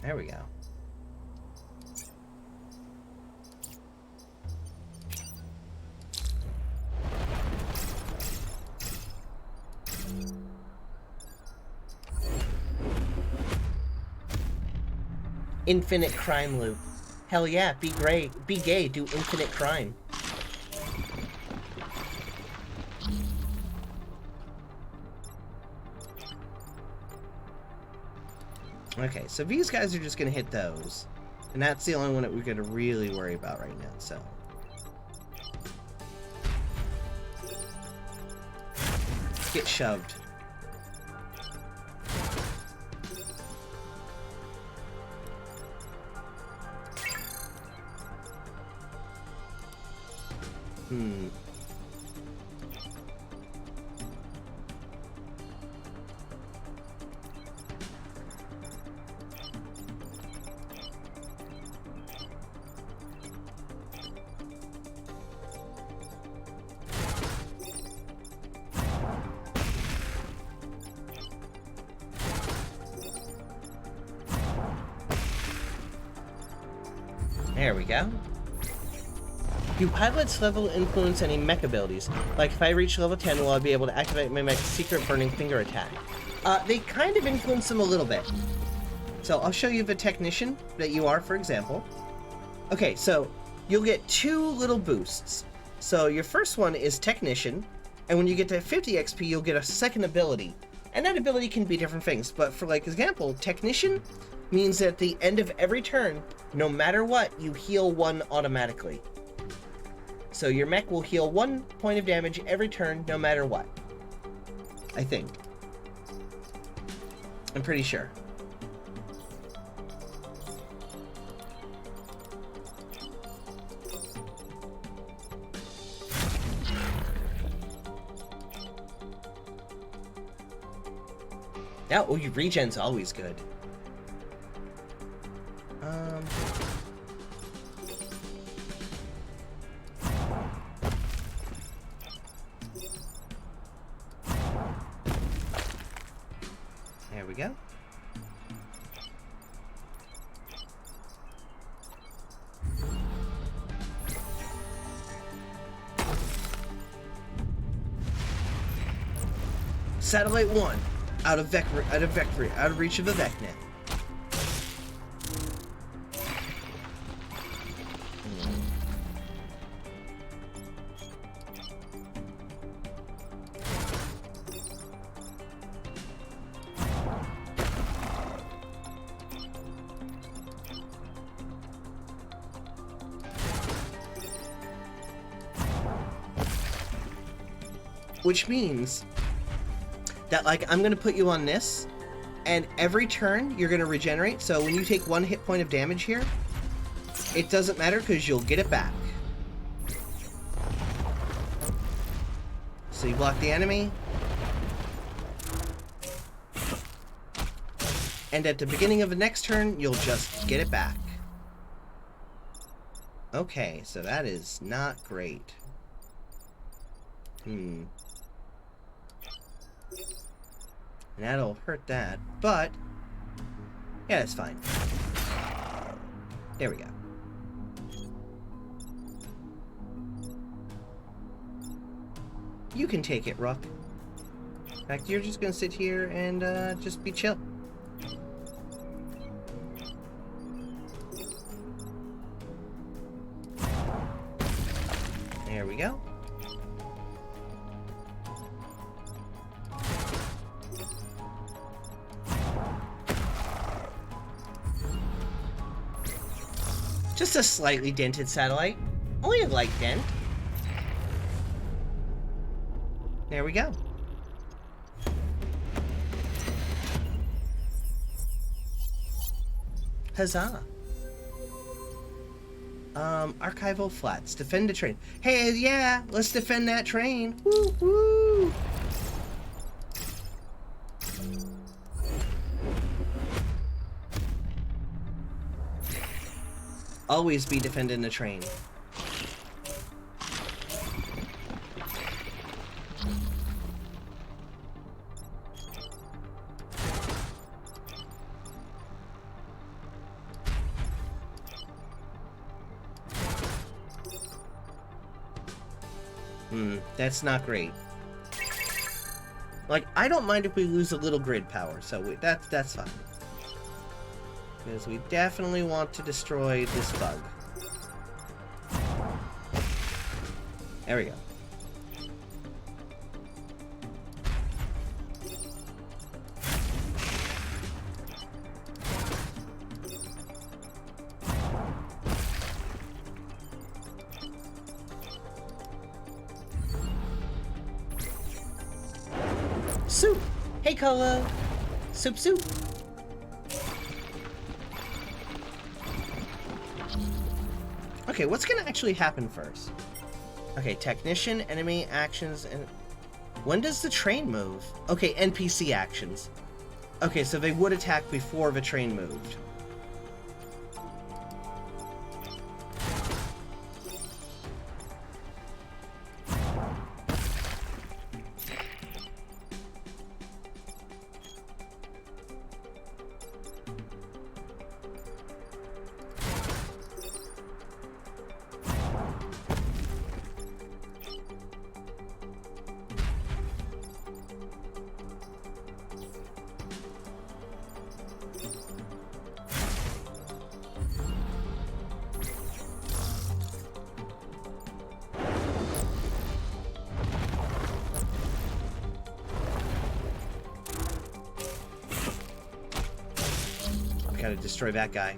There we go. Infinite crime loop. Hell yeah, be gay, do infinite crime. Okay, so these guys are just gonna hit those. And that's the only one that we're gonna really worry about right now, so. Get shoved. There we go. Do pilot's level influence any mech abilities? Like if I reach level 10, will I be able to activate my mech's secret burning finger attack? They kind of influence them a little bit. So I'll show you the technician that you are, for example. Okay, so you'll get 2 little boosts. So your first one is technician, and when you get to 50 XP, you'll get a second ability. And that ability can be different things, but for like example, technician means that at the end of every turn, no matter what, you heal 1 automatically. So your mech will heal 1 point of damage every turn, no matter what. I think. I'm pretty sure. Yeah, oh, your regen's always good. There we go. Satellite 1, out of reach of the Vec net. Which means that, like, I'm gonna put you on this, and every turn you're gonna regenerate, so when you take 1 hit point of damage here, it doesn't matter because you'll get it back. So you block the enemy, and at the beginning of the next turn, you'll just get it back. Okay, so that is not great. And that'll hurt that, but yeah, it's fine. There we go. You can take it, Rook. In fact, you're just gonna sit here and just be chill. There we go. Just a slightly dented satellite. Only a light dent. There we go. Huzzah. Archival flats. Defend the train. Hey, yeah, let's defend that train. Woo woo. Always be defending the train. That's not great. Like, I don't mind if we lose a little grid power, so that's fine. Because we definitely want to destroy this bug. There we go. Soup! Hey, Colo! Soup, soup! Okay, what's gonna actually happen first? Okay, technician, enemy, actions, and... When does the train move? Okay, NPC actions. Okay, so they would attack before the train moved. Gotta destroy that guy.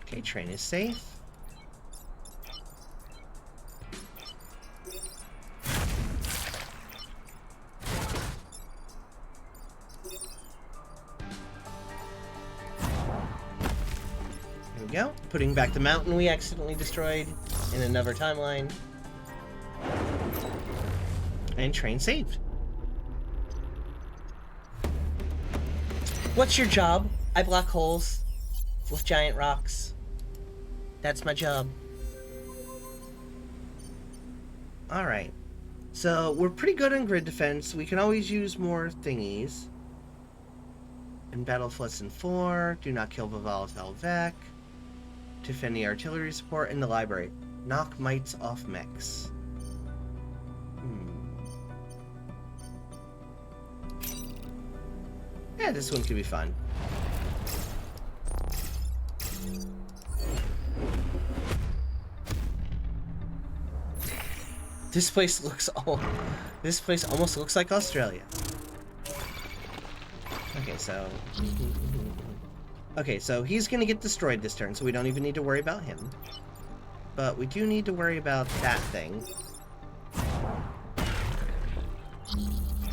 Okay, train is safe. Here we go. Putting back the mountain we accidentally destroyed in another timeline. And train saved. What's your job? I block holes with giant rocks. That's my job. Alright. So, we're pretty good on grid defense. We can always use more thingies. In Battle Lesson 4, do not kill the volatile Vec. Defend the artillery support in the library. Knock mites off mechs. Yeah, this one could be fun. This place almost looks like Australia. Okay, so he's gonna get destroyed this turn, so we don't even need to worry about him. But we do need to worry about that thing.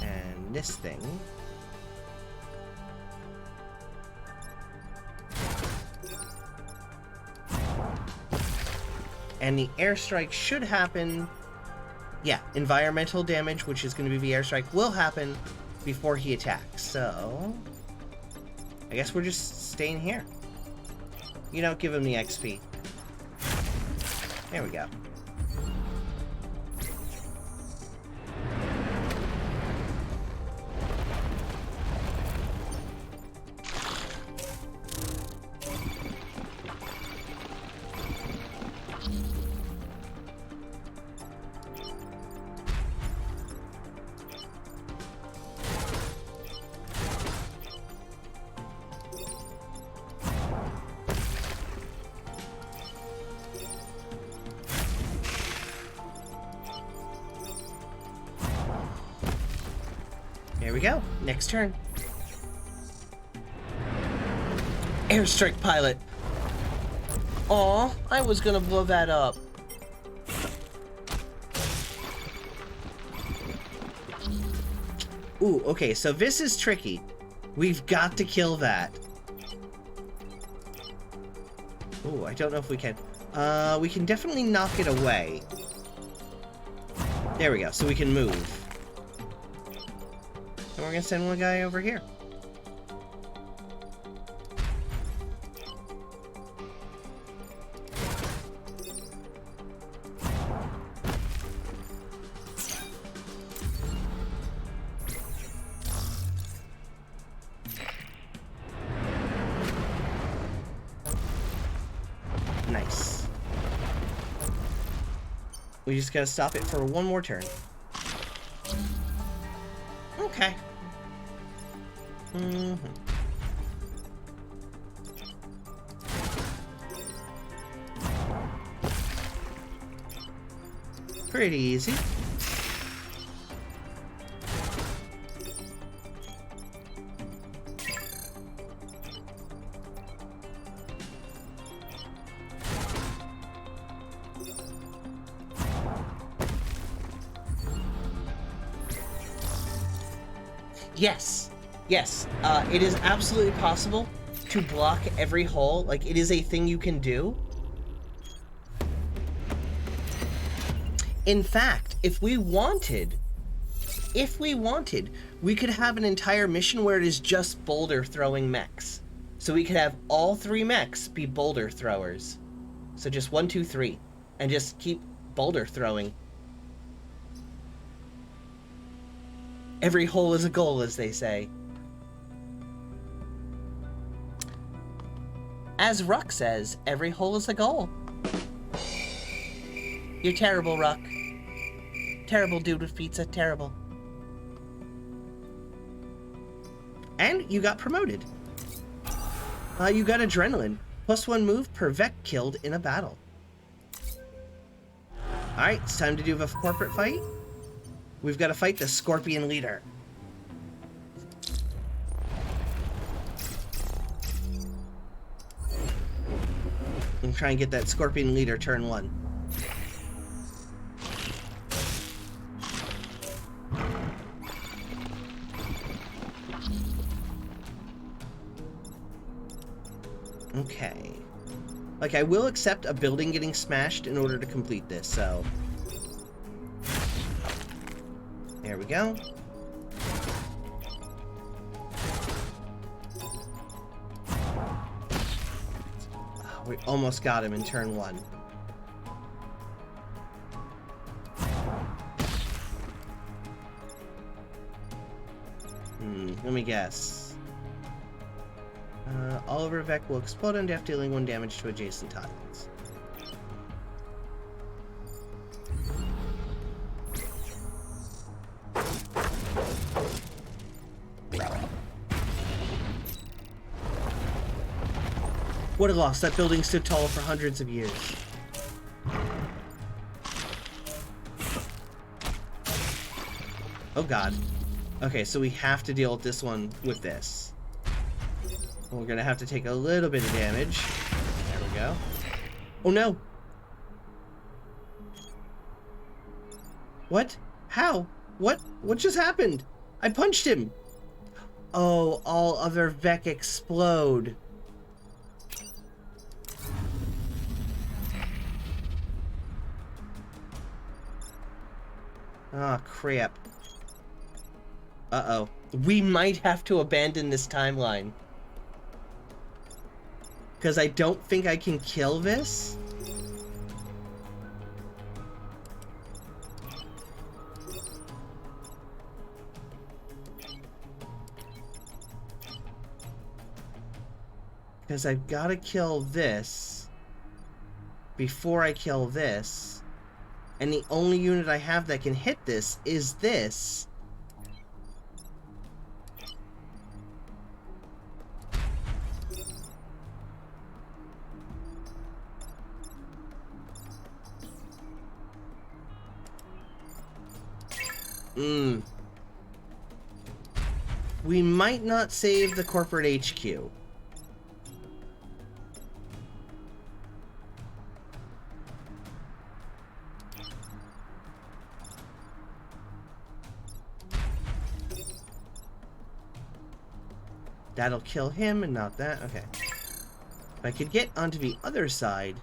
And this thing. And the airstrike should happen... Yeah, environmental damage, which is going to be the airstrike, will happen before he attacks. So... I guess we're just staying here. You don't give him the XP. There we go. There we go. Next turn. Airstrike pilot. Aw, I was gonna blow that up. Ooh, okay, so this is tricky. We've got to kill that. Ooh, I don't know if we can. We can definitely knock it away. There we go, so we can move. And we're gonna send one guy over here. Nice. We just gotta stop it for one more turn. Okay. Pretty easy. Yes. Yes. It is absolutely possible to block every hole. Like, it is a thing you can do. In fact, if we wanted, we could have an entire mission where it is just boulder throwing mechs. So we could have all 3 mechs be boulder throwers. So just 1, 2, 3. And just keep boulder throwing. Every hole is a goal, as they say. As Ruck says, every hole is a goal. You're terrible, Ruck. Terrible dude with pizza, terrible. And you got promoted. You got adrenaline. +1 move per Vec killed in a battle. Alright, it's time to do a corporate fight. We've got to fight the Scorpion Leader. And try and get that Scorpion Leader turn 1. Okay. Like, I will accept a building getting smashed in order to complete this, so... There we go. Oh, we almost got him in turn 1. Let me guess. Oliver Vec will explode on death, dealing 1 damage to adjacent tiles. What a loss. That building stood tall for hundreds of years. Oh god. Okay, so we have to deal with this one with this. We're gonna have to take a little bit of damage. There we go. Oh no! What? How? What? What just happened? I punched him! Oh, all other Vec explode. Ah, crap. Uh-oh. We might have to abandon this timeline. Because I don't think I can kill this. Because I've got to kill this before I kill this. And the only unit I have that can hit this is this. We might not save the corporate HQ. That'll kill him and not that. Okay. If I could get onto the other side.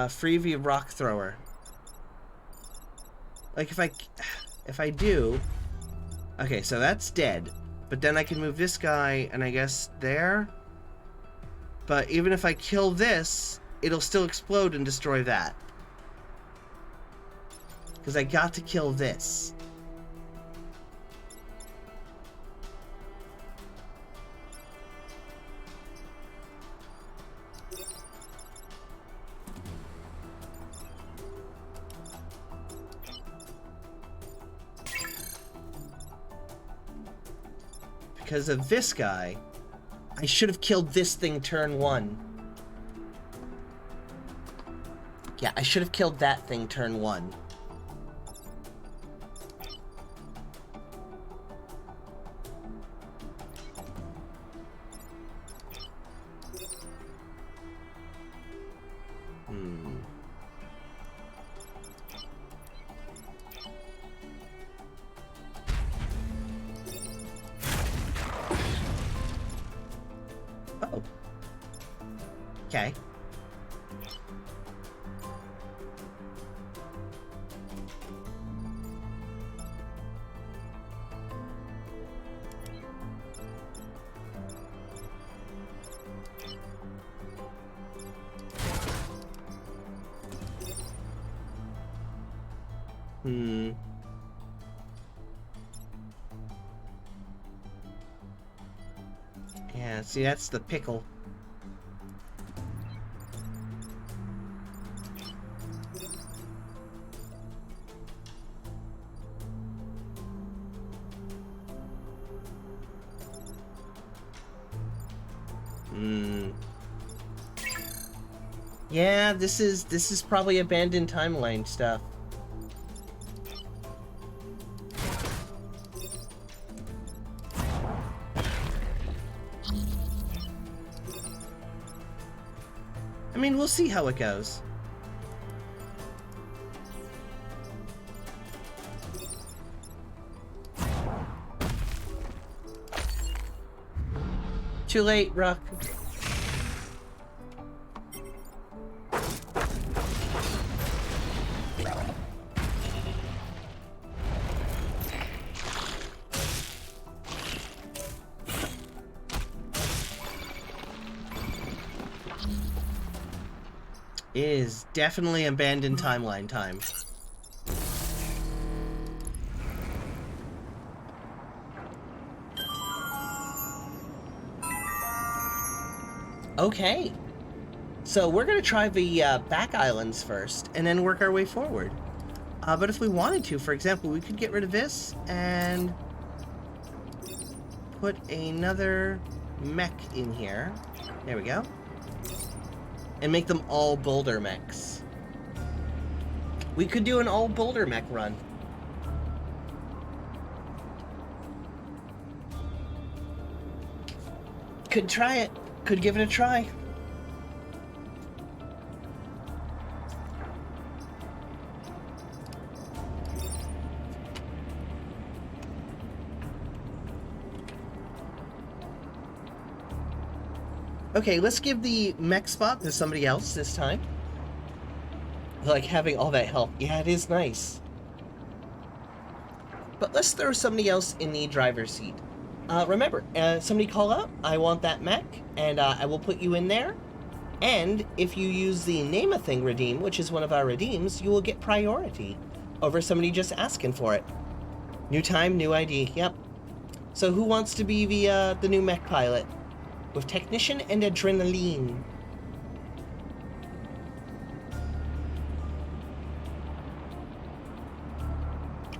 Free via rock thrower. Like if I do. Okay, so that's dead. But then I can move this guy and I guess there. But even if I kill this, it'll still explode and destroy that. Because I got to kill this. Because of this guy, I should have killed this thing turn 1. Yeah, I should have killed that thing turn 1. Okay. Yeah, see, that's the pickle. Yeah, this is probably abandoned timeline stuff. I mean, we'll see how it goes. Too late, Rock. It is definitely abandoned timeline time. Okay. So we're gonna try the back islands first, and then work our way forward. But if we wanted to, for example, we could get rid of this and put another mech in here. There we go. And make them all boulder mechs. We could do an all boulder mech run. Could try it. Could give it a try. Okay, let's give the mech spot to somebody else this time. Like having all that help. Yeah, it is nice. But let's throw somebody else in the driver's seat. Remember, somebody call out, I want that mech, and I will put you in there. And if you use the name a thing redeem, which is one of our redeems, you will get priority over somebody just asking for it. New time, new ID. Yep. So who wants to be the new mech pilot? With technician and adrenaline.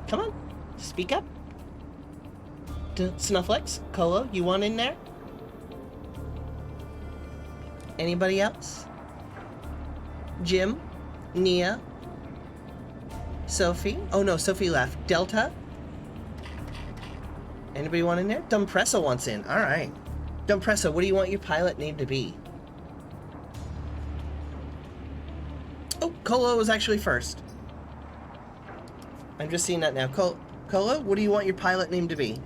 Come on, speak up. Snufflex, Colo, you want in there? Anybody else? Jim? Nia? Sophie? Oh no, Sophie left. Delta? Anybody want in there? Dumpressa wants in. Alright. Dumpressa, what do you want your pilot name to be? Oh, Colo was actually first. I'm just seeing that now. Colo, what do you want your pilot name to be?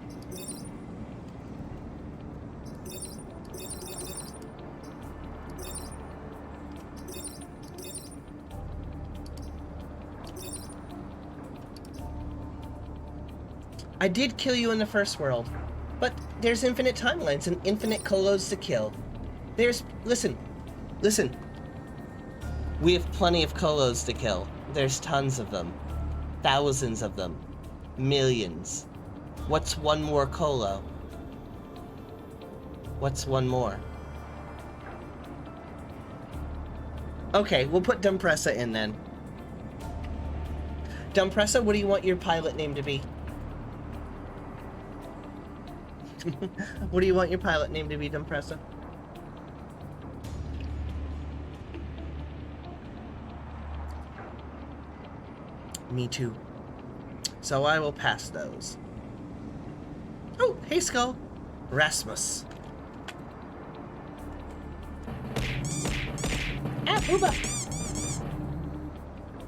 I did kill you in the first world, but there's infinite timelines and infinite Colos to kill. Listen. We have plenty of Colos to kill. There's tons of them. Thousands of them. Millions. What's one more Colo? What's one more? Okay, we'll put Dumpressa in then. Dumpressa, what do you want your pilot name to be? What do you want your pilot name to be, Dumpressa? Me too. So I will pass those. Oh, hey Skull. Rasmus. Ah, Booba.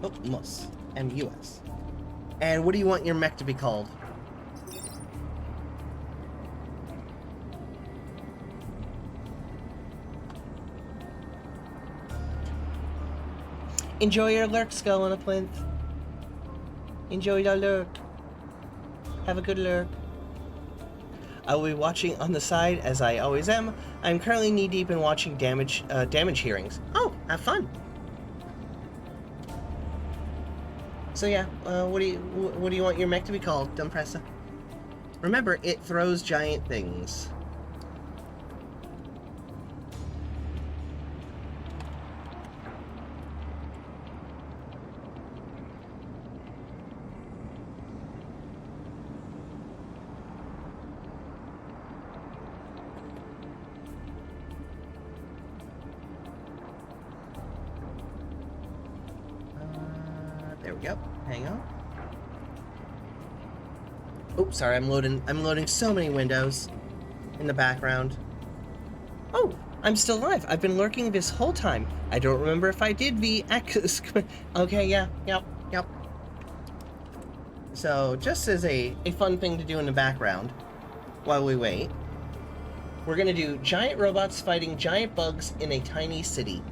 Oh, Mus. M-U-S. And what do you want your mech to be called? Enjoy your lurk, Skull on a plinth. Enjoy the lurk. Have a good lurk. I will be watching on the side, as I always am. I'm currently knee-deep in watching damage hearings. Oh, have fun. So yeah, what do you want your mech to be called, Dumpressa? Remember, it throws giant things. There we go. Hang on. Oh, sorry, I'm loading so many windows in the background. Oh, I'm still alive. I've been lurking this whole time. I don't remember if I did the okay, yeah, yep. So, just as a fun thing to do in the background, while we wait, we're gonna do giant robots fighting giant bugs in a tiny city.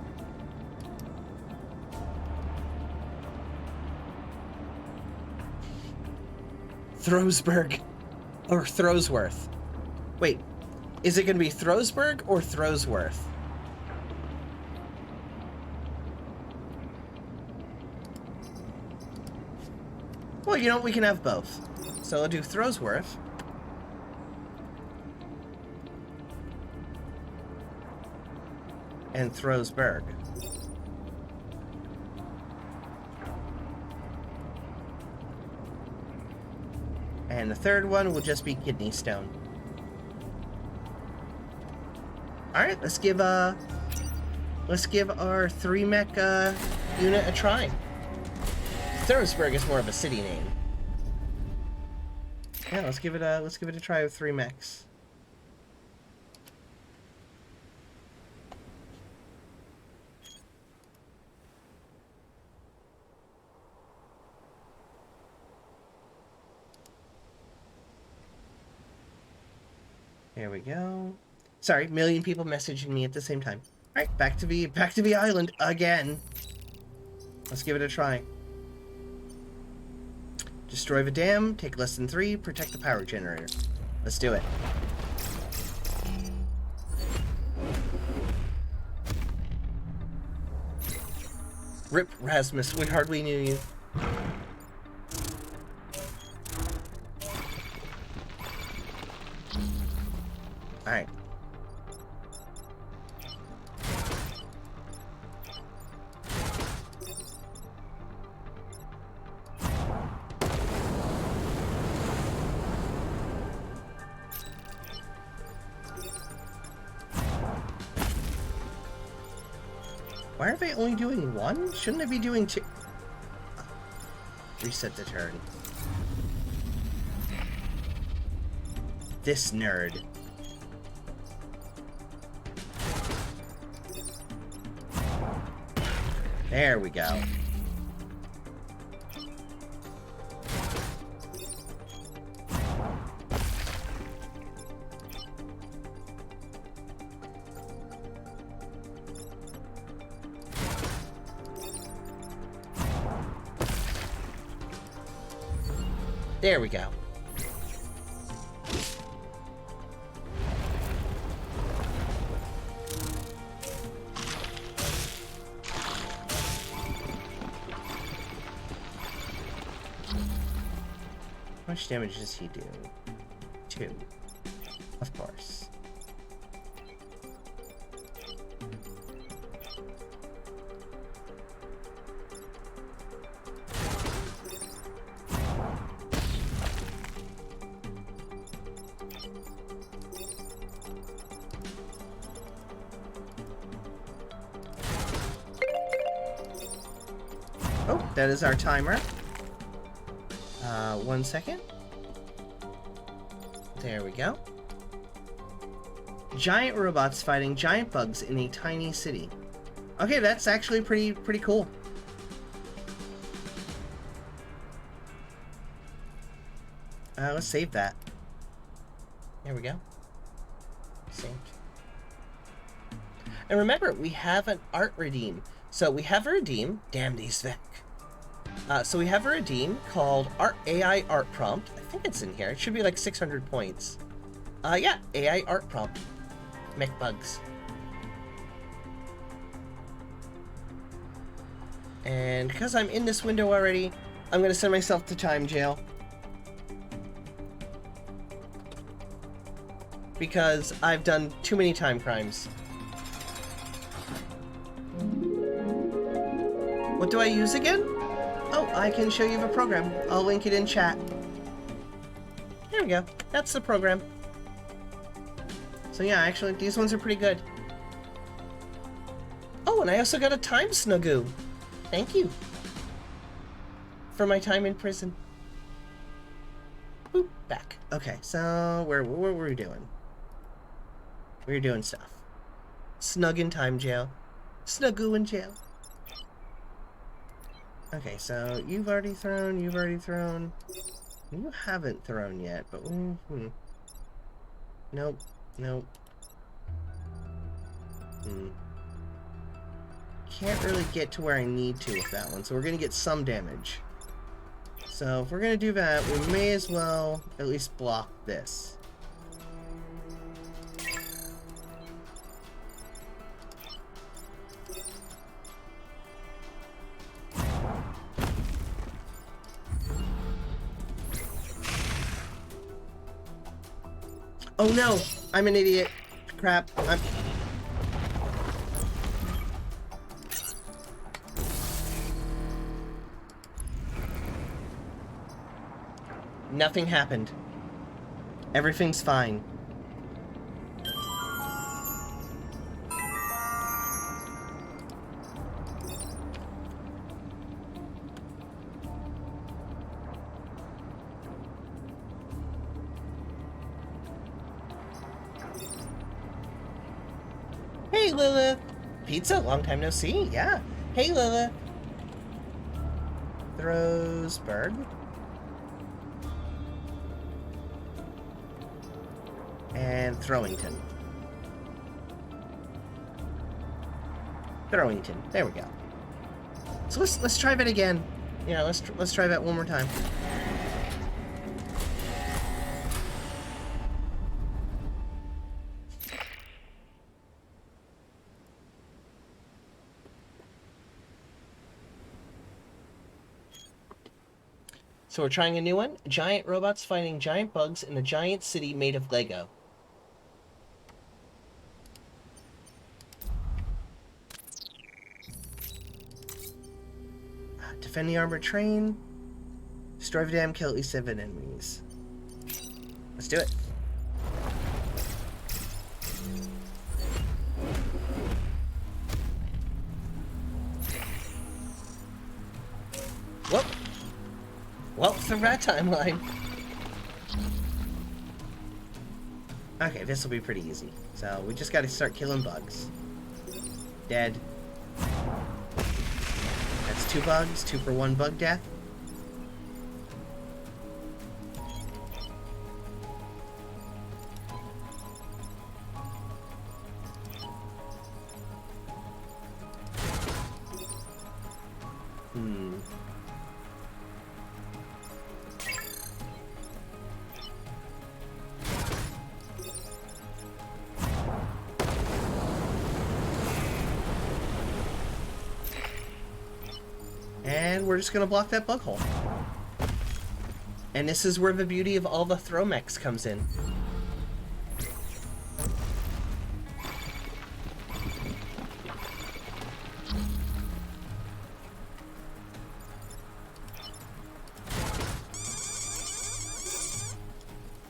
Throwsburg. Or Throwsworth. Wait, is it going to be Throwsburg or Throwsworth? Well, you know, we can have both. So I'll do Throwsworth. And Throwsburg. And the third one will just be Kidney Stone. Alright, let's give our 3-mech unit a try. Throwsburg is more of a city name. Yeah, let's give it a try with 3 mechs. There we go. Sorry, million people messaging me at the same time. Alright, back to the island again. Let's give it a try. Destroy the dam, take less than 3, protect the power generator. Let's do it. Rip Rasmus, we hardly knew you. Alright. Why are they only doing 1? Shouldn't they be doing 2? Oh. Reset the turn. This nerd. There we go. There we go. How much damage does he do? 2. Of course. Oh, that is our timer. 1 second. There we go. Giant robots fighting giant bugs in a tiny city. Okay, that's actually pretty cool. Let's save that. There we go. Saved. And remember, we have an art redeem. So we have a redeem. Damn these Vec. So we have a redeem called AI Art Prompt. I think it's in here. It should be like 600 points. Yeah, AI Art Prompt. Mech bugs. And because I'm in this window already, I'm going to send myself to time jail. Because I've done too many time crimes. What do I use again? Oh, I can show you the program. I'll link it in chat. There we go. That's the program. So yeah, actually, these ones are pretty good. Oh, and I also got a time snugoo. Thank you. For my time in prison. Boop, back. Okay, so what were we doing? We were doing stuff. Snug in time jail. Snugoo in jail. Okay, so you've already thrown, You haven't thrown yet, but Nope. Can't really get to where I need to with that one, so we're gonna get some damage. So if we're gonna do that, we may as well at least block this. Oh no! I'm an idiot. Crap. Nothing happened. Everything's fine. Hey, Lilith! Pizza, long time no see, yeah. Hey, Lilith! Throwsburg. And Throwington. There we go. So let's try that again. Yeah, let's try that one more time. So we're trying a new one. Giant robots fighting giant bugs in a giant city made of Lego. Defend the armored train. Destroy the dam, kill at least 7 enemies. Let's do it. Whoop. Well, for that timeline. Okay, this will be pretty easy. So we just got to start killing bugs. Dead. That's 2 bugs, 2 for 1 bug death. And we're just going to block that bug hole. And this is where the beauty of all the throw mechs comes in.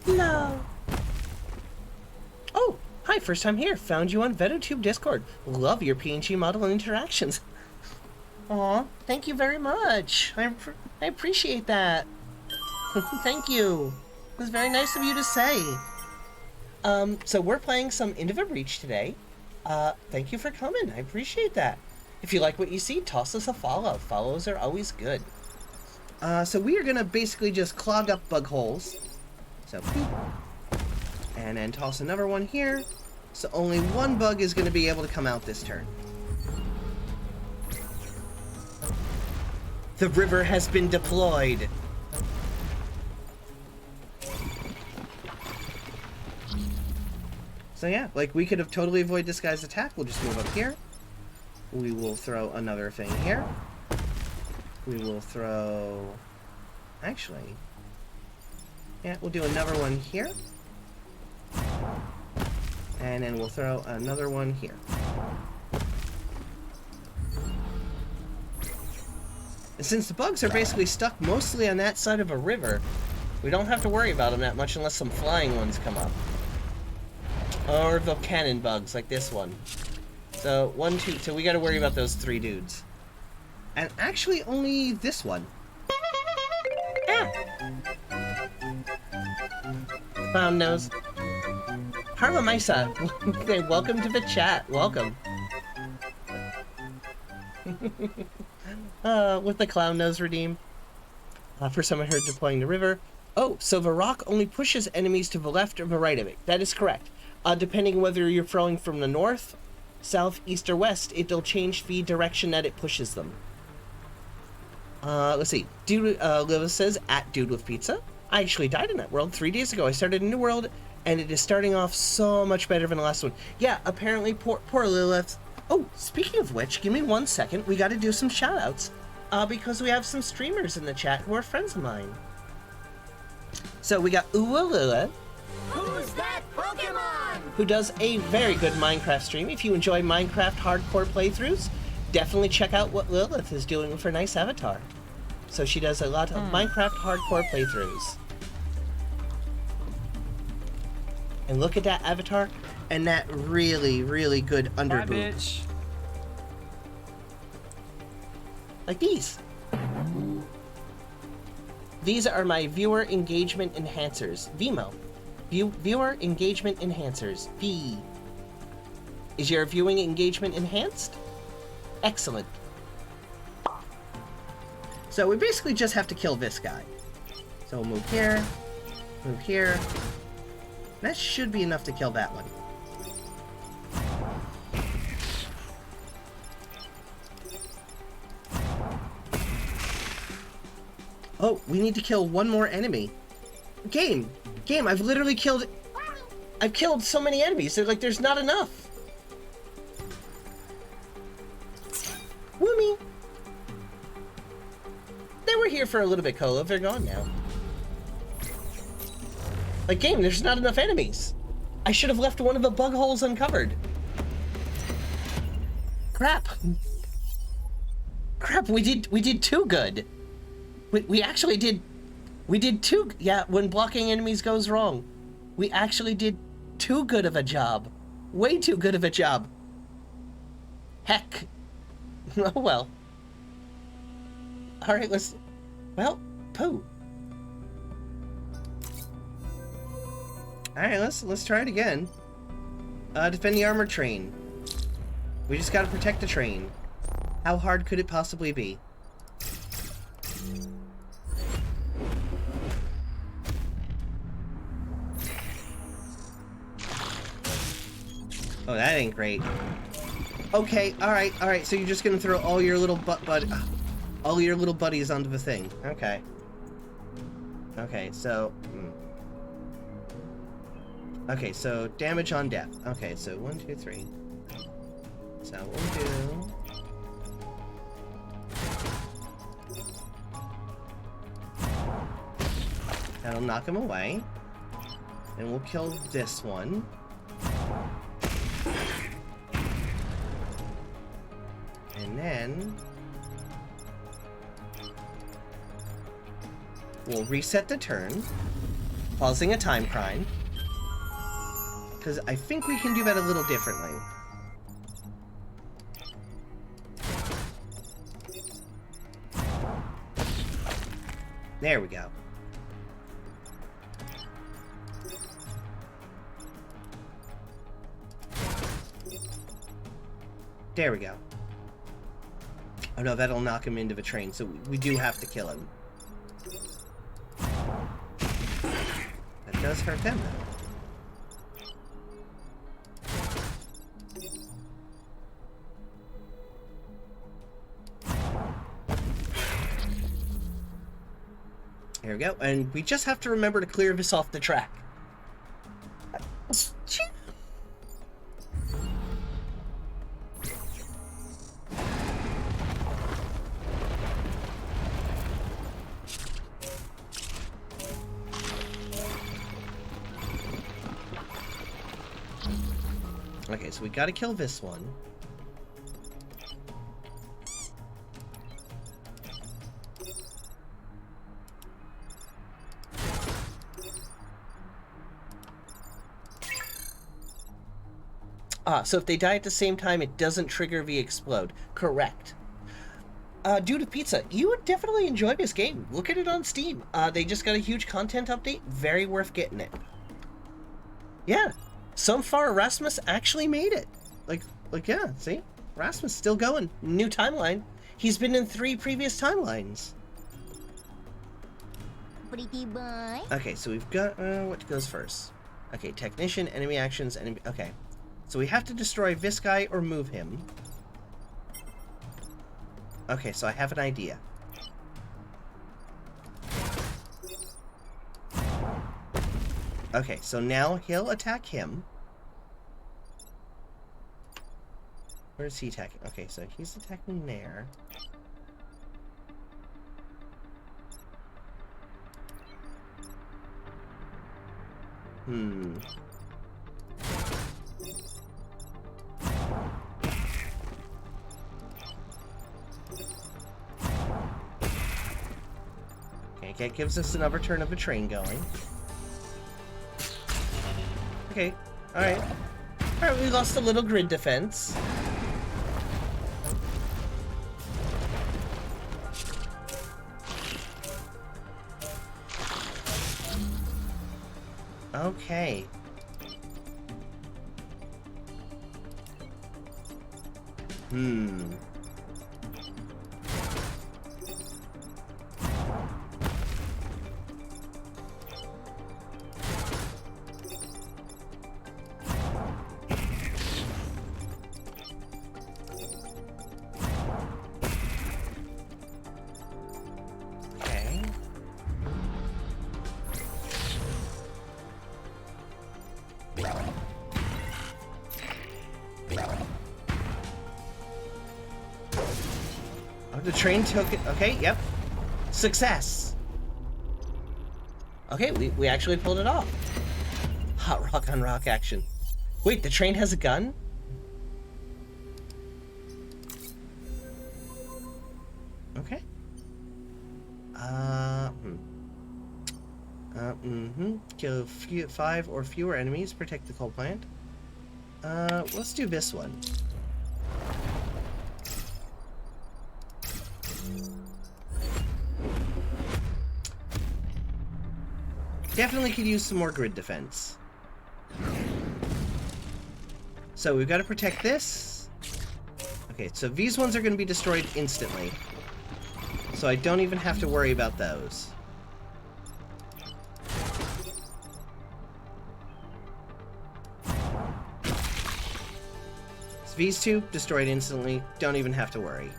No. Oh, hi, first time here. Found you on VetoTube Discord. Love your PNG model interactions. Aw, thank you very much. I appreciate that. Thank you. It was very nice of you to say. So we're playing some Into the Breach today. Thank you for coming. I appreciate that. If you like what you see, toss us a follow. Follows are always good. So we are gonna basically just clog up bug holes. So, boop. And then toss another one here. So only one bug is gonna be able to come out this turn. The river has been deployed. So yeah, like we could have totally avoided this guy's attack. We'll just move up here. We will throw another thing here. We will throw... Actually... Yeah, we'll do another one here. And then we'll throw another one here. And since the bugs are basically stuck mostly on that side of a river, we don't have to worry about them that much unless some flying ones come up. Or the cannon bugs, like this one. So, 1, 2... So we gotta worry about those 3 dudes. And actually only this one. Ah! Clown nose. Harlemaisa, welcome to the chat. Welcome. With the clown nose redeem. For some I heard deploying the river. Oh, so the rock only pushes enemies to the left or the right of it. That is correct. Depending whether you're throwing from the north, south, east, or west, it'll change the direction that it pushes them. Let's see. Lilith says, at Dude with Pizza. I actually died in that world 3 days ago. I started a new world, and it is starting off so much better than the last one. Yeah, apparently, poor Lilith. Oh, speaking of which, give me 1 second. We gotta do some shoutouts. Because we have some streamers in the chat who are friends of mine. So we got Uwa Lilith. Who's that Pokemon? Who does a very good Minecraft stream. If you enjoy Minecraft hardcore playthroughs, definitely check out what Lilith is doing with her nice avatar. So she does a lot of Minecraft hardcore playthroughs. And look at that avatar and that really, really good underboob. Bye, bitch. Like these. These are my viewer engagement enhancers. VMO. Viewer engagement enhancers. V. Is your viewing engagement enhanced? Excellent. So we basically just have to kill this guy. So we'll move here. Move here. That should be enough to kill that one. Oh, we need to kill one more enemy. Game, I've literally killed... I've killed so many enemies. They're like, there's not enough. Woomy. They were here for a little bit, Kolo. They're gone now. Like, game, there's not enough enemies. I should have left one of the bug holes uncovered. Crap. Crap, we did too good. We actually did... We did too... Yeah, when blocking enemies goes wrong. We actually did too good of a job. Way too good of a job. Heck. Oh, well. Alright, let's... Well, poo. Alright, let's try it again. Defend the armored train. We just gotta protect the train. How hard could it possibly be? Oh, that ain't great. Okay, alright, so you're just gonna throw all your little all your little buddies onto the thing. Okay. Okay, so... Okay, so damage on death. Okay, so 1, 2, 3. So we'll do... That'll knock him away. And we'll kill this one. And then... we'll reset the turn, pausing a time crime. Because I think we can do that a little differently. There we go. There we go. Oh no, that'll knock him into the train, so we do have to kill him. That does hurt them, though. There we go. And we just have to remember to clear this off the track. Okay, so we gotta kill this one. So if they die at the same time, it doesn't trigger the explode. Correct. Due to Pizza, you would definitely enjoy this game. Look at it on Steam. They just got a huge content update. Very worth getting it. Yeah. So far, Rasmus actually made it. Like, yeah, see? Rasmus still going. New timeline. He's been in 3 previous timelines. Pretty boy. Okay, so we've got, what goes first? Okay, technician, enemy actions, enemy, okay. So we have to destroy this guy or move him. Okay, so I have an idea. Okay, so now he'll attack him. Where is he attacking? Okay, so he's attacking there. Okay, that gives us another turn of a train going. Okay, alright. Alright, we lost a little grid defense. Okay. The train took it. Okay, yep. Success. Okay, we actually pulled it off. Hot rock on rock action. Wait, the train has a gun? Okay. Kill 5 or fewer enemies. Protect the coal plant. Let's do this one. Definitely could use some more grid defense. So we've got to protect this. Okay, so these ones are going to be destroyed instantly. So I don't even have to worry about those. So these two destroyed instantly. Don't even have to worry.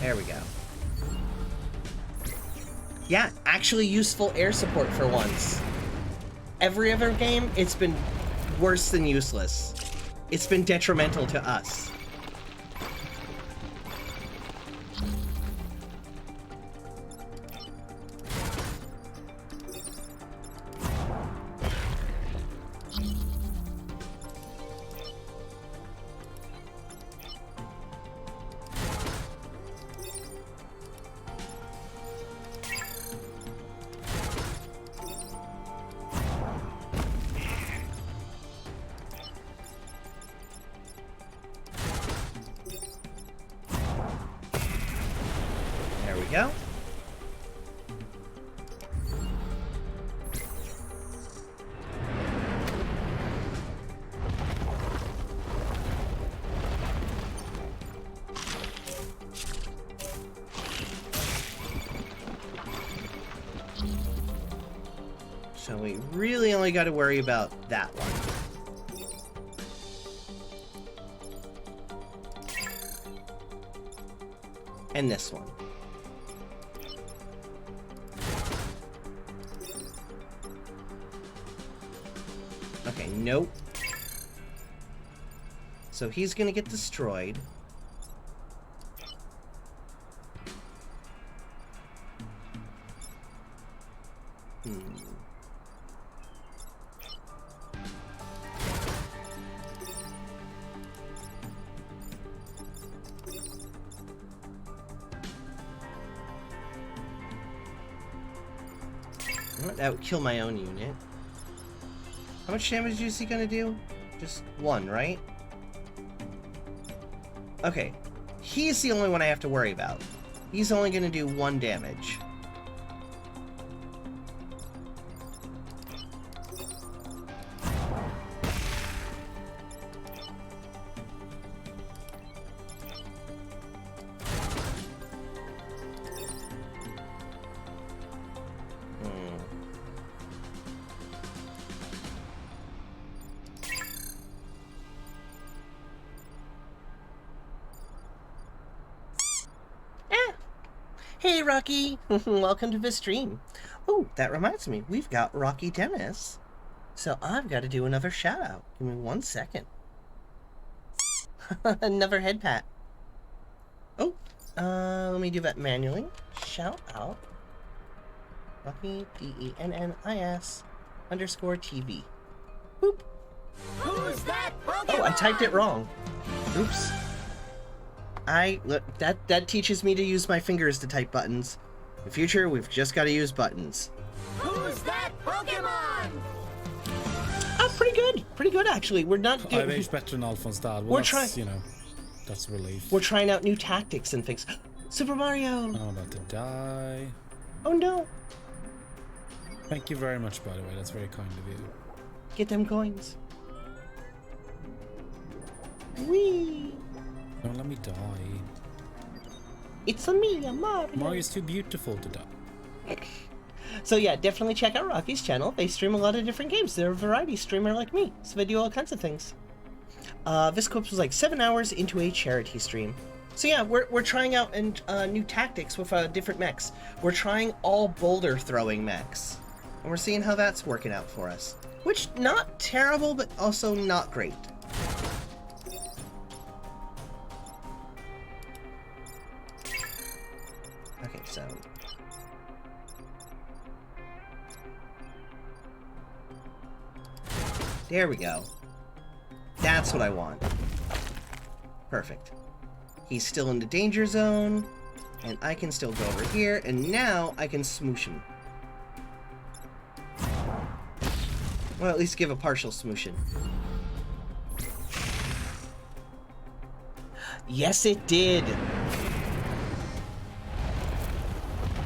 There we go. Yeah, actually useful air support for once. Every other game, it's been worse than useless. It's been detrimental to us. Go. So we really only got to worry about that one. And this one. Okay, nope. So he's gonna get destroyed. That would kill my own unit. How much damage is he gonna do? Just one, right? Okay. He's the only one I have to worry about. He's only gonna do 1 damage. Hey, Rocky! Welcome to the stream. Oh, that reminds me, we've got Rocky Dennis. So I've got to do another shout out. Give me 1 second. Another head pat. Oh, let me do that manually. Shout out. Rocky, DENNIS _TV. Boop. Who's that Pokemon? Oh, I typed it wrong. Oops. Look, that teaches me to use my fingers to type buttons. In the future, we've just got to use buttons. Who's that Pokemon? Oh, pretty good actually. We're not doing. I've aged better than Alphonse dad. Well, We're trying. You know, that's a relief. We're trying out new tactics and things. Super Mario. I'm about to die. Oh no. Thank you very much, by the way. That's very kind of you. Get them coins. Whee! Don't let me die. It's a me, a Mario. Mario's too beautiful to die. So yeah, definitely check out Rocky's channel. They stream a lot of different games. They're a variety streamer like me, so they do all kinds of things. This clip was like 7 hours into a charity stream. So yeah, we're trying out new tactics with different mechs. We're trying all boulder throwing mechs, and we're seeing how that's working out for us. Which, not terrible, but also not great. Okay, so... there we go. That's what I want. Perfect. He's still in the danger zone, and I can still go over here, and now I can smoosh him. Well, at least give a partial smooshing. Yes, it did!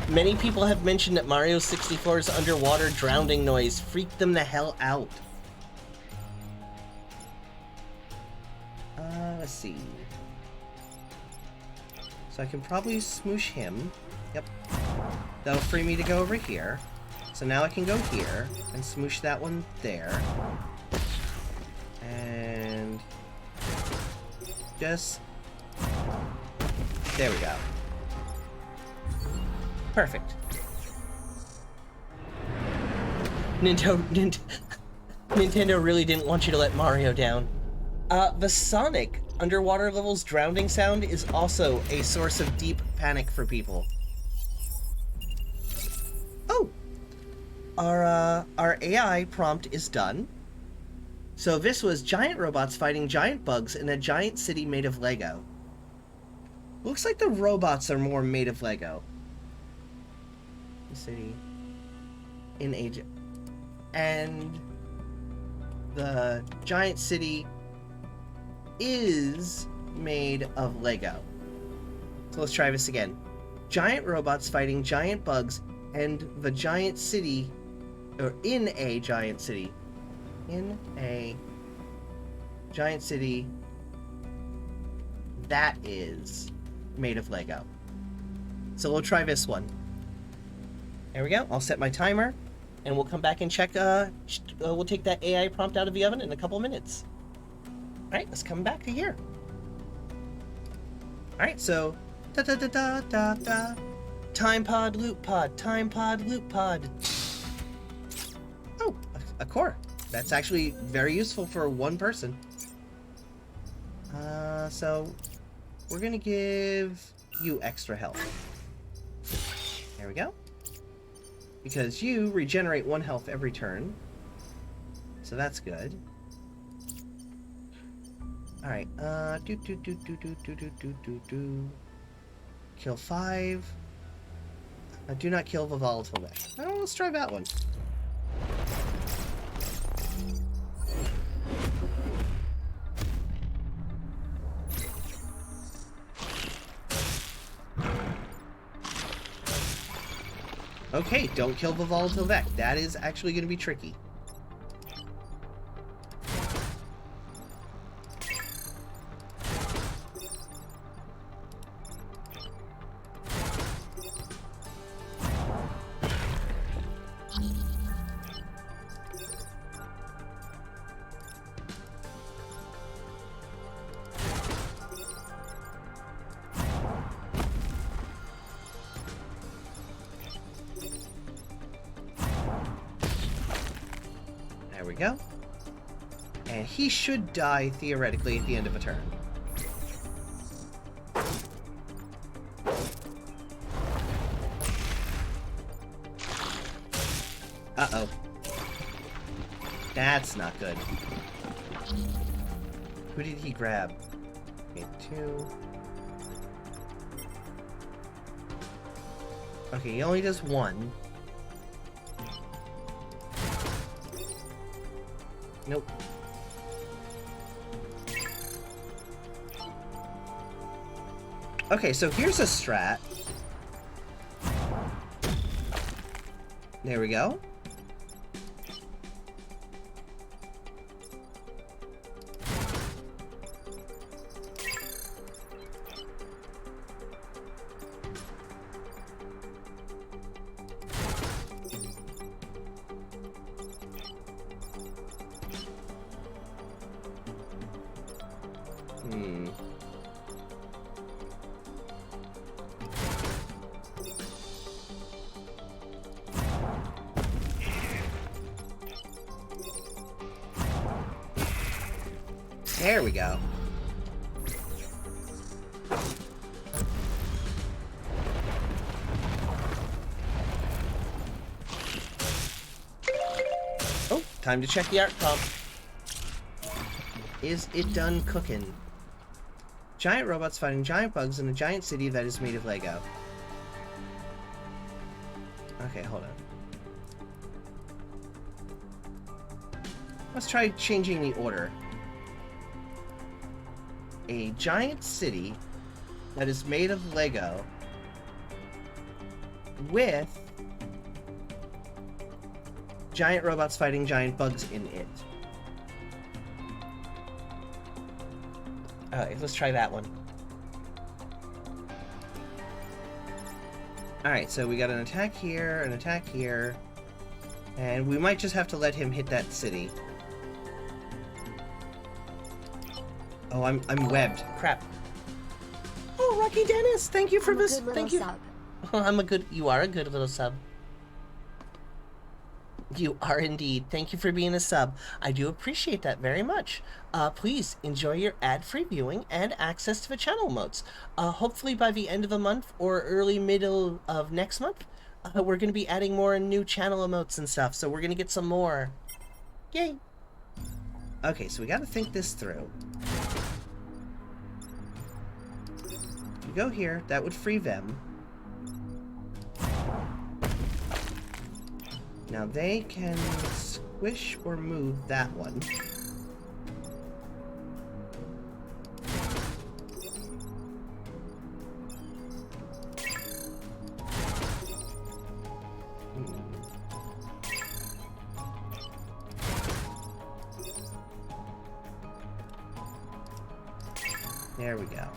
Many people have mentioned that Mario 64's underwater drowning noise freaked them the hell out. Let's see. So I can probably smoosh him. Yep. That'll free me to go over here. So now I can go here and smoosh that one there. And... just... there we go. Perfect. Nintendo really didn't want you to let Mario down. The Sonic underwater levels drowning sound is also a source of deep panic for people. Oh! Our AI prompt is done. So this was giant robots fighting giant bugs in a giant city made of Lego. Looks like the robots are more made of Lego. City in Asia, and the giant city is made of Lego. So let's try this again. Giant robots fighting giant bugs, and the giant city, or in a giant city, that is made of Lego. So we'll try this one. There we go. I'll set my timer. and we'll come back and check. We'll take that AI prompt out of the oven in a couple minutes. All right, let's come back to here. All right, so da da da da da da. Time pod, loop pod, time pod, loop pod. Oh, a core. That's actually very useful for one person. So we're gonna give you extra health. There we go. Because you regenerate 1 health every turn. So that's good. Alright, Kill 5. Do not kill the volatile mech. Oh, let's try that one. Okay, don't kill the volatile mech. That is actually going to be tricky. There we go. And he should die, theoretically, at the end of a turn. Uh-oh. That's not good. Who did he grab? Okay, 2. Okay, he only does 1. Nope. Okay, so here's a strat. There we go. There we go. Oh, time to check the art prompt. Is it done cooking? Giant robots fighting giant bugs in a giant city that is made of Lego. Okay, hold on. Let's try changing the order. A giant city that is made of Lego with giant robots fighting giant bugs in it. Alright, let's try that one. Alright, so we got an attack here, and we might just have to let him hit that city. Oh, I'm webbed. Crap. Oh, Rocky Dennis, thank you for this. Thank you. Sub. Oh, you are a good little sub. You are indeed. Thank you for being a sub. I do appreciate that very much. Please enjoy your ad-free viewing and access to the channel emotes. Hopefully by the end of the month or early middle of next month, we're going to be adding more new channel emotes and stuff. So we're going to get some more. Yay. Okay, so we got to think this through. We go here. That would free them. Now they can squish or move that one. There we go.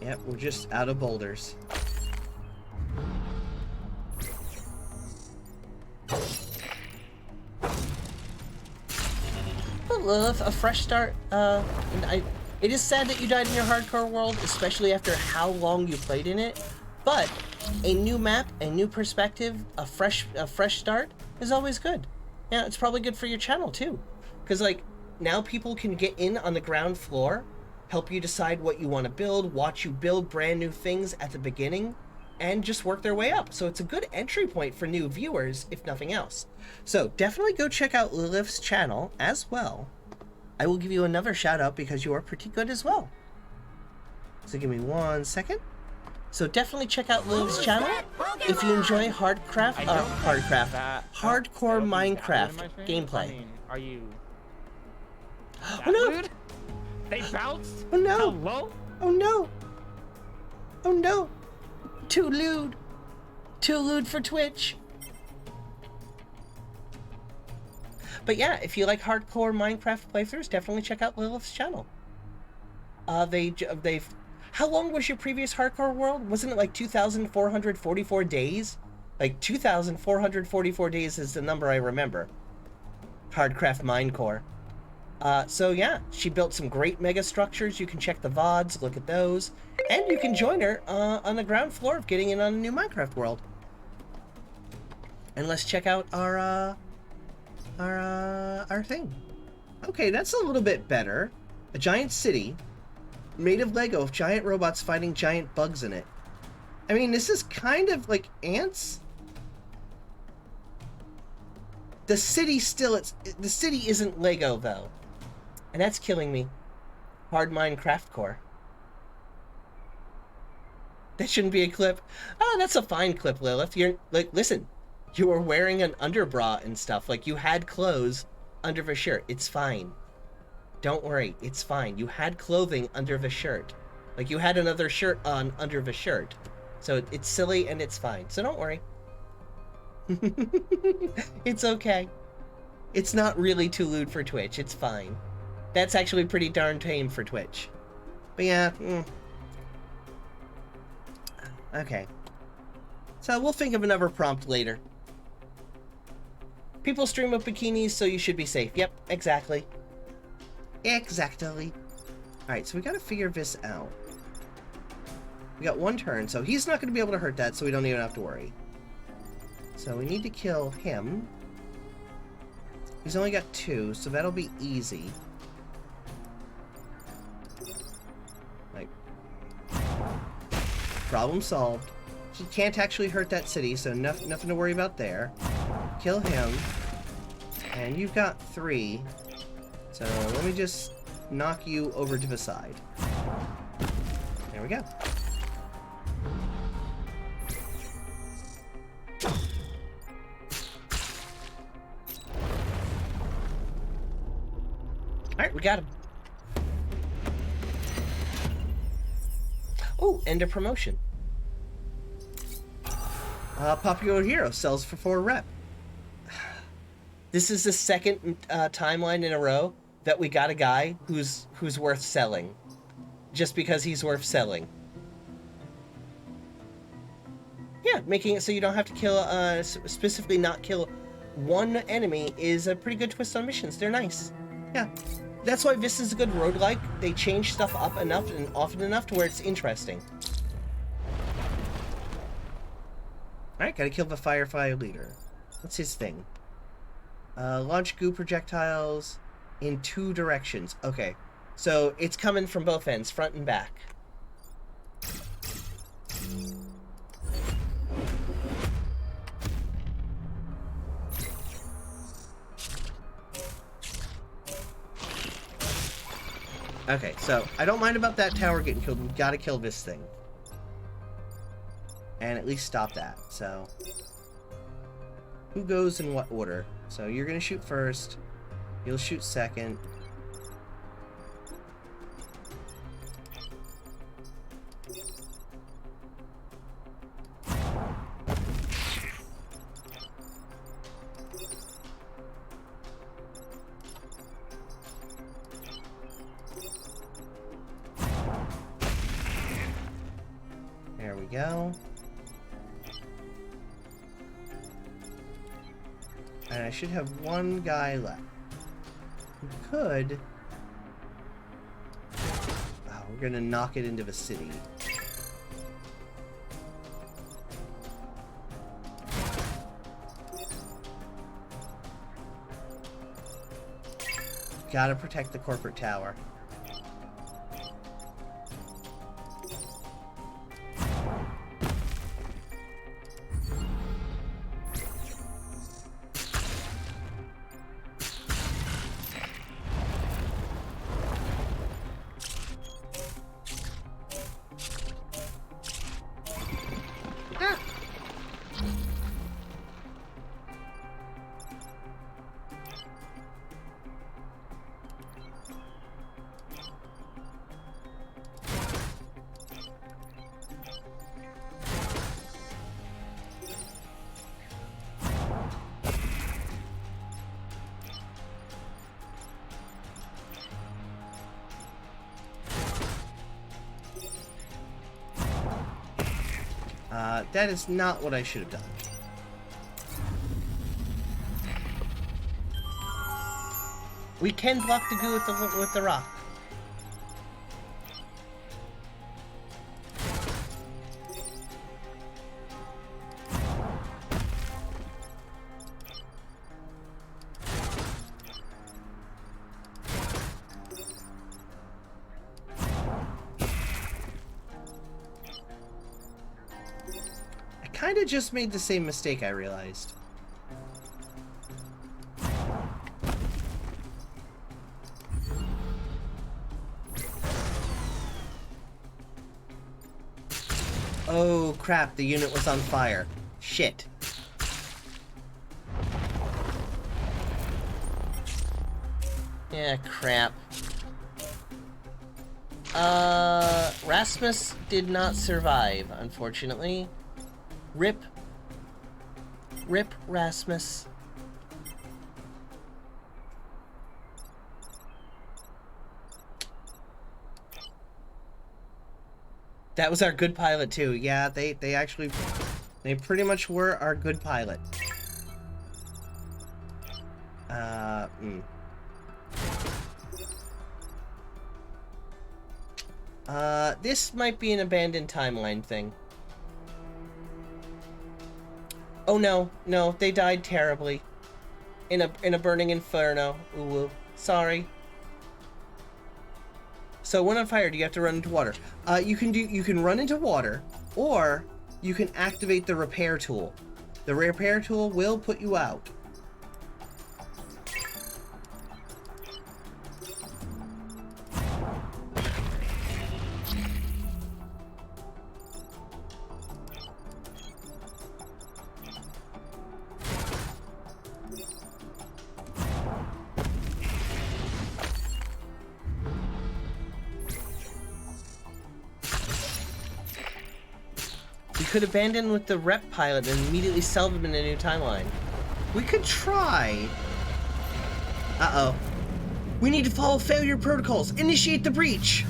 Yep, we're just out of boulders. But Lilith, a fresh start. It is sad that you died in your hardcore world, especially after how long you played in it. But a new map, a new perspective, a fresh start is always good. Yeah, it's probably good for your channel too, because like now people can get in on the ground floor, help you decide what you want to build, watch you build brand new things at the beginning, and just work their way up. So it's a good entry point for new viewers, if nothing else. So definitely go check out Lilith's channel as well. I will give you another shout out because you are pretty good as well. So give me 1 second. So definitely check out Lilith's channel if you enjoy hardcore Minecraft gameplay. Are you? Oh no! Dude? They bounced? Oh no! Hello? Oh no! Oh no! Too lewd! Too lewd for Twitch! But yeah, if you like hardcore Minecraft playthroughs, definitely check out Lilith's channel. They've... How long was your previous hardcore world? Wasn't it like 2,444 days? Like 2,444 days is the number I remember. Hardcraft Minecore. So yeah, she built some great mega structures. You can check the VODs, look at those. And you can join her on the ground floor of getting in on a new Minecraft world. And let's check out our thing. Okay, that's a little bit better. A giant city made of Lego with giant robots fighting giant bugs in it. I mean, this is kind of like ants. The city the city isn't Lego though. And that's killing me. Hard Minecraft core. That shouldn't be a clip. Oh, that's a fine clip, Lilith. You're like, listen, you were wearing an underbra and stuff. Like you had clothes under the shirt. It's fine. Don't worry, it's fine. You had clothing under the shirt. Like you had another shirt on under the shirt. So it's silly and it's fine. So don't worry. It's okay. It's not really too lewd for Twitch. It's fine. That's actually pretty darn tame for Twitch. But yeah. Okay. So we'll think of another prompt later. People stream with bikinis, so you should be safe. Yep, exactly. Exactly. Alright, so we gotta figure this out. We got 1 turn, so he's not gonna be able to hurt that, so we don't even have to worry. So we need to kill him. He's only got 2, so that'll be easy. Like, problem solved. He can't actually hurt that city, so nothing to worry about there. Kill him. And you've got 3. So let me just knock you over to the side. There we go. Alright, we got him. Oh, and a promotion. Popular hero sells for 4 rep. This is the second timeline in a row that we got a guy who's worth selling. Just because he's worth selling. Yeah, making it so you don't have to kill, specifically not kill one enemy is a pretty good twist on missions. They're nice. Yeah. That's why this is a good roguelike. They change stuff up enough and often enough to where it's interesting. Alright, gotta kill the Firefly leader. What's his thing? Launch goo projectiles in 2 directions. Okay, so it's coming from both ends, front and back. Okay, so I don't mind about that tower getting killed. We've got to kill this thing. And at least stop that. So, who goes in what order? So you're going to shoot first. You'll shoot second. we go. And I should have one guy left. Who could... Oh, we're gonna knock it into the city. Gotta protect the corporate tower. That is not what I should have done. We can block the goo with the rock. Kinda just made the same mistake, I realized. Oh crap, the unit was on fire. Shit. Yeah, crap. Rasmus did not survive, unfortunately. Rip. Rip Rasmus. That was our good pilot too. Yeah, they pretty much were our good pilot. This might be an abandoned timeline thing. Oh no, no, they died terribly. In a burning inferno. Ooh, sorry. So when on fire, do you have to run into water? You can run into water, or you can activate the repair tool. The repair tool will put you out. Could abandon with the rep pilot and immediately sell them in a new timeline. We could try. Uh-oh. We need to follow failure protocols. Initiate the breach.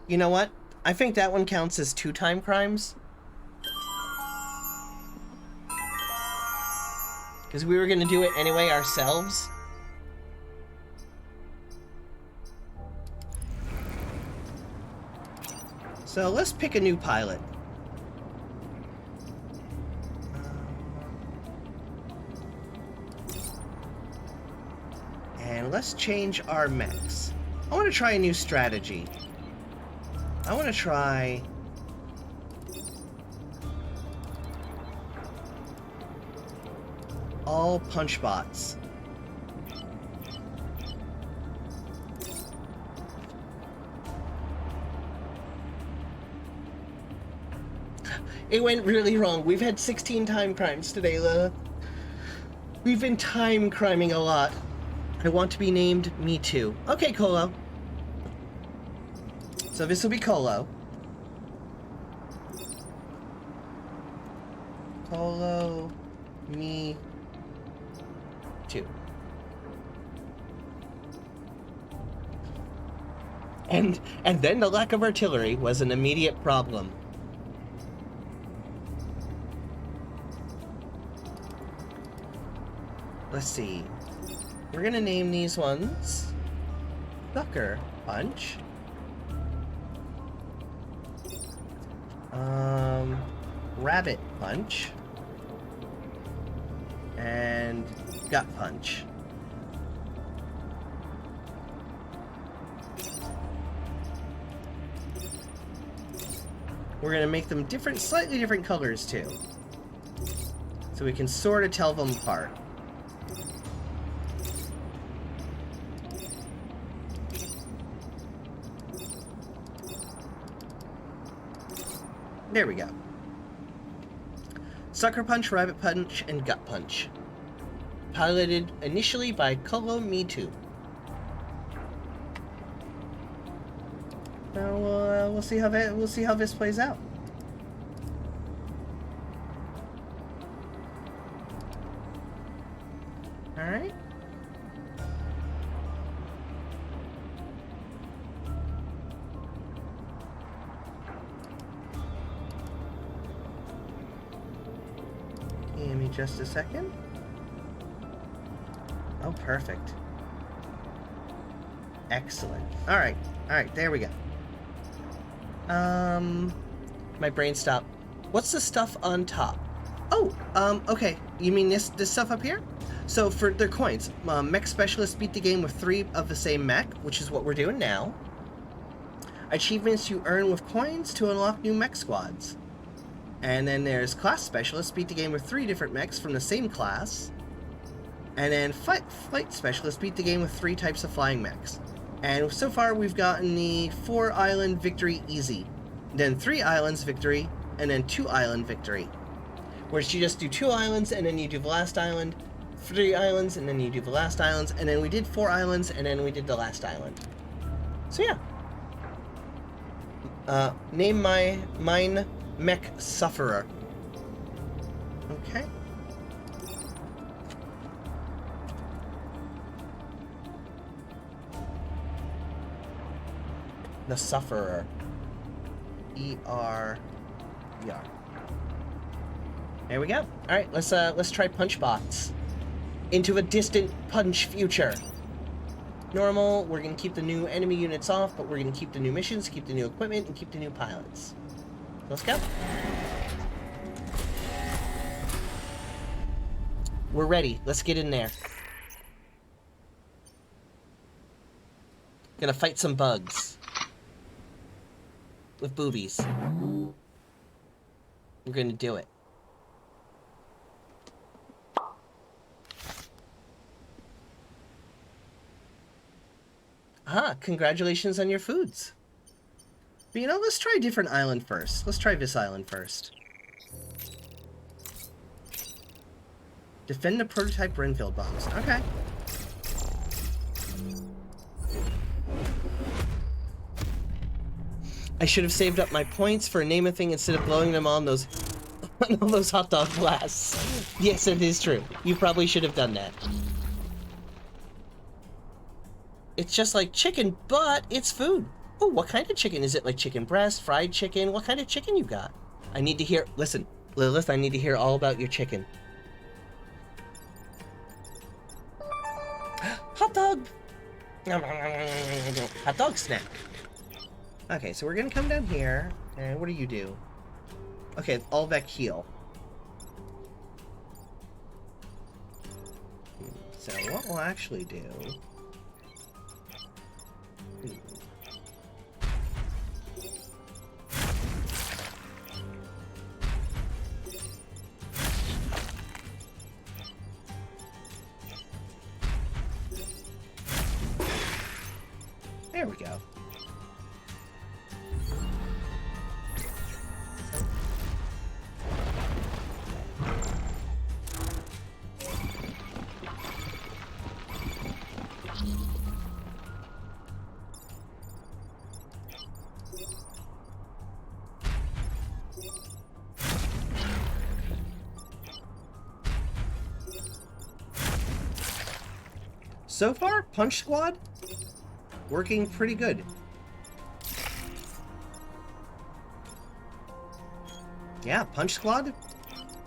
You know what? I think that one counts as 2 time crimes. Because we were going to do it anyway ourselves. So let's pick a new pilot. And let's change our mechs. I want to try a new strategy. I want to try... all punch bots. It went really wrong. We've had 16 time crimes today, Lila. We've been time criming a lot. I want to be named Me Too. Okay, Colo. So this will be Colo. Colo, Me Too. And then the lack of artillery was an immediate problem. Let's see. We're gonna name these ones Sucker Punch. Rabbit Punch. And Gut Punch. We're gonna make them different, slightly different colors too. So we can sort of tell them apart. There we go. Sucker Punch, Rabbit Punch, and Gut Punch. Piloted initially by Kolo Me2. Now we'll see how this plays out. All right. Give me just a second. Oh, perfect. Excellent. All right, there we go. My brain stopped. What's the stuff on top? Oh, okay. You mean this stuff up here? So for their coins, Mech Specialists beat the game with 3 of the same mech, which is what we're doing now. Achievements you earn with coins to unlock new mech squads. And then there's Class Specialists beat the game with 3 different mechs from the same class. And then Flight Specialists beat the game with 3 types of flying mechs. And so far we've gotten the 4 island victory easy, then 3 islands victory, and then 2 island victory. Where you just do 2 islands and then you do the last island, 3 islands and then you do the last islands, and then we did 4 islands and then we did the last island. So yeah. Name mine Mech Sufferer. Okay. The Sufferer. E-R-E-R. There we go. All right, let's try punch bots. Into a distant punch future. Normal, we're gonna keep the new enemy units off, but we're gonna keep the new missions, keep the new equipment, and keep the new pilots. Let's go. We're ready. Let's get in there. Gonna fight some bugs. With boobies. We're gonna do it. Ah, congratulations on your foods. But you know, let's try a different island first. Let's try this island first. Defend the prototype Renfield bombs. Okay. I should have saved up my points for name a thing instead of blowing them on those on all those hot dog blasts. Yes, it is true. You probably should have done that. It's just like chicken, but it's food. Oh, what kind of chicken? Is it like chicken breast, fried chicken? What kind of chicken you got? I need to hear... Listen, Lilith, I need to hear all about your chicken. Hot dog! Hot dog snack. Okay, so we're gonna come down here, and what do you do? Okay, Alvec heal. So what we'll actually do... There we go. So far, Punch Squad working pretty good. Yeah, Punch Squad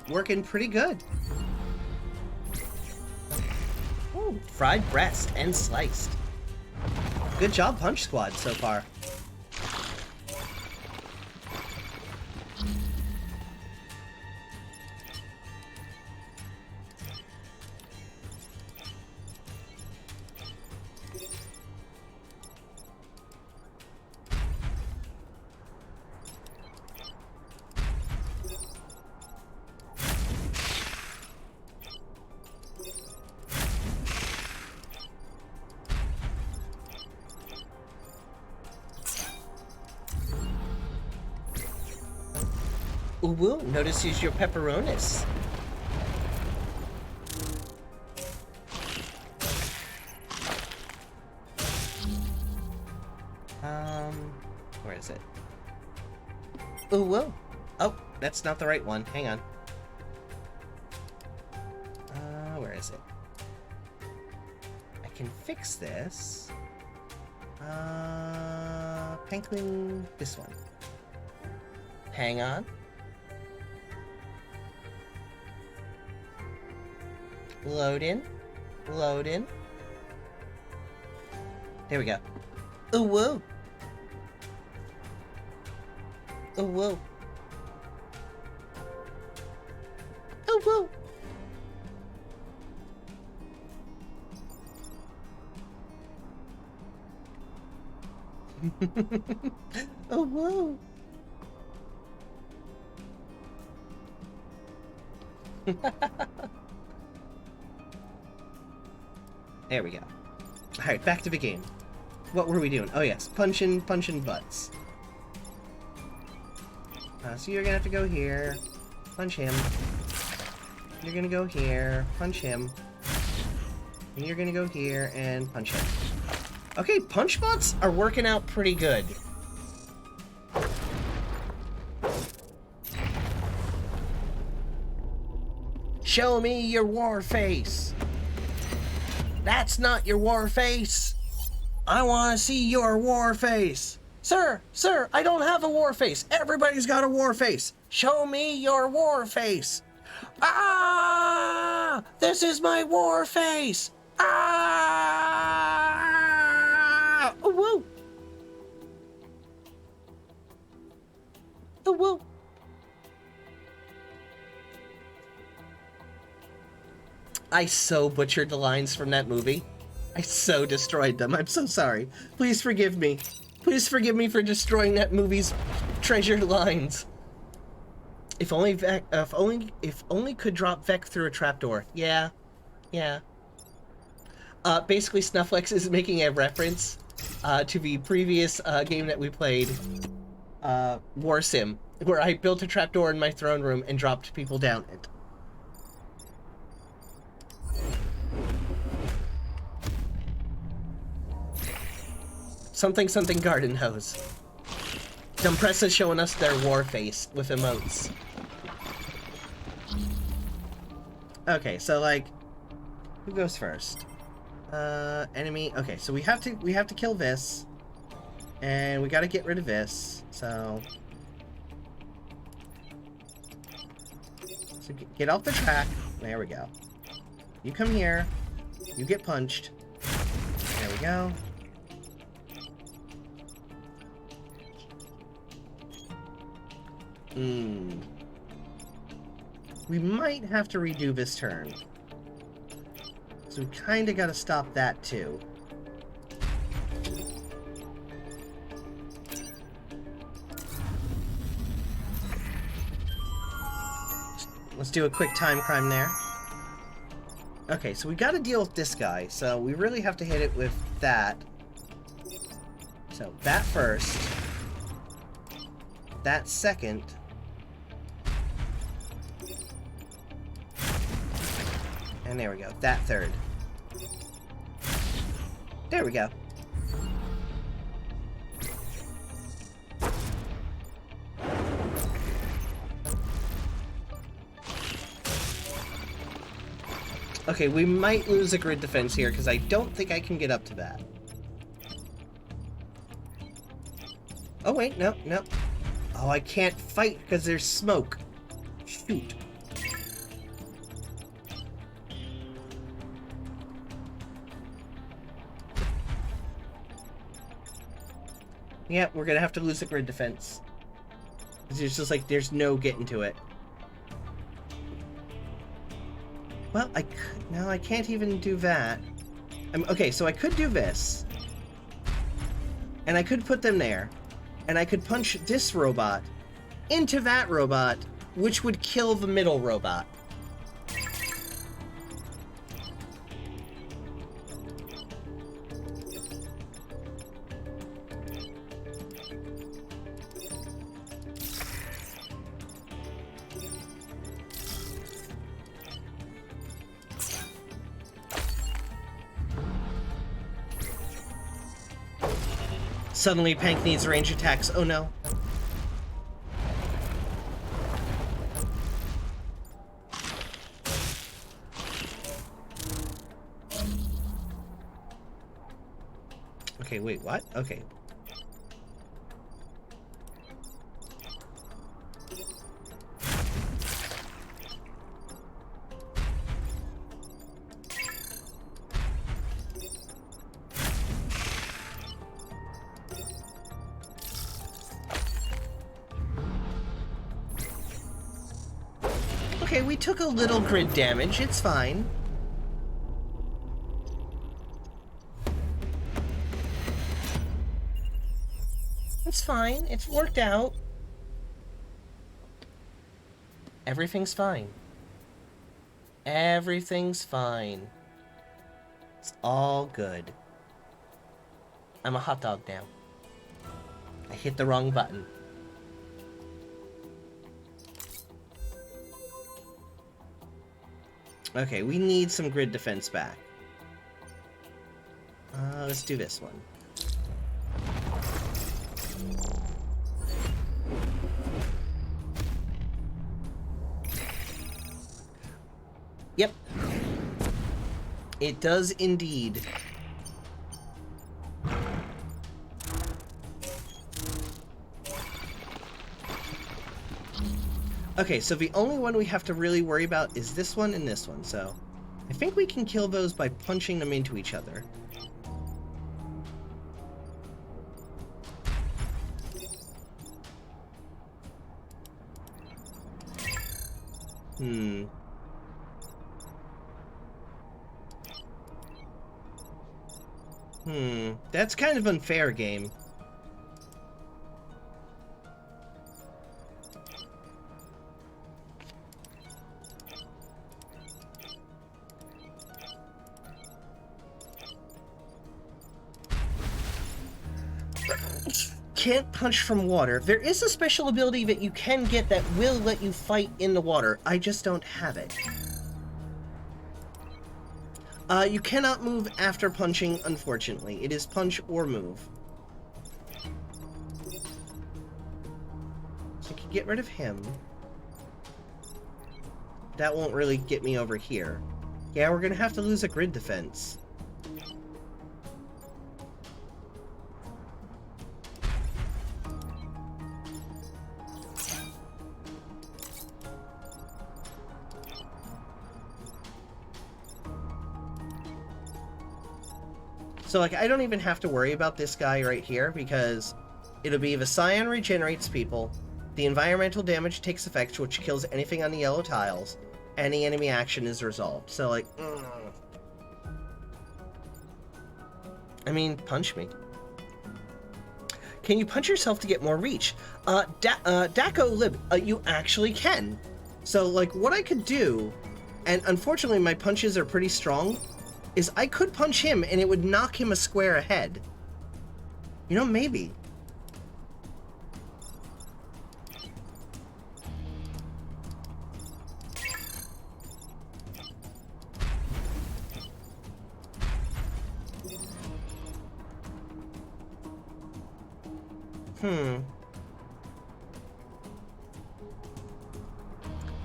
working pretty good. Ooh, fried breast and sliced. Good job, Punch Squad, so far. Ooh, notices your pepperonis. Where is it? Ooh, whoa. Oh, that's not the right one. Hang on. Where is it? I can fix this. Pankling this one. Hang on. Load in. Load in. There we go. Ooh, whoa. Ooh, whoa. Ooh, whoa. Oh, whoa. There we go. Alright, back to the game. What were we doing? Oh yes, punching butts. So you're gonna have to go here, punch him. You're gonna go here, punch him. And you're gonna go here and punch him. Okay, punch butts are working out pretty good. Show me your war face. That's not your war face. I want to see your war face. Sir, I don't have a war face. Everybody's got a war face. Show me your war face. Ah! This is my war face. Ah! Oh, whoa. Oh, whoa. I so butchered the lines from that movie. I so destroyed them. I'm so sorry. Please forgive me. Please forgive me for destroying that movie's treasured lines. If only could drop Vec through a trapdoor. Yeah. Basically, Snufflex is making a reference to the previous game that we played, War Sim, where I built a trapdoor in my throne room and dropped people down it. Something garden hose. Dumpressa's showing us their war face with emotes. Okay, so like, who goes first? Enemy. Okay, so we have to kill this, and we got to get rid of this. So get off the track. There we go. You come here. You get punched. There we go. We might have to redo this turn. So we kinda gotta stop that too. Let's do a quick time crime there. Okay, so we gotta deal with this guy, so we really have to hit it with that. So that first. That second. And there we go. That third. There we go. Okay, we might lose a grid defense here because I don't think I can get up to that. Oh wait, no. Oh, I can't fight because there's smoke. Shoot. Yeah, we're gonna have to lose the grid defense. It's just like, there's no getting to it. Well, now I can't even do that. Okay, so I could do this. And I could put them there. And I could punch this robot into that robot, which would kill the middle robot. Suddenly, Pank needs range attacks. Oh no. Okay, wait, what? Okay. Okay, we took a little grid damage. It's fine. It's fine. It's worked out. Everything's fine. Everything's fine. It's all good. I'm a hot dog now. I hit the wrong button. Okay, we need some grid defense back. Let's do this one. Yep. It does indeed. Okay, so the only one we have to really worry about is this one and this one, so I think we can kill those by punching them into each other. That's kind of unfair, game. Can't punch from water. There is a special ability that you can get that will let you fight in the water. I just don't have it. You cannot move after punching, unfortunately. It is punch or move. So I can get rid of him. That won't really get me over here. Yeah, we're gonna have to lose a grid defense. So, like, I don't even have to worry about this guy right here, because it'll be the Scion regenerates people, the environmental damage takes effect, which kills anything on the yellow tiles, and the enemy action is resolved. So, like, I mean, punch me. Can you punch yourself to get more reach? Daco Lib, you actually can. So, like, what I could do, and unfortunately my punches are pretty strong, is I could punch him and it would knock him a square ahead. You know, maybe.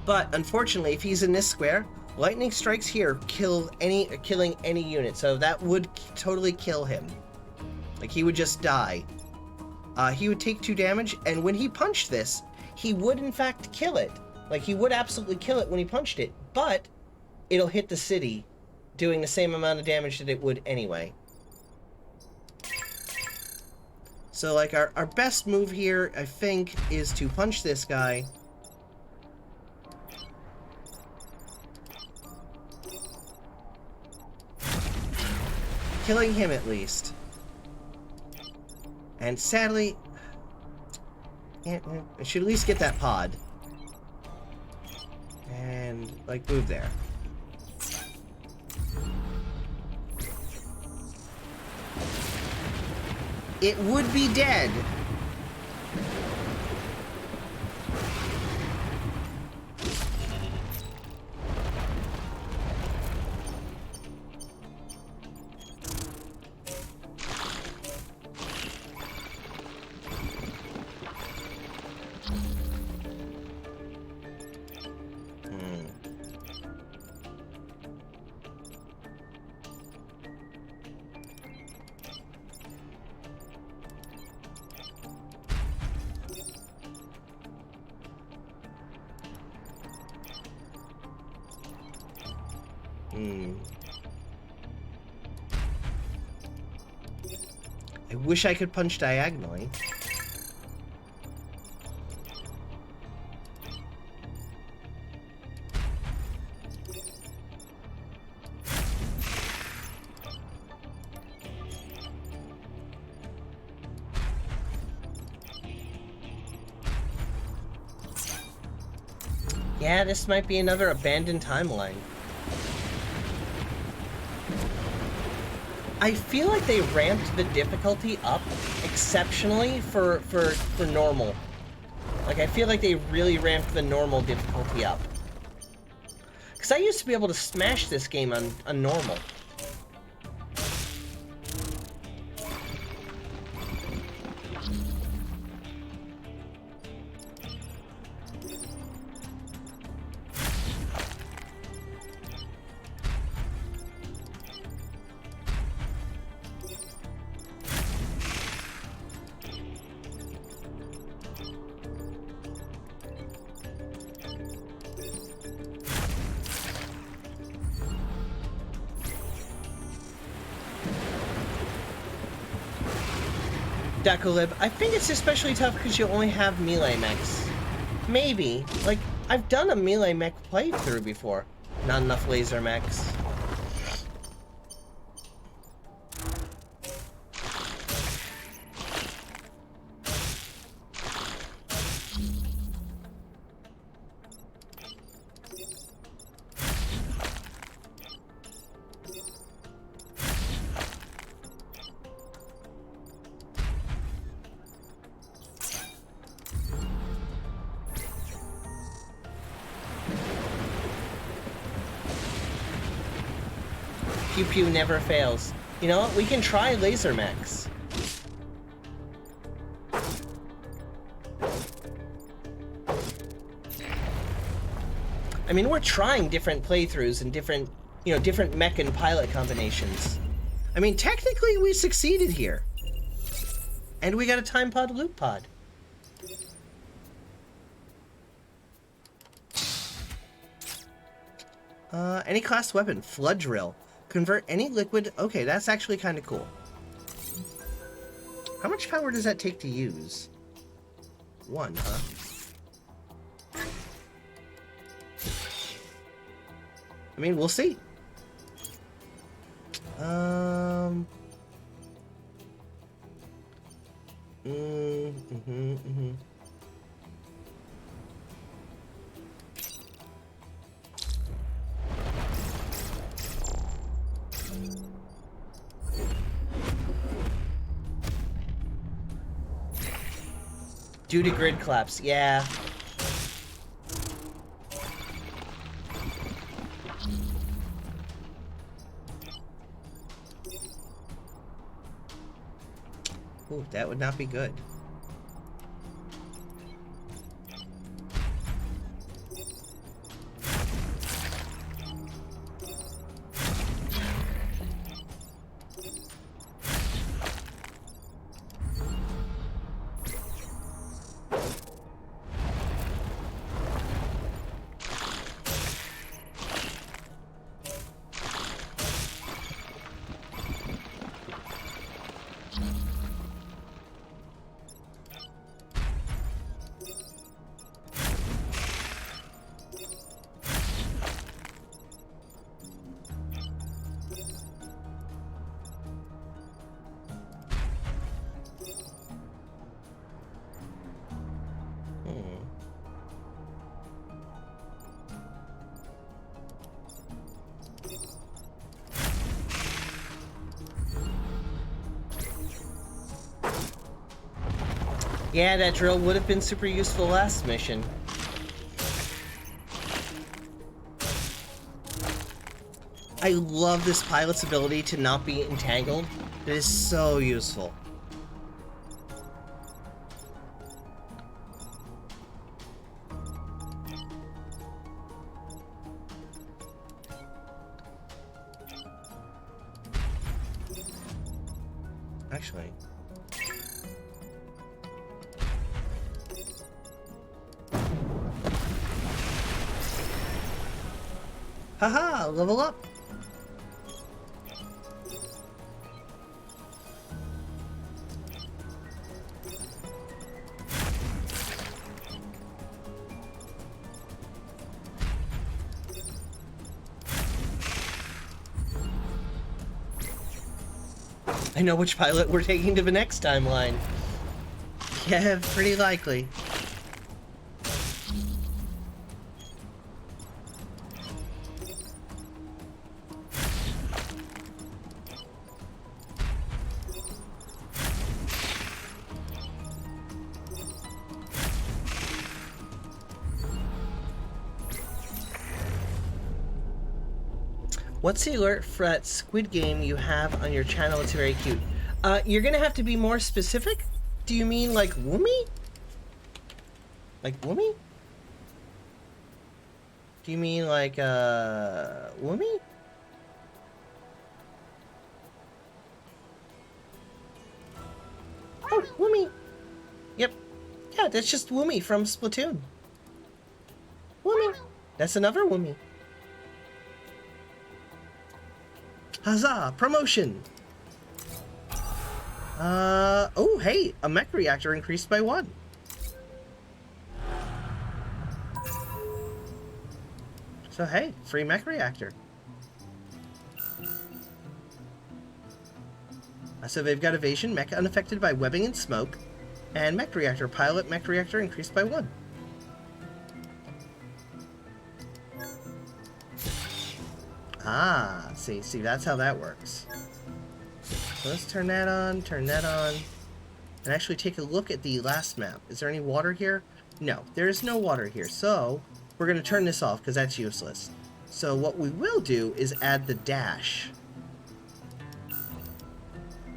But unfortunately, if he's in this square, lightning strikes here killing any unit, so that would totally kill him. Like, he would just die. He would take 2 damage, and when he punched this, he would in fact kill it. Like, he would absolutely kill it when he punched it, but it'll hit the city, doing the same amount of damage that it would anyway. So, like, our best move here, I think, is to punch this guy. Killing him, at least. And sadly, I should at least get that pod. And, like, move there. It would be dead. I wish I could punch diagonally. Yeah, this might be another abandoned timeline. I feel like they ramped the difficulty up exceptionally for normal. Like, I feel like they really ramped the normal difficulty up. Because I used to be able to smash this game on normal. Decolib, I think it's especially tough because you only have melee mechs. Maybe. Like, I've done a melee mech playthrough before. Not enough laser mechs. Pew Pew never fails. You know what? We can try laser mechs. I mean, we're trying different playthroughs and different, you know, different mech and pilot combinations. I mean, technically we succeeded here. And we got a time pod loop pod. Any class weapon, flood drill. Convert any liquid. Okay, that's actually kind of cool. How much power does that take to use? 1, huh? I mean, we'll see. Due to grid collapse, yeah. Ooh, that would not be good. Yeah, that drill would have been super useful last mission. I love this pilot's ability to not be entangled. It is so useful. Actually. Haha, level up. I know which pilot we're taking to the next timeline. Yeah, pretty likely. What's the alert for that Squid game you have on your channel? It's very cute. You're gonna have to be more specific? Do you mean like Woomy? Like Woomy? Do you mean like, Woomy? Oh, Woomy! Yep. Yeah, that's just Woomy from Splatoon. Woomy! That's another Woomy. Huzzah! Promotion! Oh, hey! A mech reactor increased by 1. So, hey, free mech reactor. So they've got evasion, mech unaffected by webbing and smoke, and mech reactor. Pilot mech reactor increased by 1. Ah, see, that's how that works. So let's turn that on, and actually take a look at the last map. Is there any water here? No, there is no water here, so we're going to turn this off because that's useless. So what we will do is add the dash.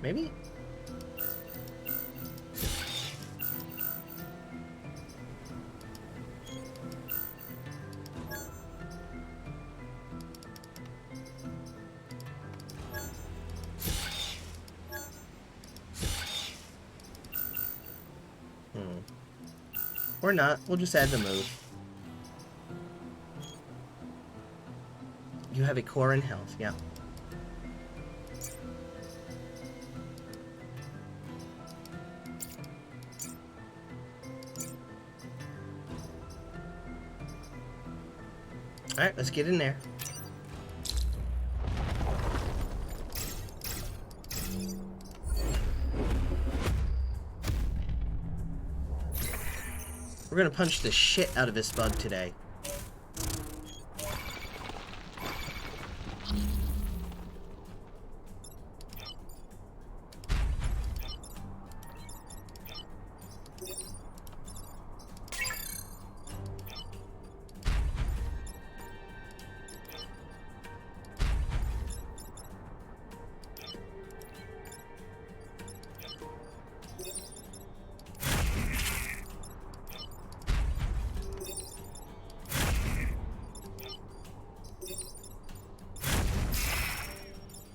Maybe? Or not. We'll just add the move. You have a core in health, yeah. Alright, let's get in there. We're gonna punch the shit out of this bug today.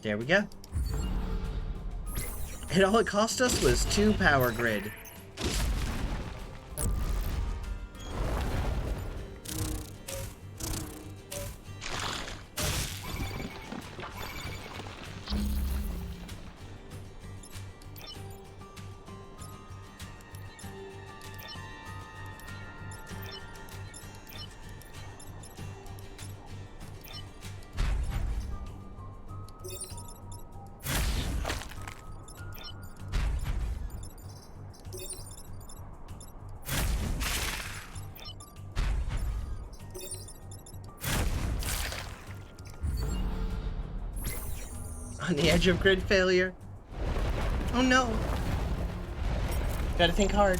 There we go. And all it cost us was 2 power grid. On the edge of grid failure. Oh no. Gotta think hard.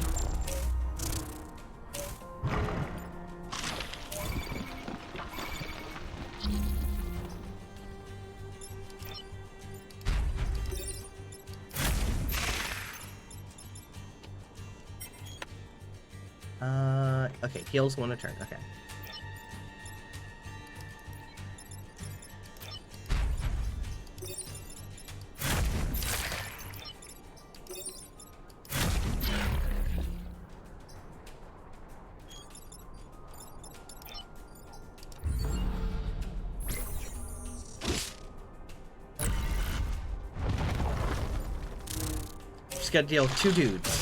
Okay, heals 1 a turn. Okay. Just gotta deal with 2 dudes.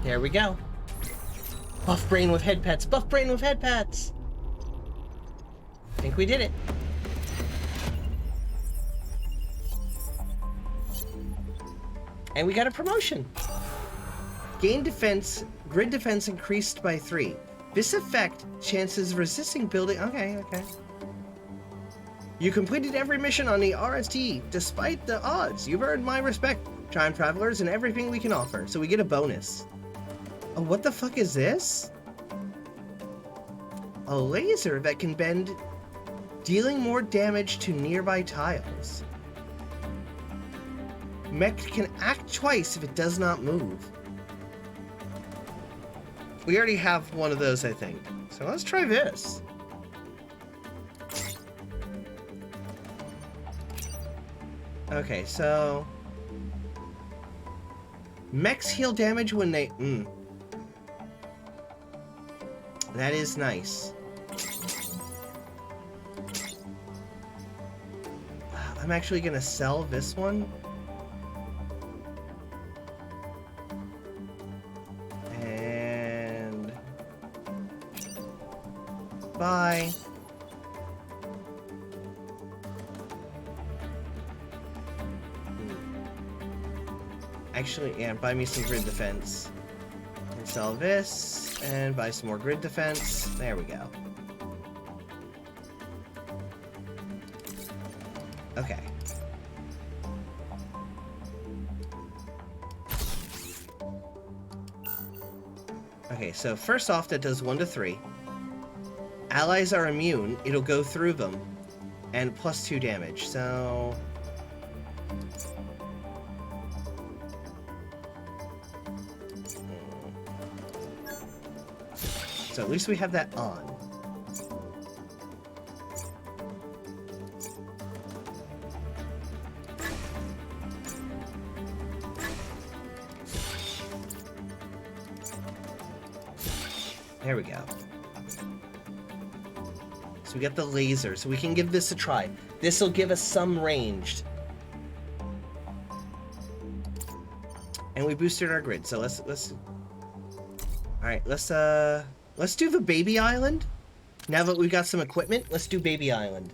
There we go. Buff brain with head pets. Buff brain with head pets. I think we did it. And we got a promotion. Gain defense, grid defense increased by 3. This effect, chances of resisting building. Okay. You completed every mission on the RST. Despite the odds, you've earned my respect, time travelers, and everything we can offer. So we get a bonus. Oh, what the fuck is this? A laser that can bend, dealing more damage to nearby tiles. Mech can act twice if it does not move. We already have one of those, I think. So let's try this. Okay, so... Mechs heal damage when they... That is nice. I'm actually gonna sell this one. And... Bye. Actually, yeah, buy me some grid defense. And sell this, and buy some more grid defense. There we go. Okay. Okay, so first off, that does 1 to 3. Allies are immune, it'll go through them. And plus 2 damage, so... So at least we have that on. There we go. So we got the laser, so we can give this a try. This will give us some ranged. And we boosted our grid, so let's Alright, let's do the baby island. Now that we've got some equipment, let's do baby island.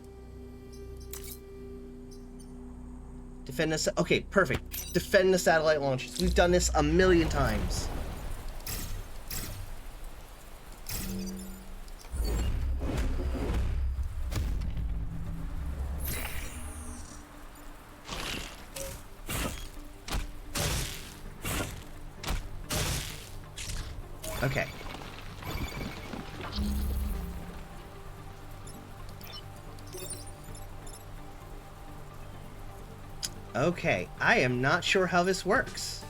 Defend the... Okay, perfect. Defend the satellite launches. We've done this a million times. Okay. Okay, I am not sure how this works.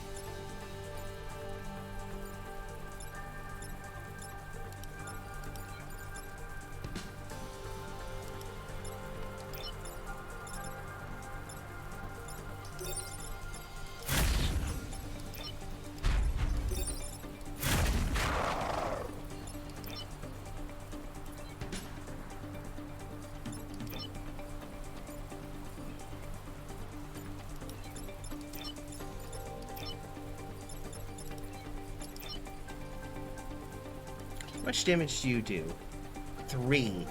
How much damage do you do? 3.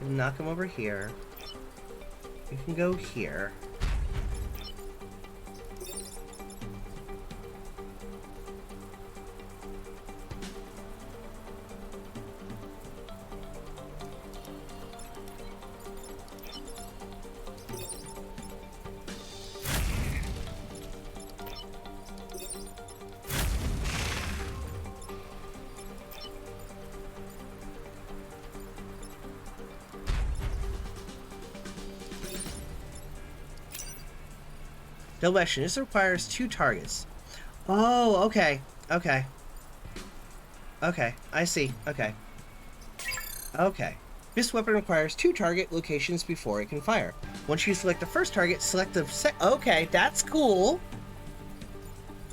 Knock him over here. You can go here. Double action. This requires 2 targets. Oh, okay. Okay. Okay, I see. Okay. Okay. This weapon requires 2 target locations before it can fire. Once you select the first target, select the okay, that's cool.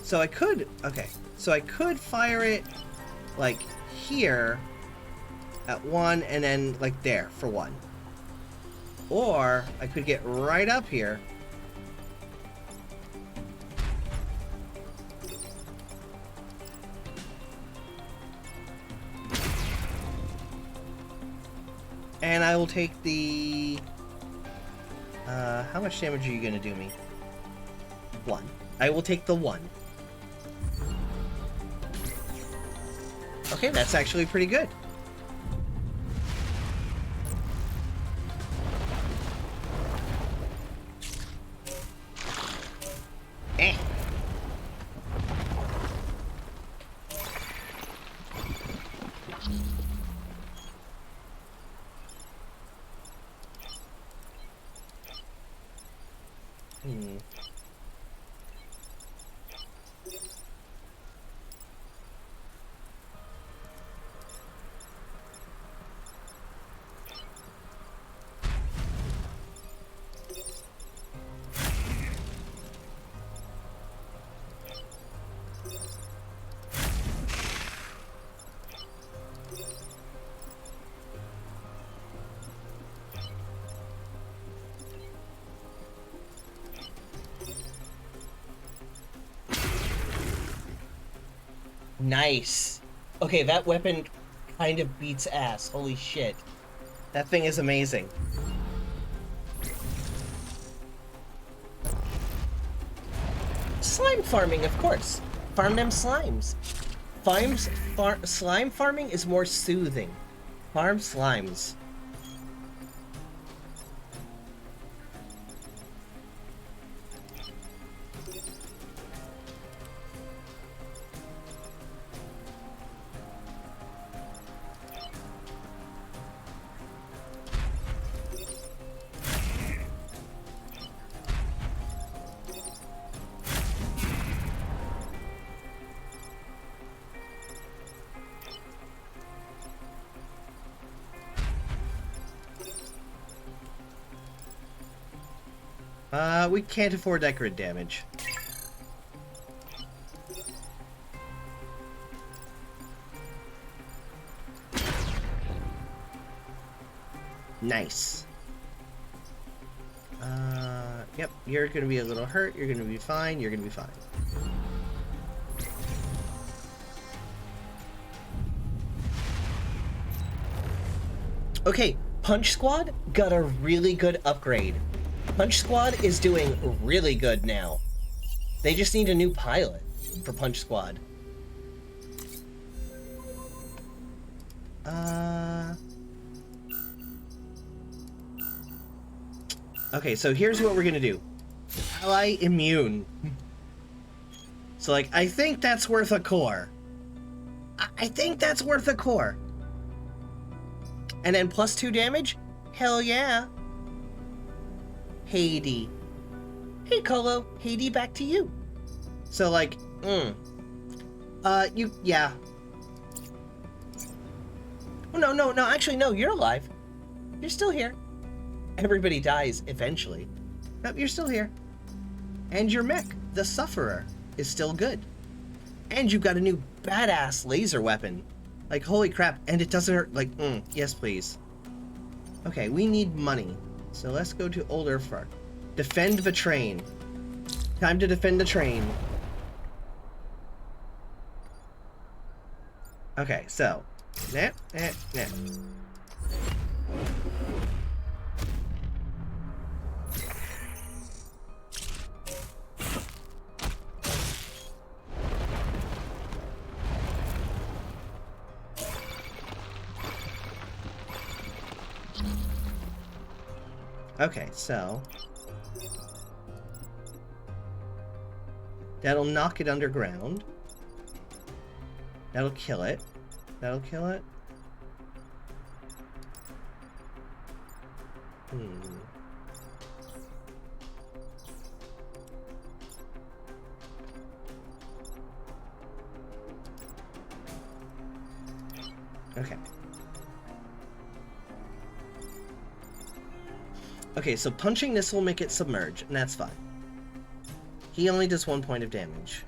So I could... Okay. So I could fire it, like, here at 1 and then, like, there for 1. Or I could get right up here. And I will take the... how much damage are you gonna do me? 1. I will take the 1. Okay, that's actually pretty good. Eh. Nice. Okay, that weapon kind of beats ass. Holy shit. That thing is amazing. Slime farming, of course. Farm them slimes. Slime farming is more soothing. Farm slimes. We can't afford that grid damage. Nice. Yep, you're gonna be a little hurt, you're gonna be fine, you're gonna be fine. Okay, Punch Squad got a really good upgrade. Punch Squad is doing really good now. They just need a new pilot for Punch Squad. Okay, so here's what we're gonna do. Ally immune. So, like, I think that's worth a core. I think that's worth a core. And then +2 damage? Hell yeah. Haiti. Hey, Colo. Haiti, back to you. So, like, yeah. Oh, no, actually, no, you're alive. You're still here. Everybody dies eventually. Nope, you're still here. And your mech, the Sufferer, is still good. And you've got a new badass laser weapon. Like, holy crap, and it doesn't hurt, like, yes, please. Okay, we need money. So let's go to older Fark. Defend the train. Time to defend the train. Okay, so. Okay, so that'll knock it underground. That'll kill it. That'll kill it. Okay. Okay, so punching this will make it submerge, and that's fine. He only does 1 point of damage.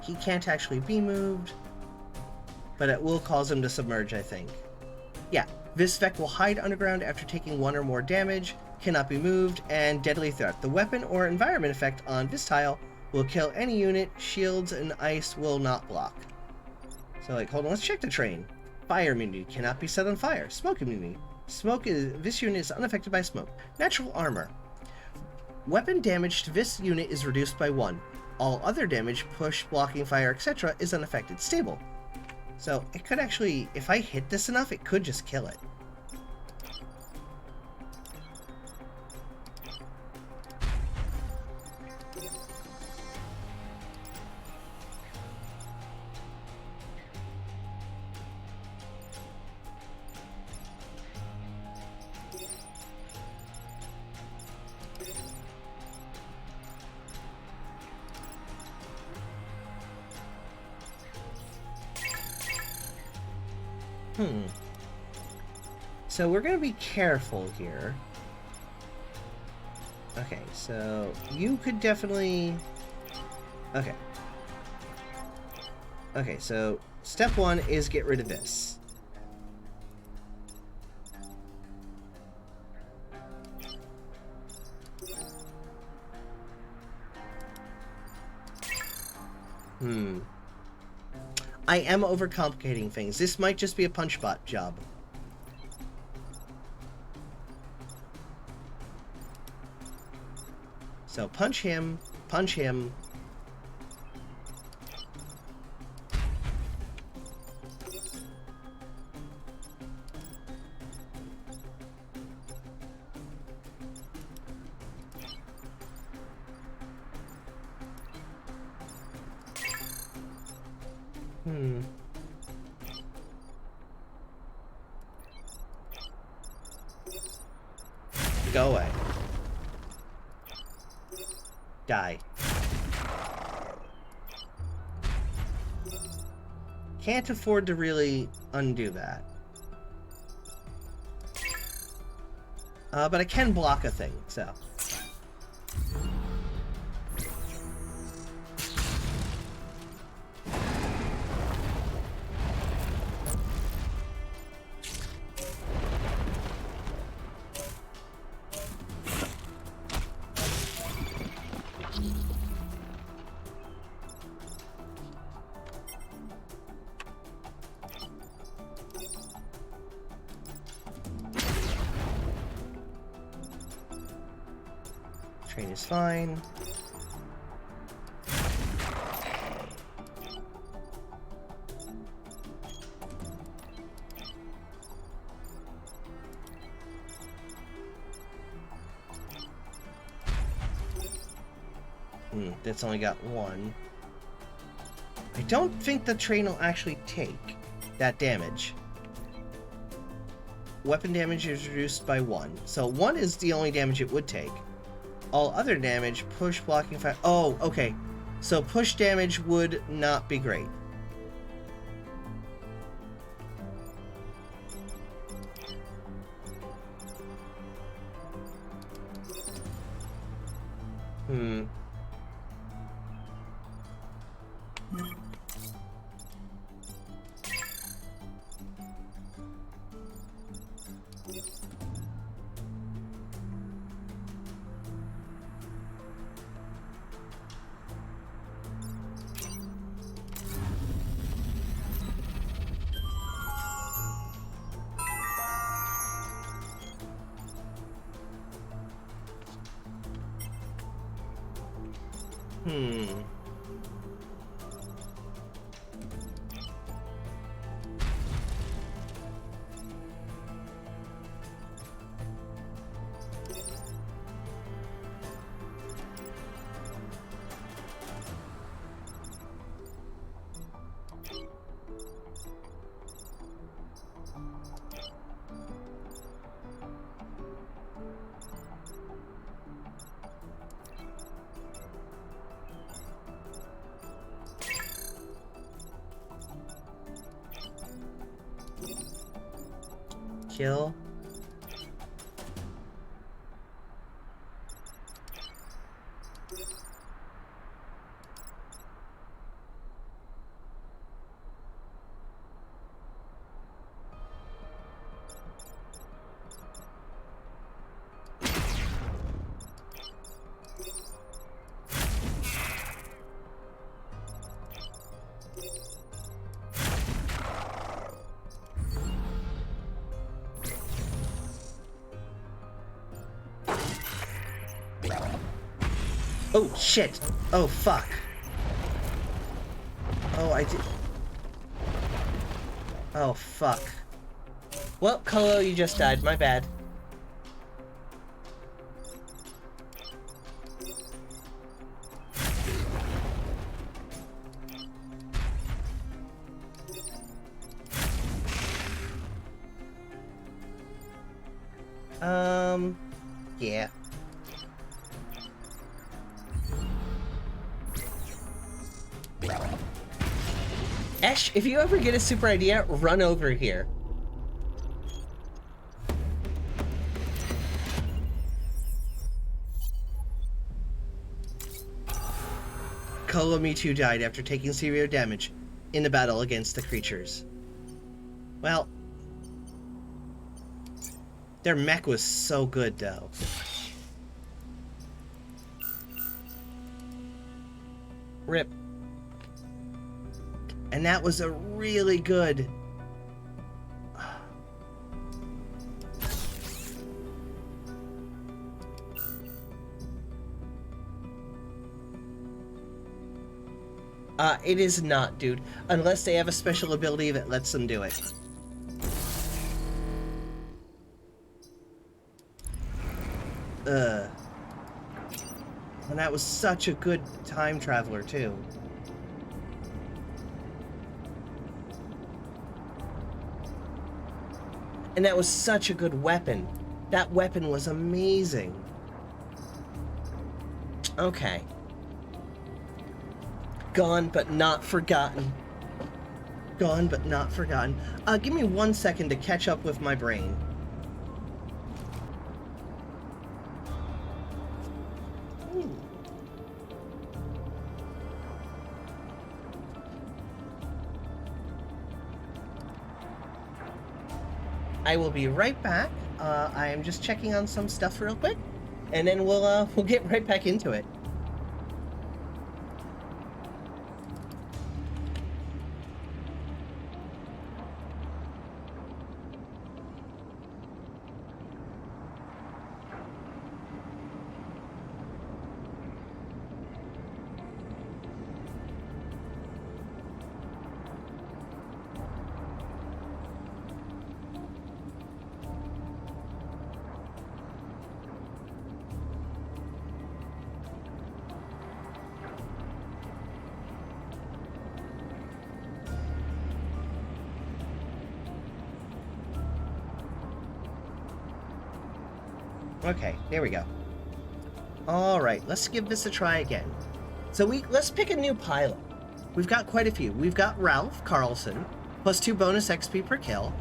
He can't actually be moved, but it will cause him to submerge, I think. Yeah, Visvec will hide underground after taking 1 or more damage, cannot be moved, and deadly threat. The weapon or environment effect on this tile will kill any unit. Shields and ice will not block. So, like, hold on, let's check the train. Fire immunity cannot be set on fire. Smoke immunity. This unit is unaffected by smoke. Natural armor. Weapon damage to this unit is reduced by 1. All other damage, push, blocking, fire, etc. is unaffected. Stable. So, it could actually, if I hit this enough, it could just kill it. So we're going to be careful here. Okay, so you could definitely... Okay. Okay, so step 1 is get rid of this. I am overcomplicating things. This might just be a punch bot job. So punch him, punch him. Go away. Die. Can't afford to really undo that. But I can block a thing, so. Train is fine. That's only got 1. I don't think the train will actually take that damage. Weapon damage is reduced by 1. So 1 is the only damage it would take. All other damage, push, blocking, fire. Oh, okay. So push damage would not be great. kill. Oh, shit. Oh, fuck. Oh, I did... Oh, fuck. Well, Colo, you just died. My bad. Yeah. Ash, if you ever get a super idea, run over here. Colo Michu died after taking severe damage in the battle against the creatures. Well, their mech was so good, though. Rip. And that was a really good... It is not, dude. Unless they have a special ability that lets them do it. And that was such a good time traveler, too. And that was such a good weapon. That weapon was amazing. Okay. Gone but not forgotten. Gone but not forgotten. Give me 1 second to catch up with my brain. I will be right back. I am just checking on some stuff real quick, and then we'll get right back into it. Okay, there we go. Alright, let's give this a try again. So let's pick a new pilot. We've got quite a few. We've got Ralph Carlson, plus 2 bonus XP per kill.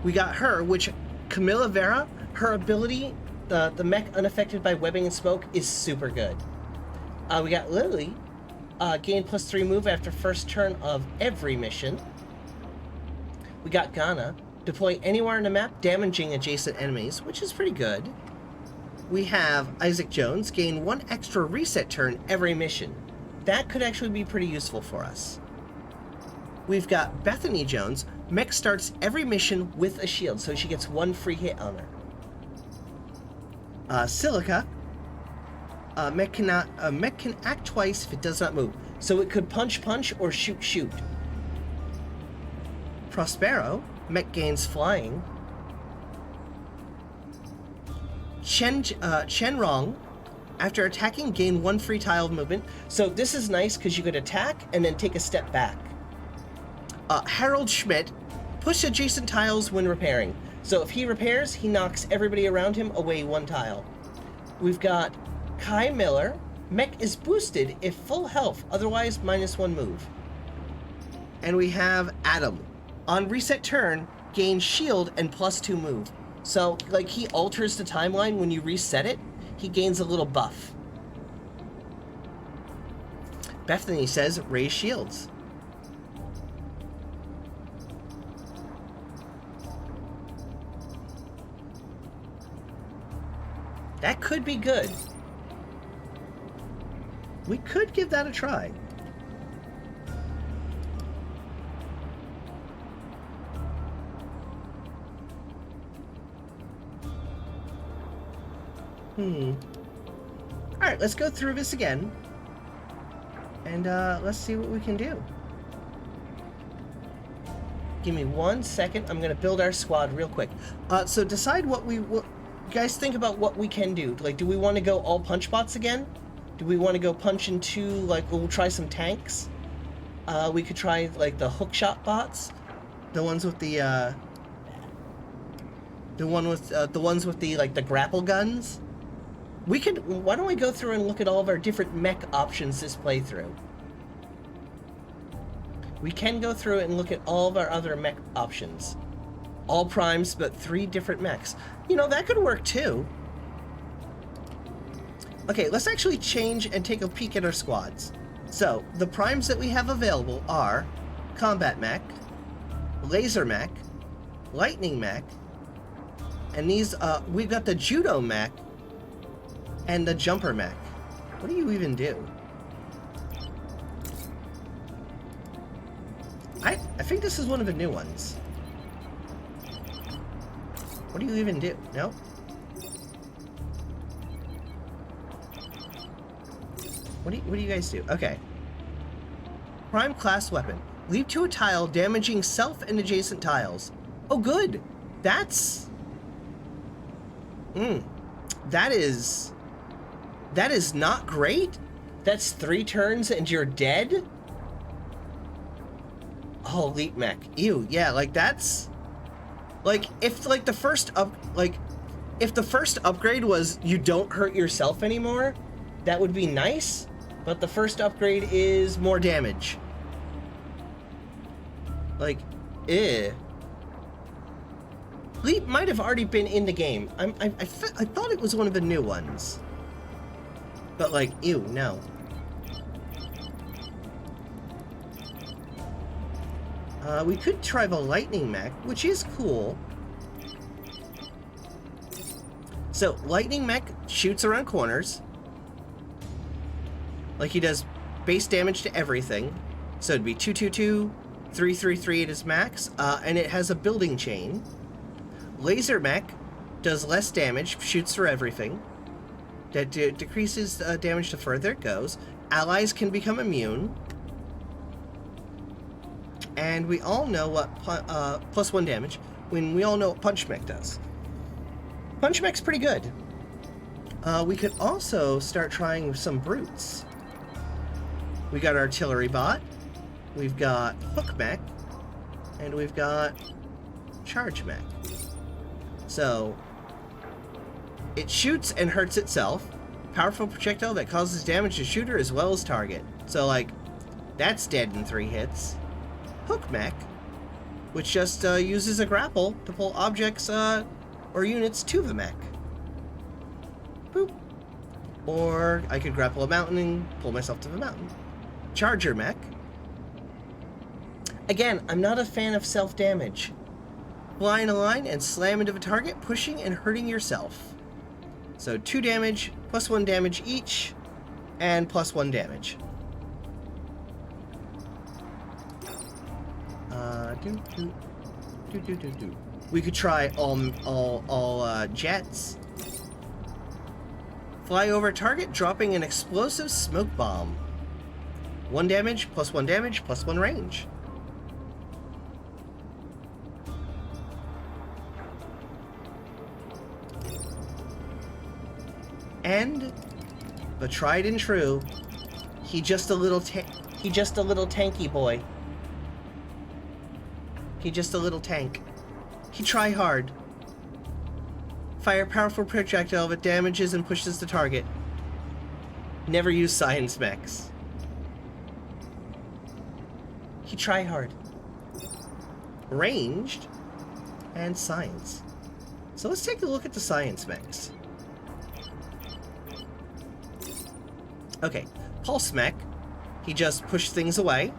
We got her, which Camilla Vera, her ability, the mech unaffected by webbing and smoke, is super good. We got Lily, gain plus 3 move after first turn of every mission. We got Ghana, deploy anywhere on the map, damaging adjacent enemies, which is pretty good. We have Isaac Jones, gain 1 extra reset turn every mission. That could actually be pretty useful for us. We've got Bethany Jones, mech starts every mission with a shield, so she gets 1 free hit on her. Silica, mech can act twice if it does not move, so it could punch or shoot. Prospero, mech gains flying. Shenrong, after attacking, gain 1 free tile of movement. So this is nice because you could attack and then take a step back. Harold Schmidt, push adjacent tiles when repairing. So if he repairs, he knocks everybody around him away 1 tile. We've got Kai Miller, mech is boosted if full health, otherwise -1 move. And we have Adam. On reset turn, gains shield and +2 move. So, like, he alters the timeline when you reset it. He gains a little buff. Bethany says, raise shields. That could be good. We could give that a try. Alright, let's go through this again. And let's see what we can do. Give me 1 second. I'm going to build our squad real quick. So decide what you guys think about what we can do. Like, do we want to go all punch bots again? Do we want to go punch into, like, we'll try some tanks? We could try, like, the hookshot bots. The ones with the ones with the, like, the grapple guns. We could, why don't we go through and look at all of our different mech options this playthrough? We can go through and look at all of our other mech options. All primes, but 3 different mechs. You know, that could work too. Okay, let's actually change and take a peek at our squads. So, the primes that we have available are Combat Mech, Laser Mech, Lightning Mech, and these, we've got the Judo Mech, and the Jumper Mech. What do you even do? I think this is one of the new ones. What do you even do? No? What do you guys do? Okay. Prime class weapon. Leap to a tile, damaging self and adjacent tiles. Oh, good. That's... That is not great. That's 3 turns and you're dead? Oh, Leap Mech. Ew, yeah, like that's... Like, if, like, the first upgrade was you don't hurt yourself anymore, that would be nice, but the first upgrade is more damage. Like, Leap might have already been in the game. I thought it was one of the new ones. But, like, ew, no. We could try the Lightning Mech, which is cool. So, Lightning Mech shoots around corners. Like, he does base damage to everything. So it'd be 222, 333 at his max, and it has a building chain. Laser Mech does less damage, shoots through everything. That decreases damage the further it goes. Allies can become immune. And we all know what +1 damage. When we all know what Punch Mech does. Punch Mech's pretty good. We could also start trying with some brutes. We got Artillery Bot. We've got Hook Mech. And we've got Charge Mech. So, it shoots and hurts itself. Powerful projectile that causes damage to shooter as well as target. So, like, that's dead in 3 hits. Hook Mech, which just uses a grapple to pull objects or units to the mech. Boop. Or I could grapple a mountain and pull myself to the mountain. Charger Mech. Again, I'm not a fan of self-damage. Fly in a line and slam into the target, pushing and hurting yourself. So 2 damage, +1 damage each, and +1 damage. We could try all jets. Fly over target, dropping an explosive smoke bomb. 1 damage, +1 damage, +1 range. And the tried and true, he just a little tanky boy. He just a little tank. He try hard. Fire powerful projectile that damages and pushes the target. Never use science mechs. He try hard. Ranged. and science. So let's take a look at the science mechs. Okay, Pulse Mech, he just pushes things away,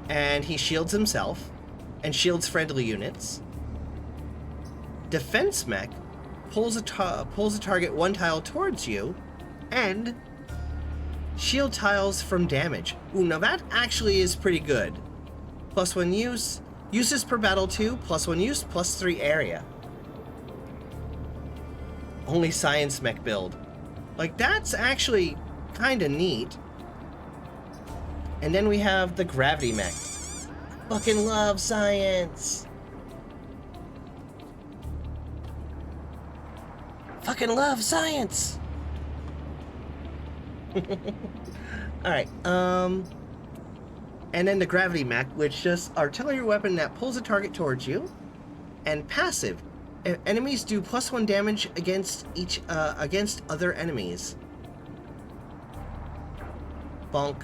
and he shields himself, and shields friendly units. Defense Mech pulls a target one tile towards you, and shield tiles from damage. Ooh, now that actually is pretty good. +1 use, uses per battle 2, +1 use, +3 area. Only science mech build. Like, that's actually kind of neat. And then we have the gravity mech. Fucking love science. Fucking love science. Alright, and then the gravity mech, which just artillery weapon that pulls a target towards you. And passive. Enemies do +1 damage against against other enemies. Bonk.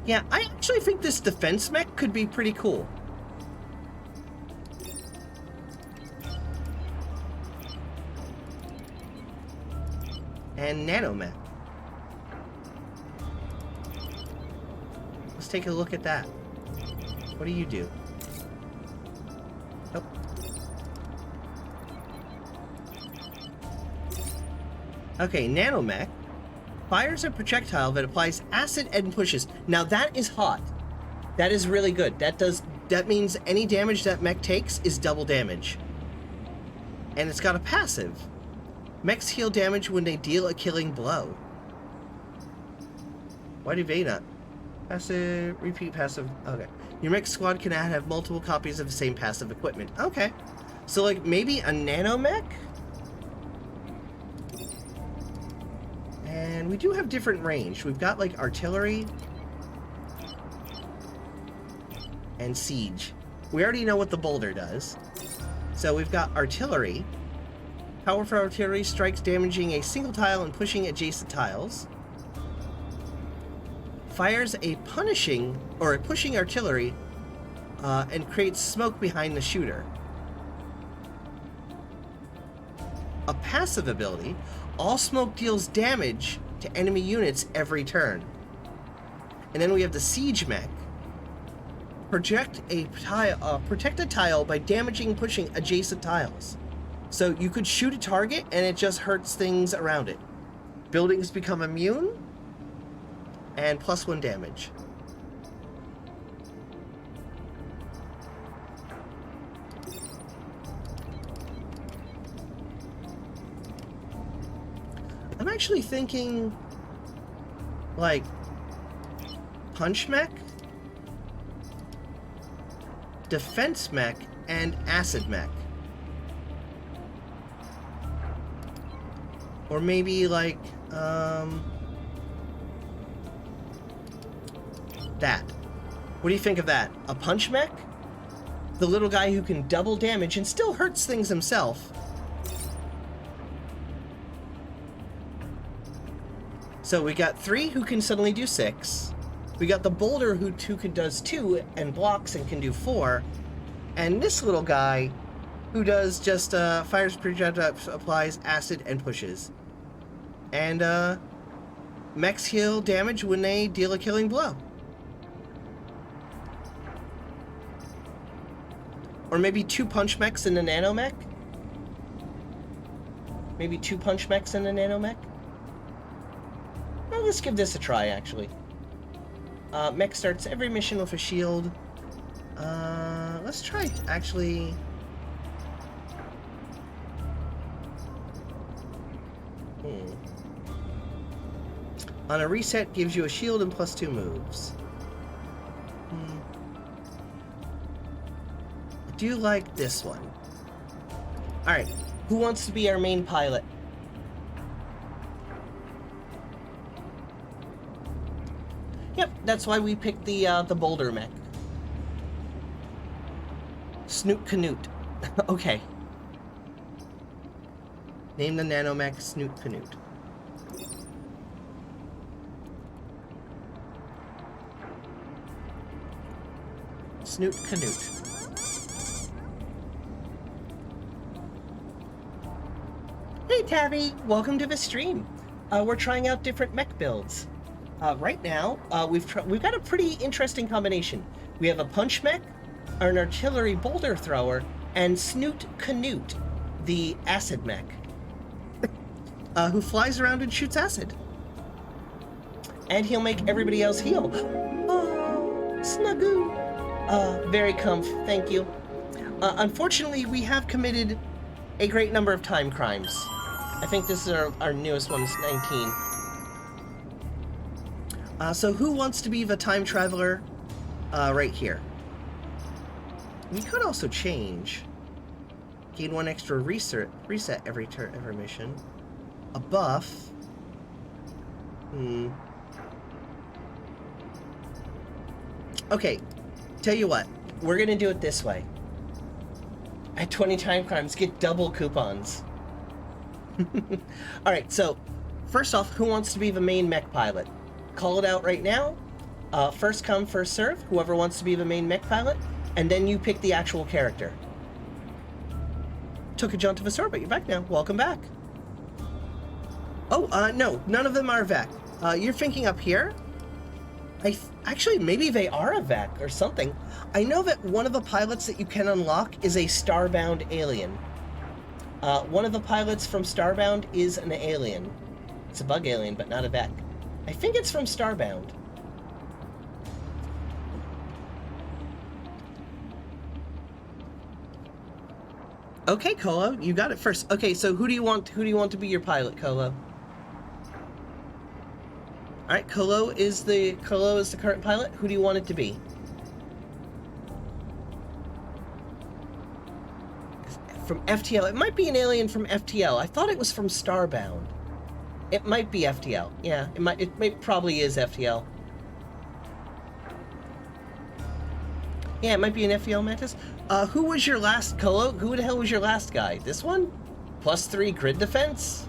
Yeah, I actually think this defense mech could be pretty cool. And nanomech. Let's take a look at that. What do you do? Nope. Okay, nanomech fires a projectile that applies acid and pushes. Now that is hot. That is really good. That means any damage that mech takes is double damage. And it's got a passive. Mechs heal damage when they deal a killing blow. Why do they not? Passive, repeat passive. Okay. Your mech squad can have multiple copies of the same passive equipment. Okay. So, like, maybe a nanomech? And we do have different range. We've got, like, artillery and siege. We already know what the boulder does. So we've got artillery. Powerful artillery strikes damaging a single tile and pushing adjacent tiles. Fires a pushing artillery and creates smoke behind the shooter. A passive ability, all smoke deals damage to enemy units every turn. And then we have the siege mech. Protect a tile by damaging and pushing adjacent tiles. So you could shoot a target and it just hurts things around it. Buildings become immune and +1 damage. I'm actually thinking like punch mech, defense mech, and acid mech. Or maybe like that. What do you think of that? A punch mech? The little guy who can double damage and still hurts things himself. So we got 3 who can suddenly do 6. We got the boulder who does 2 and blocks and can do 4. And this little guy who does just fires projectiles, applies acid, and pushes. And mechs heal damage when they deal a killing blow. Or maybe 2 punch mechs in the nanomech? Maybe 2 punch mechs in the nanomech? Well, let's give this a try, actually. Mech starts every mission with a shield. Let's try, actually... On a reset, gives you a shield and +2 moves. I do like this one. Alright, who wants to be our main pilot? Yep, that's why we picked the boulder mech. Snoot Canute. Okay. Name the nanomech Snoot Canute. Snoot Canute. Hey Tabby, welcome to the stream. We're trying out different mech builds. Right now, we've got a pretty interesting combination. We have a punch mech, an artillery boulder thrower, and Snoot Canute, the acid mech, who flies around and shoots acid. And he'll make everybody else heal. Oh, Snugoo. Very comf, thank you. Unfortunately, we have committed a great number of time crimes. I think this is our newest one, it's 19. So who wants to be the time traveler? Right here. We could also change. Gain 1 extra reset every mission. A buff. Okay, tell you what. We're gonna do it this way. At 20 time crimes, get double coupons. Alright, so, first off, who wants to be the main mech pilot? Call it out right now. First come, first serve. Whoever wants to be the main mech pilot. And then you pick the actual character. Took a jaunt to the store, but you're back now. Welcome back. Oh, no. None of them are Vec. You're thinking up here? Actually, maybe they are a Vec or something. I know that one of the pilots that you can unlock is a Starbound alien. One of the pilots from Starbound is an alien. It's a bug alien, but not a Vec. I think it's from Starbound. Okay, Colo, you got it first. Okay, so who do you want to be your pilot, Colo? Alright, Colo is the current pilot. Who do you want it to be? From FTL. It might be an alien from FTL. I thought it was from Starbound. It might be FTL. Yeah, it probably is FTL. Yeah, it might be an FTL Mantis. Who was your last Colo? Who the hell was your last guy? This one? +3 grid defense?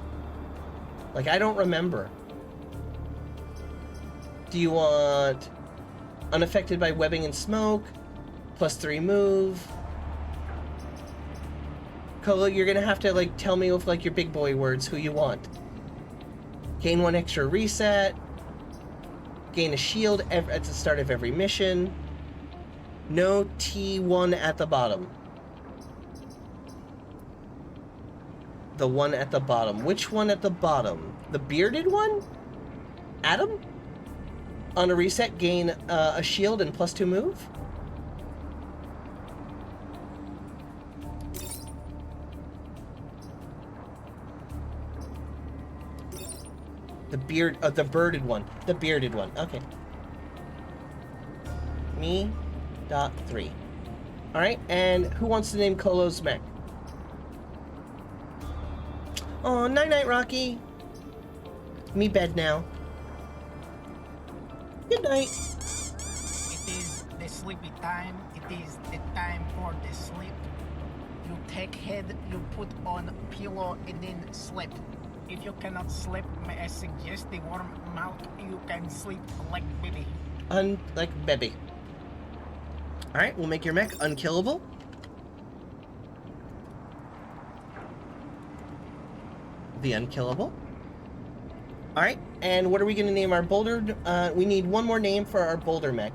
Like, I don't remember. Do you want unaffected by webbing and smoke? +3 move? Colo, you're gonna have to, like, tell me with, like, your big boy words who you want. Gain 1 extra reset. Gain a shield at the start of every mission. No T1 at the bottom. The one at the bottom. Which one at the bottom? The bearded one? Adam? On a reset, gain a shield and +2 move? The birded one. The bearded one. Okay. Me.3. Alright, and who wants to name Colo's mech? Oh, night-night, Rocky. Me bed now. Good night. It is the sleepy time. It is the time for the sleep. You take head, you put on pillow, and then sleep. If you cannot sleep, may I suggest the warm mouth? You can sleep like baby. Like baby. Alright, we'll make your mech unkillable. The unkillable. Alright, and what are we going to name our boulder? We need one more name for our boulder mech.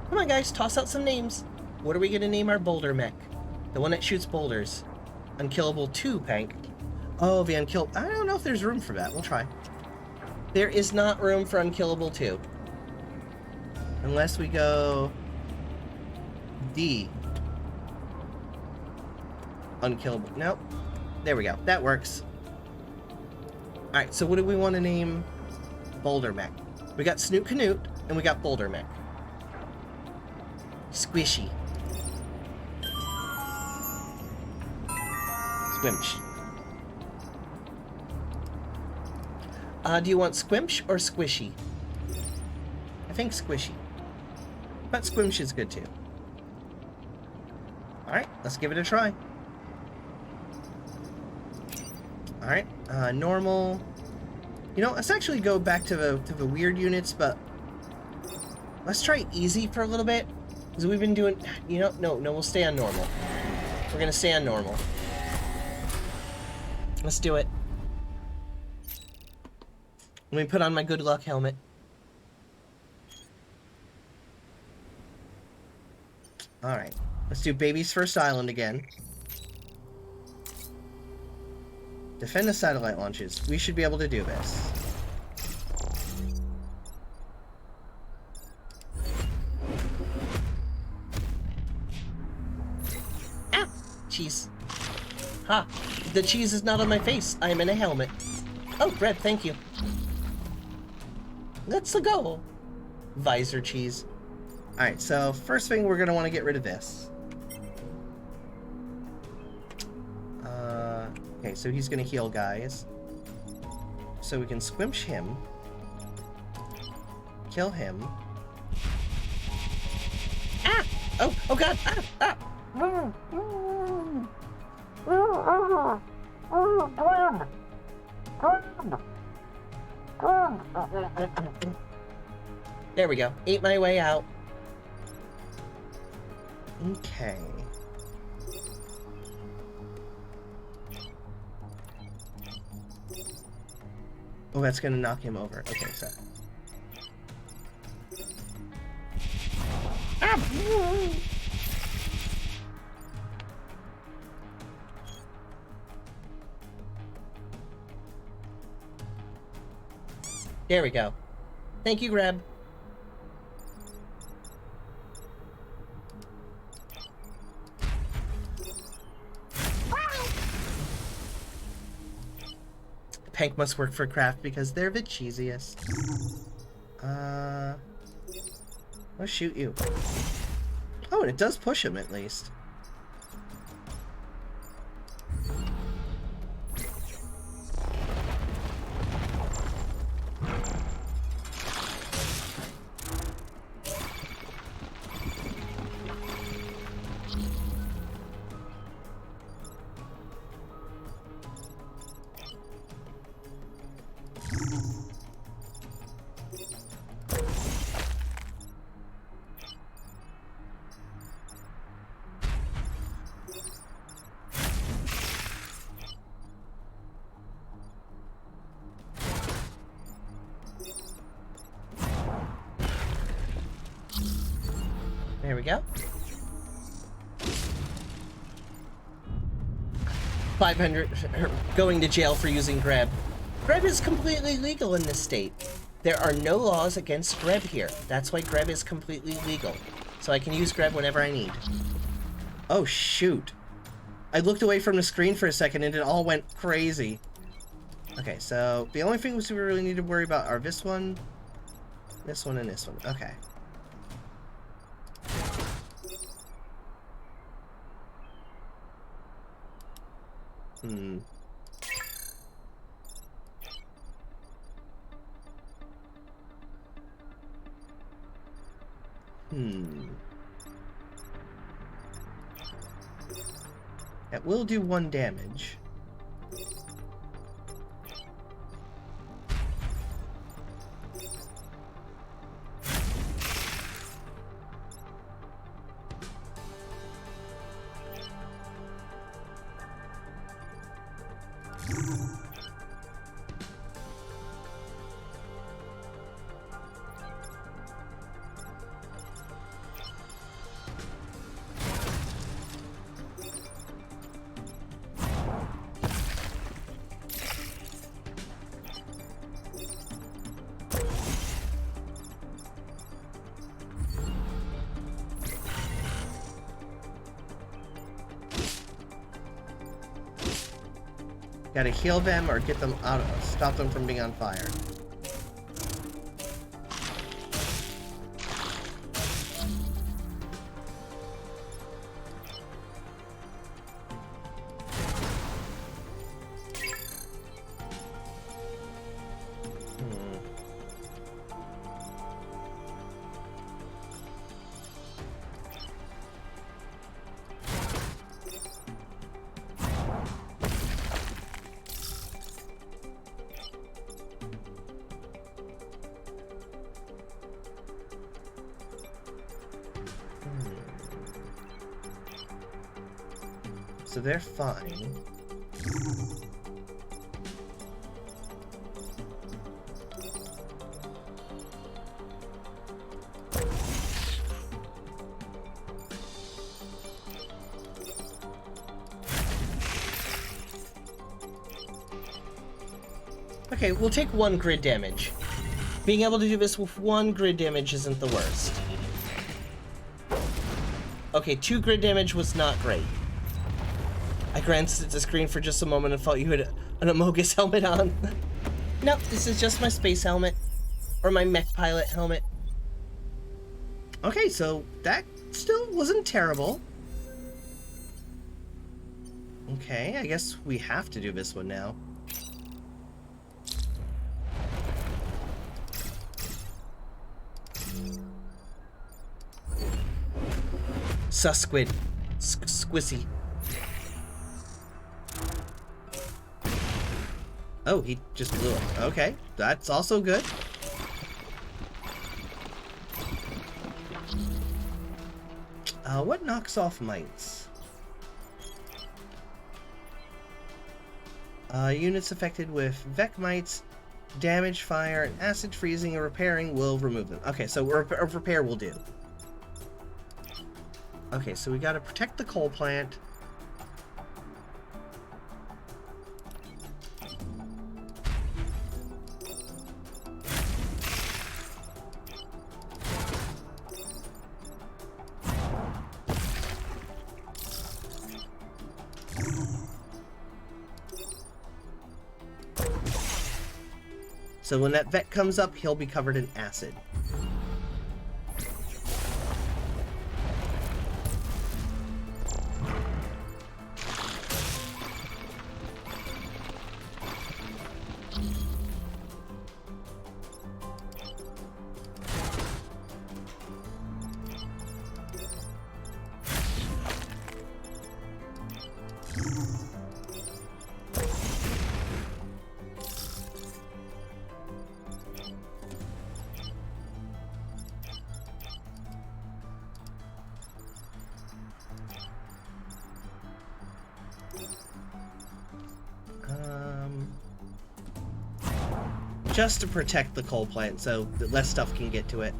Come on, guys, toss out some names. What are we going to name our boulder mech? The one that shoots boulders. Unkillable 2, Pank. Oh, the unkillable. I don't know if there's room for that. We'll try. There is not room for unkillable 2. Unless we go... D. Unkillable. Nope. There we go. That works. Alright, so what do we want to name Boulder Mech? We got Snoot Canute, and we got Boulder Mech. Squishy. Squimsh. Do you want Squimsh or Squishy? I think Squishy. But Squimsh is good too. Alright, let's give it a try. Alright, normal. You know, let's actually go back to the weird units, but let's try easy for a little bit. Because we've been doing... You know, no, we'll stay on normal. We're gonna stay on normal. Let's do it. Let me put on my good luck helmet. Alright. Let's do Baby's First Island again. Defend the satellite launches. We should be able to do this. Ah! Cheese. Ha! The cheese is not on my face. I am in a helmet. Oh, bread, thank you. Let's go. Visor cheese. Alright, so first thing we're going to want to get rid of this. Okay, so he's going to heal guys. So we can squimsh him. Kill him. Ah! Oh god! Ah! There we go. Ate my way out. Okay. Oh, that's gonna knock him over. Okay, so. Ah! There we go. Thank you, Grab. Pank must work for Kraft because they're the cheesiest. I'll shoot you. Oh, and it does push him at least. There we go. 500 going to jail for using Grab. Grab is completely legal in this state. There are no laws against Grab here. That's why Grab is completely legal. So I can use Grab whenever I need. Oh shoot. I looked away from the screen for a second and it all went crazy. Okay, so the only things we really need to worry about are this one, and this one. Okay. That will do 1 damage. Gotta heal them or get them out, stop them from being on fire. So they're fine. Okay, we'll take 1 grid damage. Being able to do this with 1 grid damage isn't the worst. Okay, 2 grid damage was not great. I glanced at the screen for just a moment and thought you had an Amogus helmet on. Nope, this is just my space helmet. Or my mech pilot helmet. Okay, so that still wasn't terrible. Okay, I guess we have to do this one now. Squid. Squissy. Oh, he just blew it. Okay, that's also good. What knocks off mites? Units affected with Vec mites, damage, fire, and acid freezing and repairing will remove them. Okay, so repair will do. Okay, so we gotta protect the coal plant. So when that vet comes up, he'll be covered in acid. Just to protect the coal plant so that less stuff can get to it.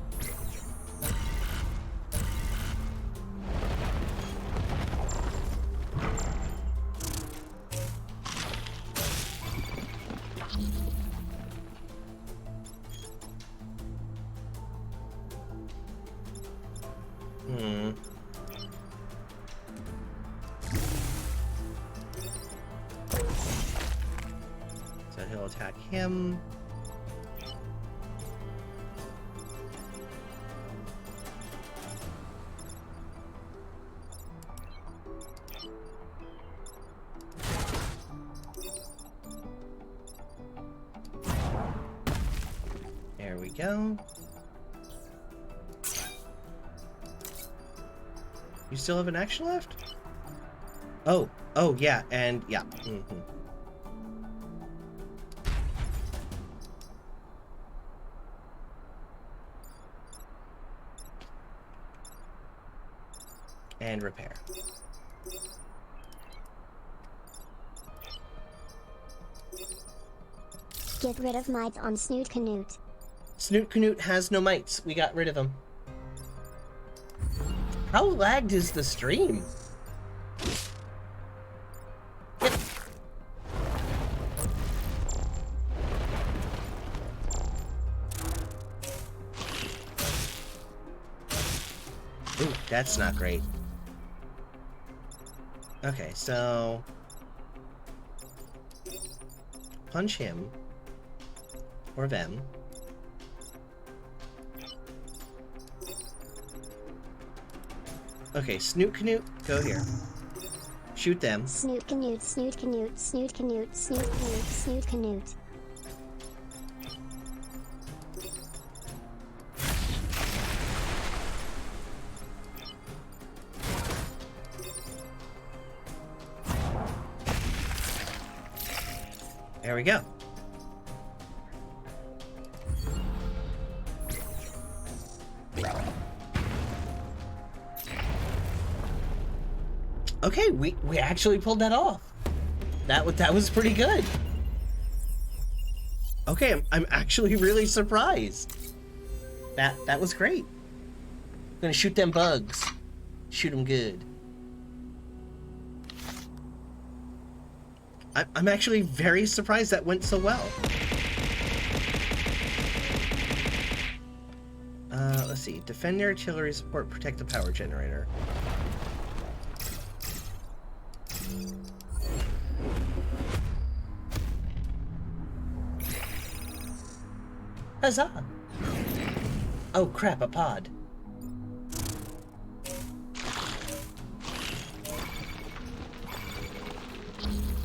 So he'll attack him. There we go. You still have an action left? Oh, yeah, and yeah. And repair. Get rid of mites on Snoot Canute. Snoot Canute has no mites. We got rid of him. How lagged is the stream? Ooh, that's not great. Okay, so punch him or them. Okay, Snoot Canute, go here. Shoot them. Snoot Canute, Snoot Canute, Snoot Canute, Snoot Canute, Snoot Canute. There we go. Okay, we actually pulled that off. That was pretty good. Okay, I'm actually really surprised. That was great. I'm gonna shoot them bugs. Shoot them good. I'm actually very surprised that went so well. Let's see. Defend the artillery support, protect the power generator. Huzzah! Oh crap, a pod.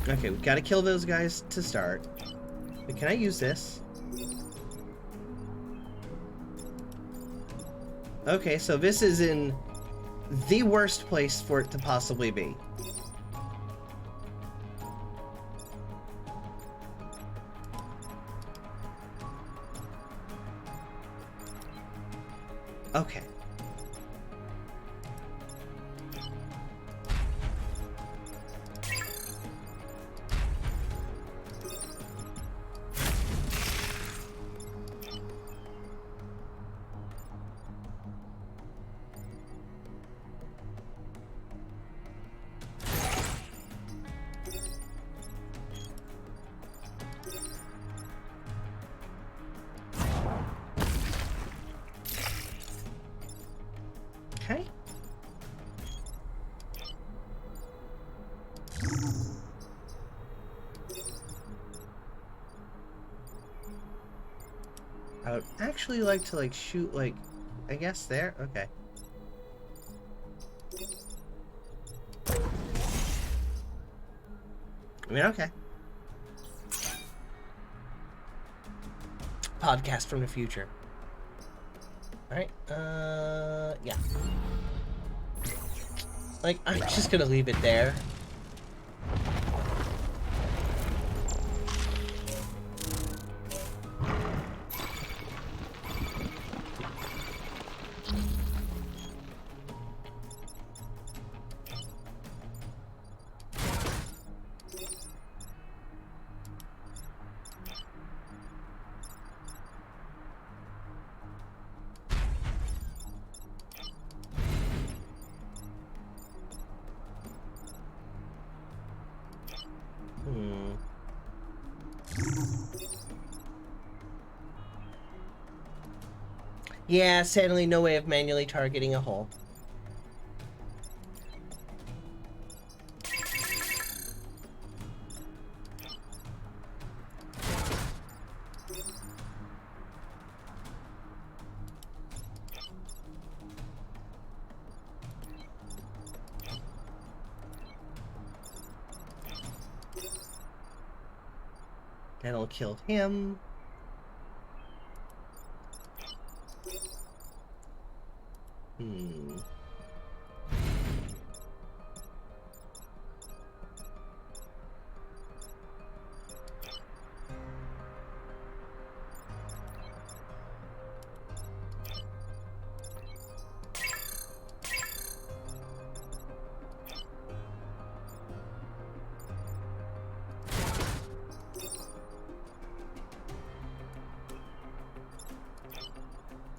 Okay, we gotta kill those guys to start. But can I use this? Okay, so this is in the worst place for it to possibly be. Okay. Okay. I would actually like to, like, shoot, like, I guess there? Okay. I mean, okay. Podcast from the future. Alright, yeah. Like, I'm just gonna leave it there. Yeah, sadly no way of manually targeting a hole. That'll kill him.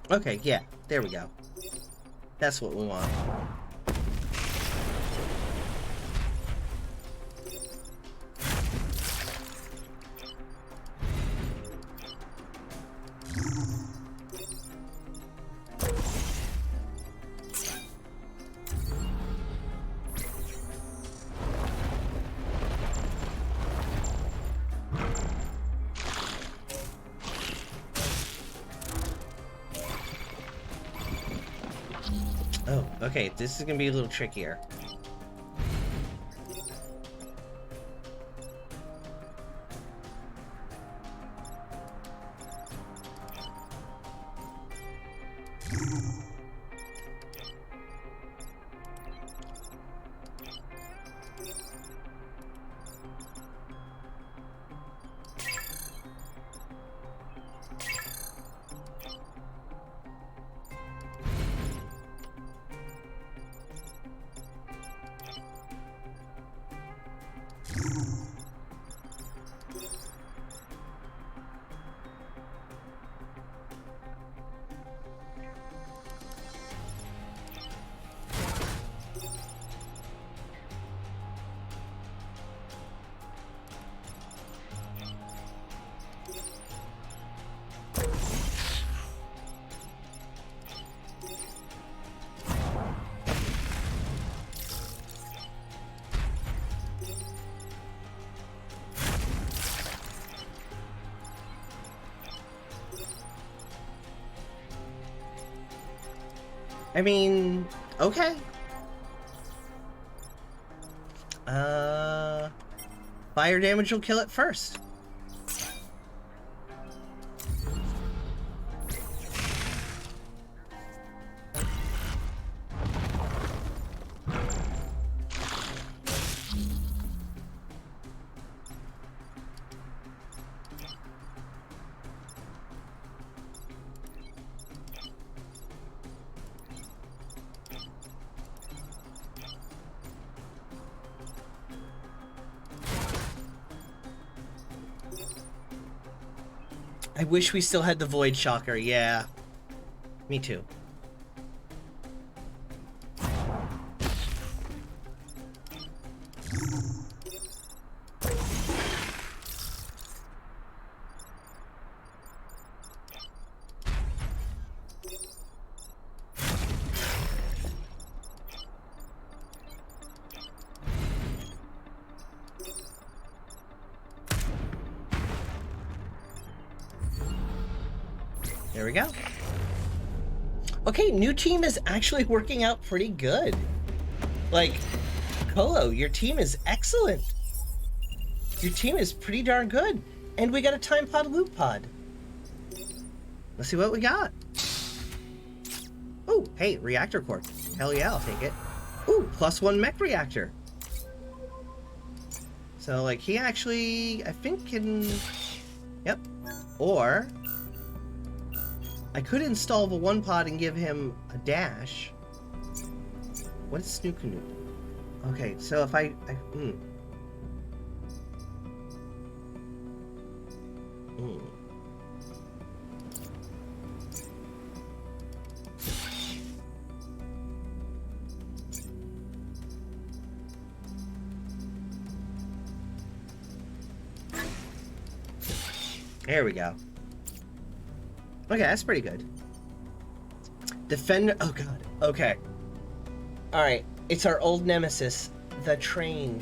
Okay, yeah, there we go. That's what we want. Oh, okay, this is gonna be a little trickier. I mean, okay. Fire damage will kill it first. I wish we still had the Void Shocker, yeah. Me too. There we go. Okay, new team is actually working out pretty good. Like, Colo, your team is excellent. Your team is pretty darn good. And we got a time pod loop pod. Let's see what we got. Oh, hey, reactor core. Hell yeah, I'll take it. Ooh, +1 mech reactor. So, like, he actually, I think can... Yep. Or... I could install the one pod and give him a dash. What is Snoot Canute? Okay, so if There we go. Okay, that's pretty good. Defender. Oh god. Okay. Alright. It's our old nemesis, the train.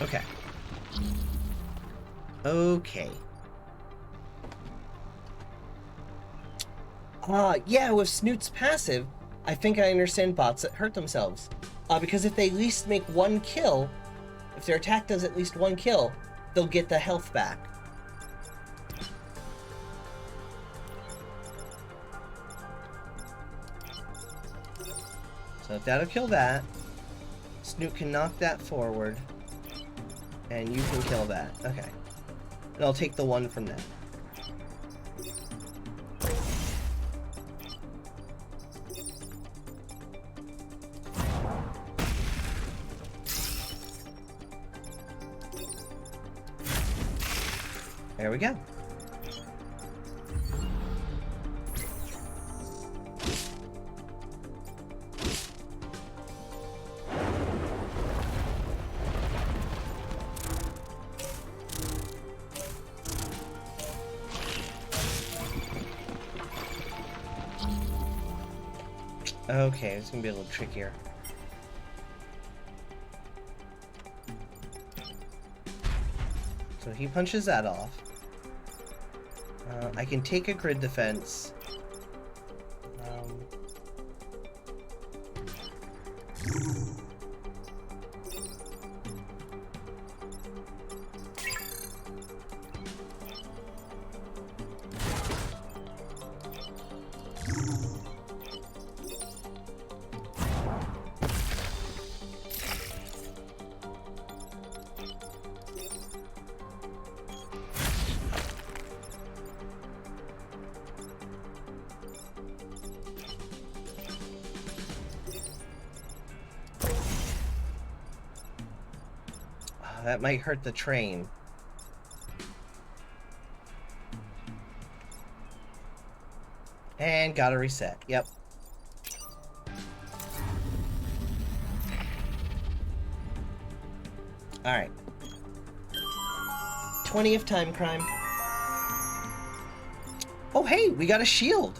Okay. Okay. Yeah, with Snoot's passive, I think I understand bots that hurt themselves. Because if they at least make one kill, if their attack does at least one kill, they'll get the health back. So that'll kill that. Snoot can knock that forward. And you can kill that. Okay. And I'll take the one from that. There we go. Okay, it's gonna be a little trickier. So he punches that off. I can take a grid defense. That might hurt the train. And gotta reset. Yep. Alright. 20th time crime. hey, we got a shield.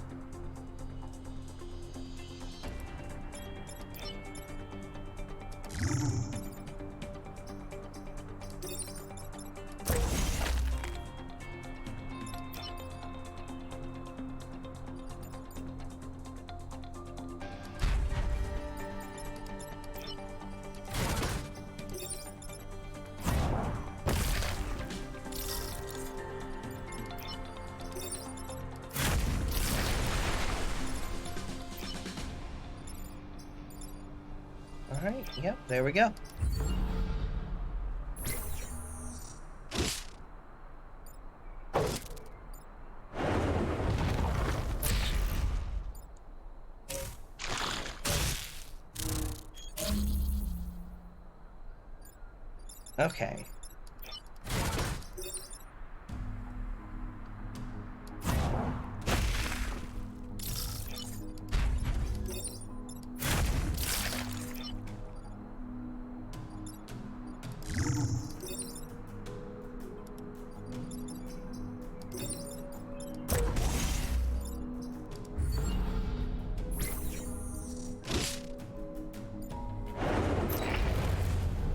Alright, yep, there we go. Okay.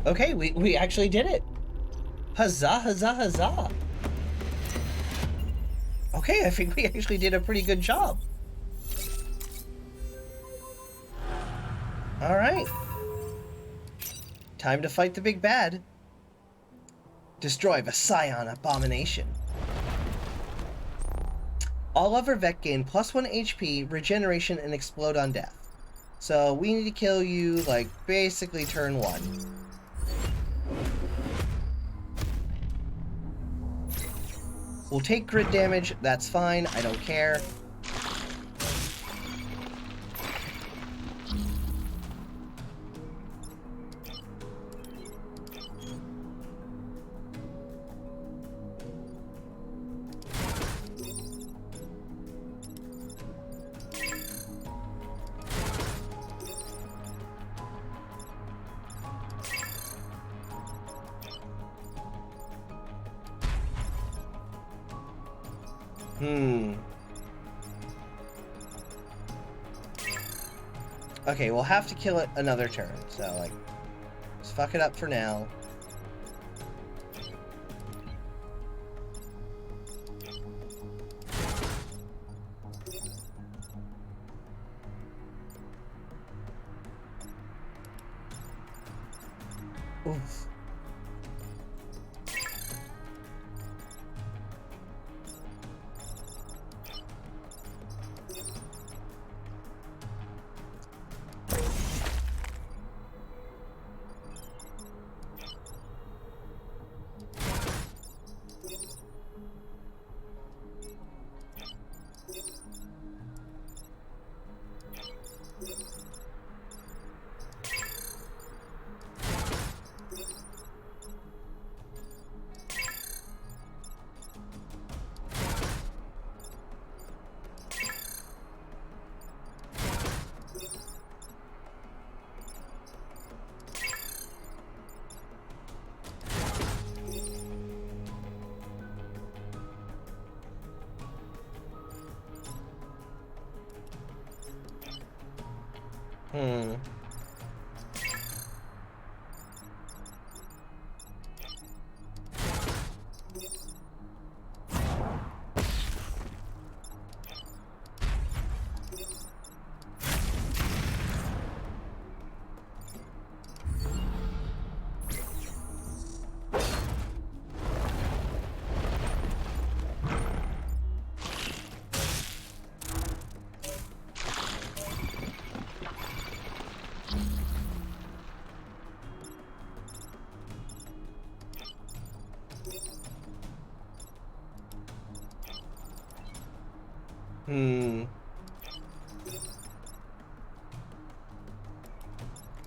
Okay, we actually did it. Huzzah, huzzah, huzzah. Okay, I think we actually did a pretty good job. Alright. Time to fight the big bad. Destroy the Scion Abomination. All other Vec gain +1 HP, regeneration, and explode on death. So we need to kill you, like, basically turn 1. We'll take crit damage, that's fine, I don't care. Okay, we'll have to kill it another turn, so, like, let's fuck it up for now. Oof.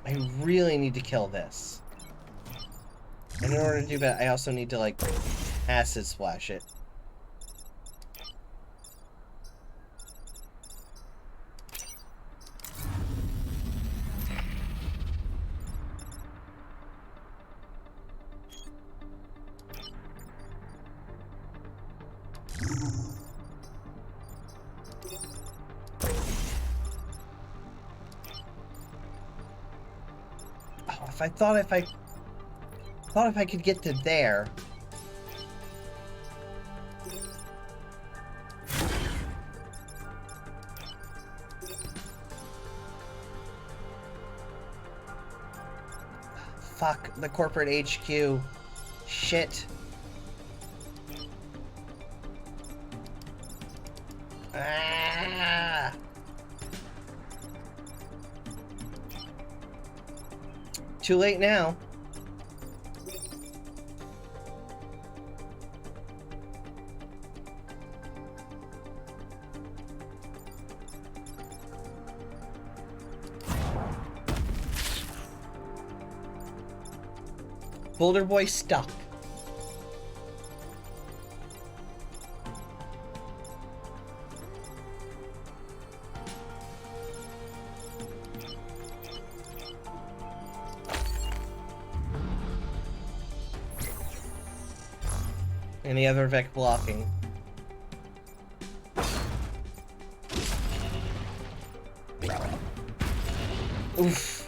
I really need to kill this. And in order to do that, I also need to, like, acid splash it. I thought if I could get to there. Fuck the corporate HQ. Shit. Ah. Too late now. Boulder Boy stuck. Any other Vec blocking? Oof.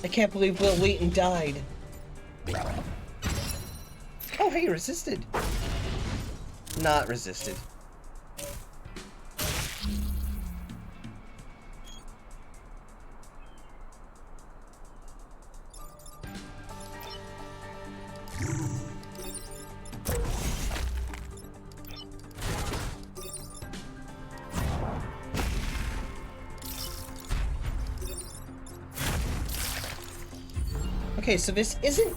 I can't believe Will Wheaton died. Oh, hey, resisted. Not resisted. Okay, so this isn't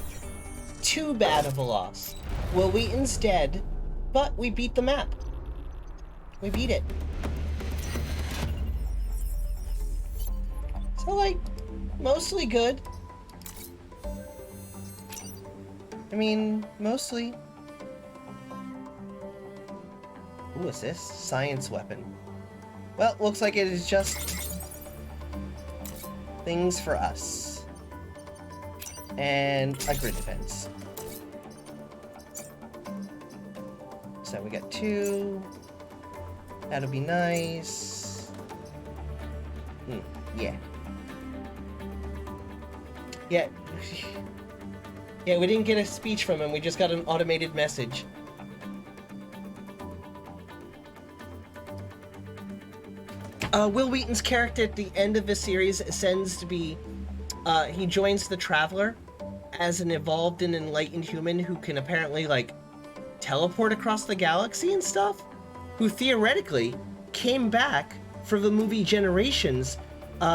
too bad of a loss. Will Wheaton's dead, but we beat the map. We beat it. So, like, mostly good. I mean, mostly. Ooh, what's this? Science weapon. Well, looks like it is just things for us. And a grid defense. So we got 2. That'll be nice. Yeah. Yeah. Yeah, we didn't get a speech from him, we just got an automated message. Will Wheaton's character at the end of the series ascends to be, he joins the Traveler as an evolved and enlightened human who can apparently, like, teleport across the galaxy and stuff, who theoretically came back for the movie Generations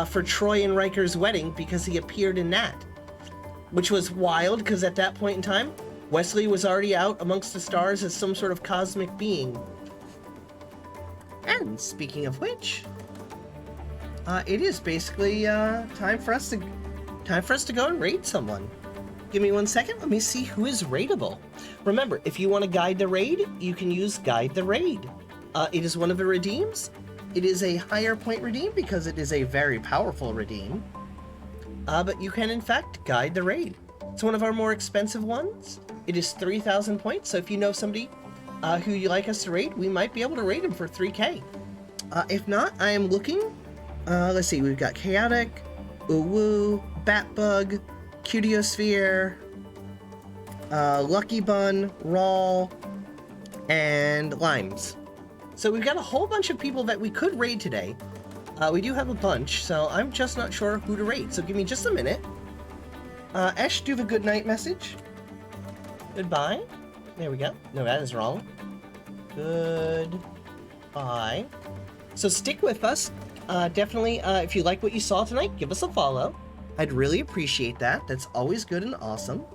for Troy and Riker's wedding because he appeared in that. Which was wild, because at that point in time, Wesley was already out amongst the stars as some sort of cosmic being. And speaking of which, it is basically time for us to go and raid someone. Give me 1 second, let me see who is raidable. Remember, if you want to guide the raid, you can use Guide the Raid. It is one of the redeems. It is a higher point redeem because it is a very powerful redeem. But you can in fact guide the raid. It's one of our more expensive ones. It is 3,000 points, so if you know somebody who you like us to raid, we might be able to raid them for 3K. If not, I am looking. Let's see, we've got Chaotic, Uwu, Batbug, Cutiosphere, Lucky Bun, Raw, and Limes. So we've got a whole bunch of people that we could raid today. We do have a bunch, so I'm just not sure who to raid. So give me just a minute. Esh, do the good night message. Goodbye. There we go. No, that is wrong. Goodbye. So stick with us. Definitely, if you like what you saw tonight, give us a follow. I'd really appreciate that. That's always good and awesome.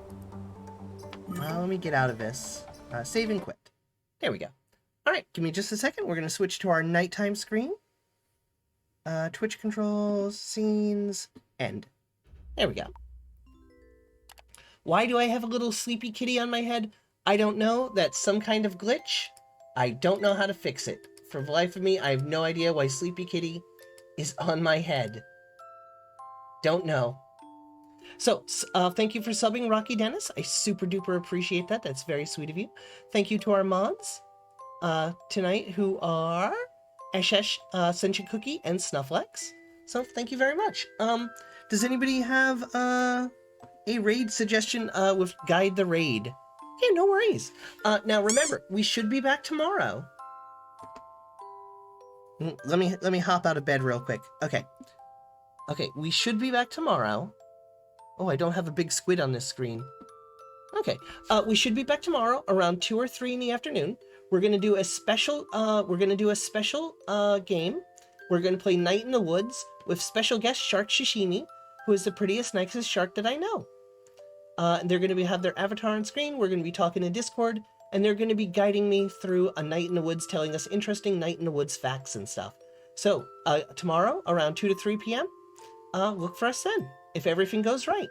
Let me get out of this. Save and quit. There we go. All right, give me just a second. We're going to switch to our nighttime screen. Twitch controls, scenes, end. There we go. Why do I have a little sleepy kitty on my head? I don't know. That's some kind of glitch. I don't know how to fix it. For the life of me, I have no idea why Sleepy Kitty is on my head. Don't know. So, thank you for subbing, Rocky Dennis. I super duper appreciate that. That's very sweet of you. Thank you to our mods tonight, who are Eshesh, Senshin Cookie, and Snufflex. So, thank you very much. Does anybody have a raid suggestion with Guide the Raid? Yeah, no worries. Now remember, we should be back tomorrow. Let me hop out of bed real quick. Okay, we should be back tomorrow. Oh, I don't have a big squid on this screen. Okay, we should be back tomorrow around 2 or 3 in the afternoon. We're gonna do a special. Game. We're gonna play Night in the Woods with special guest Shark Shishimi, who is the prettiest, nicest shark that I know. They're going to have their avatar on screen. We're going to be talking in Discord, and they're going to be guiding me through a night in the woods, telling us interesting night in the woods facts and stuff. So, tomorrow, around 2 to 3 p.m., look for us then, if everything goes right.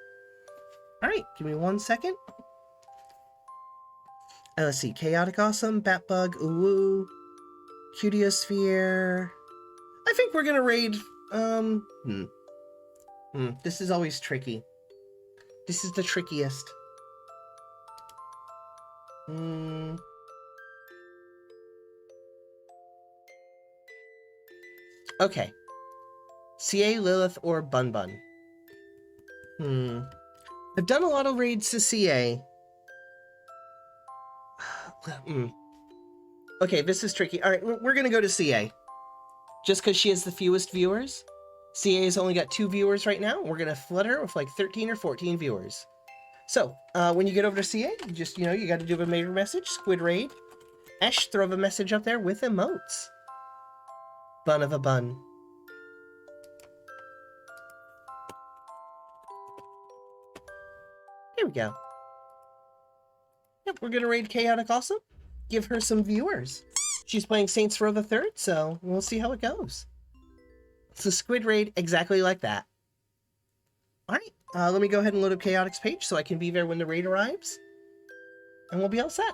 All right, give me 1 second. Let's see. Chaotic Awesome, Batbug, Uwu, Cutiosphere. I think we're going to raid... This is always tricky. This is the trickiest. Okay. CA, Lilith, or Bun Bun? I've done a lot of raids to CA. Okay, this is tricky. Alright, we're gonna go to CA. Just because she has the fewest viewers. CA has only got 2 viewers right now. We're gonna flood her with like 13 or 14 viewers. So, when you get over to CA, you just, you got to do a major message, Squid Raid. Esh, throw a message up there with emotes. Bun of a bun. Here we go. Yep, we're gonna raid Chaotic Awesome. Give her some viewers. She's playing Saints Row the Third, so we'll see how it goes. It's a Squid Raid exactly like that. Alright, let me go ahead and load up Chaotic's page so I can be there when the raid arrives. And we'll be all set.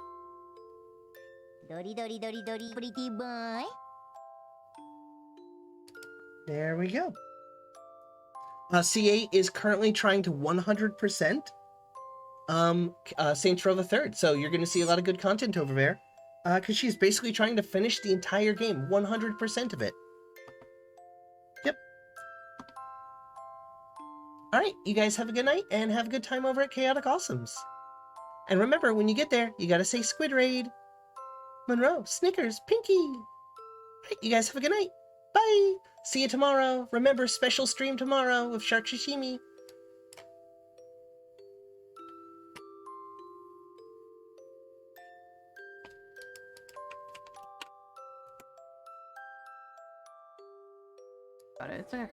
Pretty boy. There we go. CA is currently trying to 100% Saints Row the Third, so you're going to see a lot of good content over there. Because she's basically trying to finish the entire game, 100% of it. Yep. Alright, you guys have a good night, and have a good time over at Chaotic Awesomes. And remember, when you get there, you gotta say Squid Raid. Monroe, Snickers, Pinky. Alright, you guys have a good night. Bye! See you tomorrow. Remember, special stream tomorrow with Shark Sashimi. But it's okay.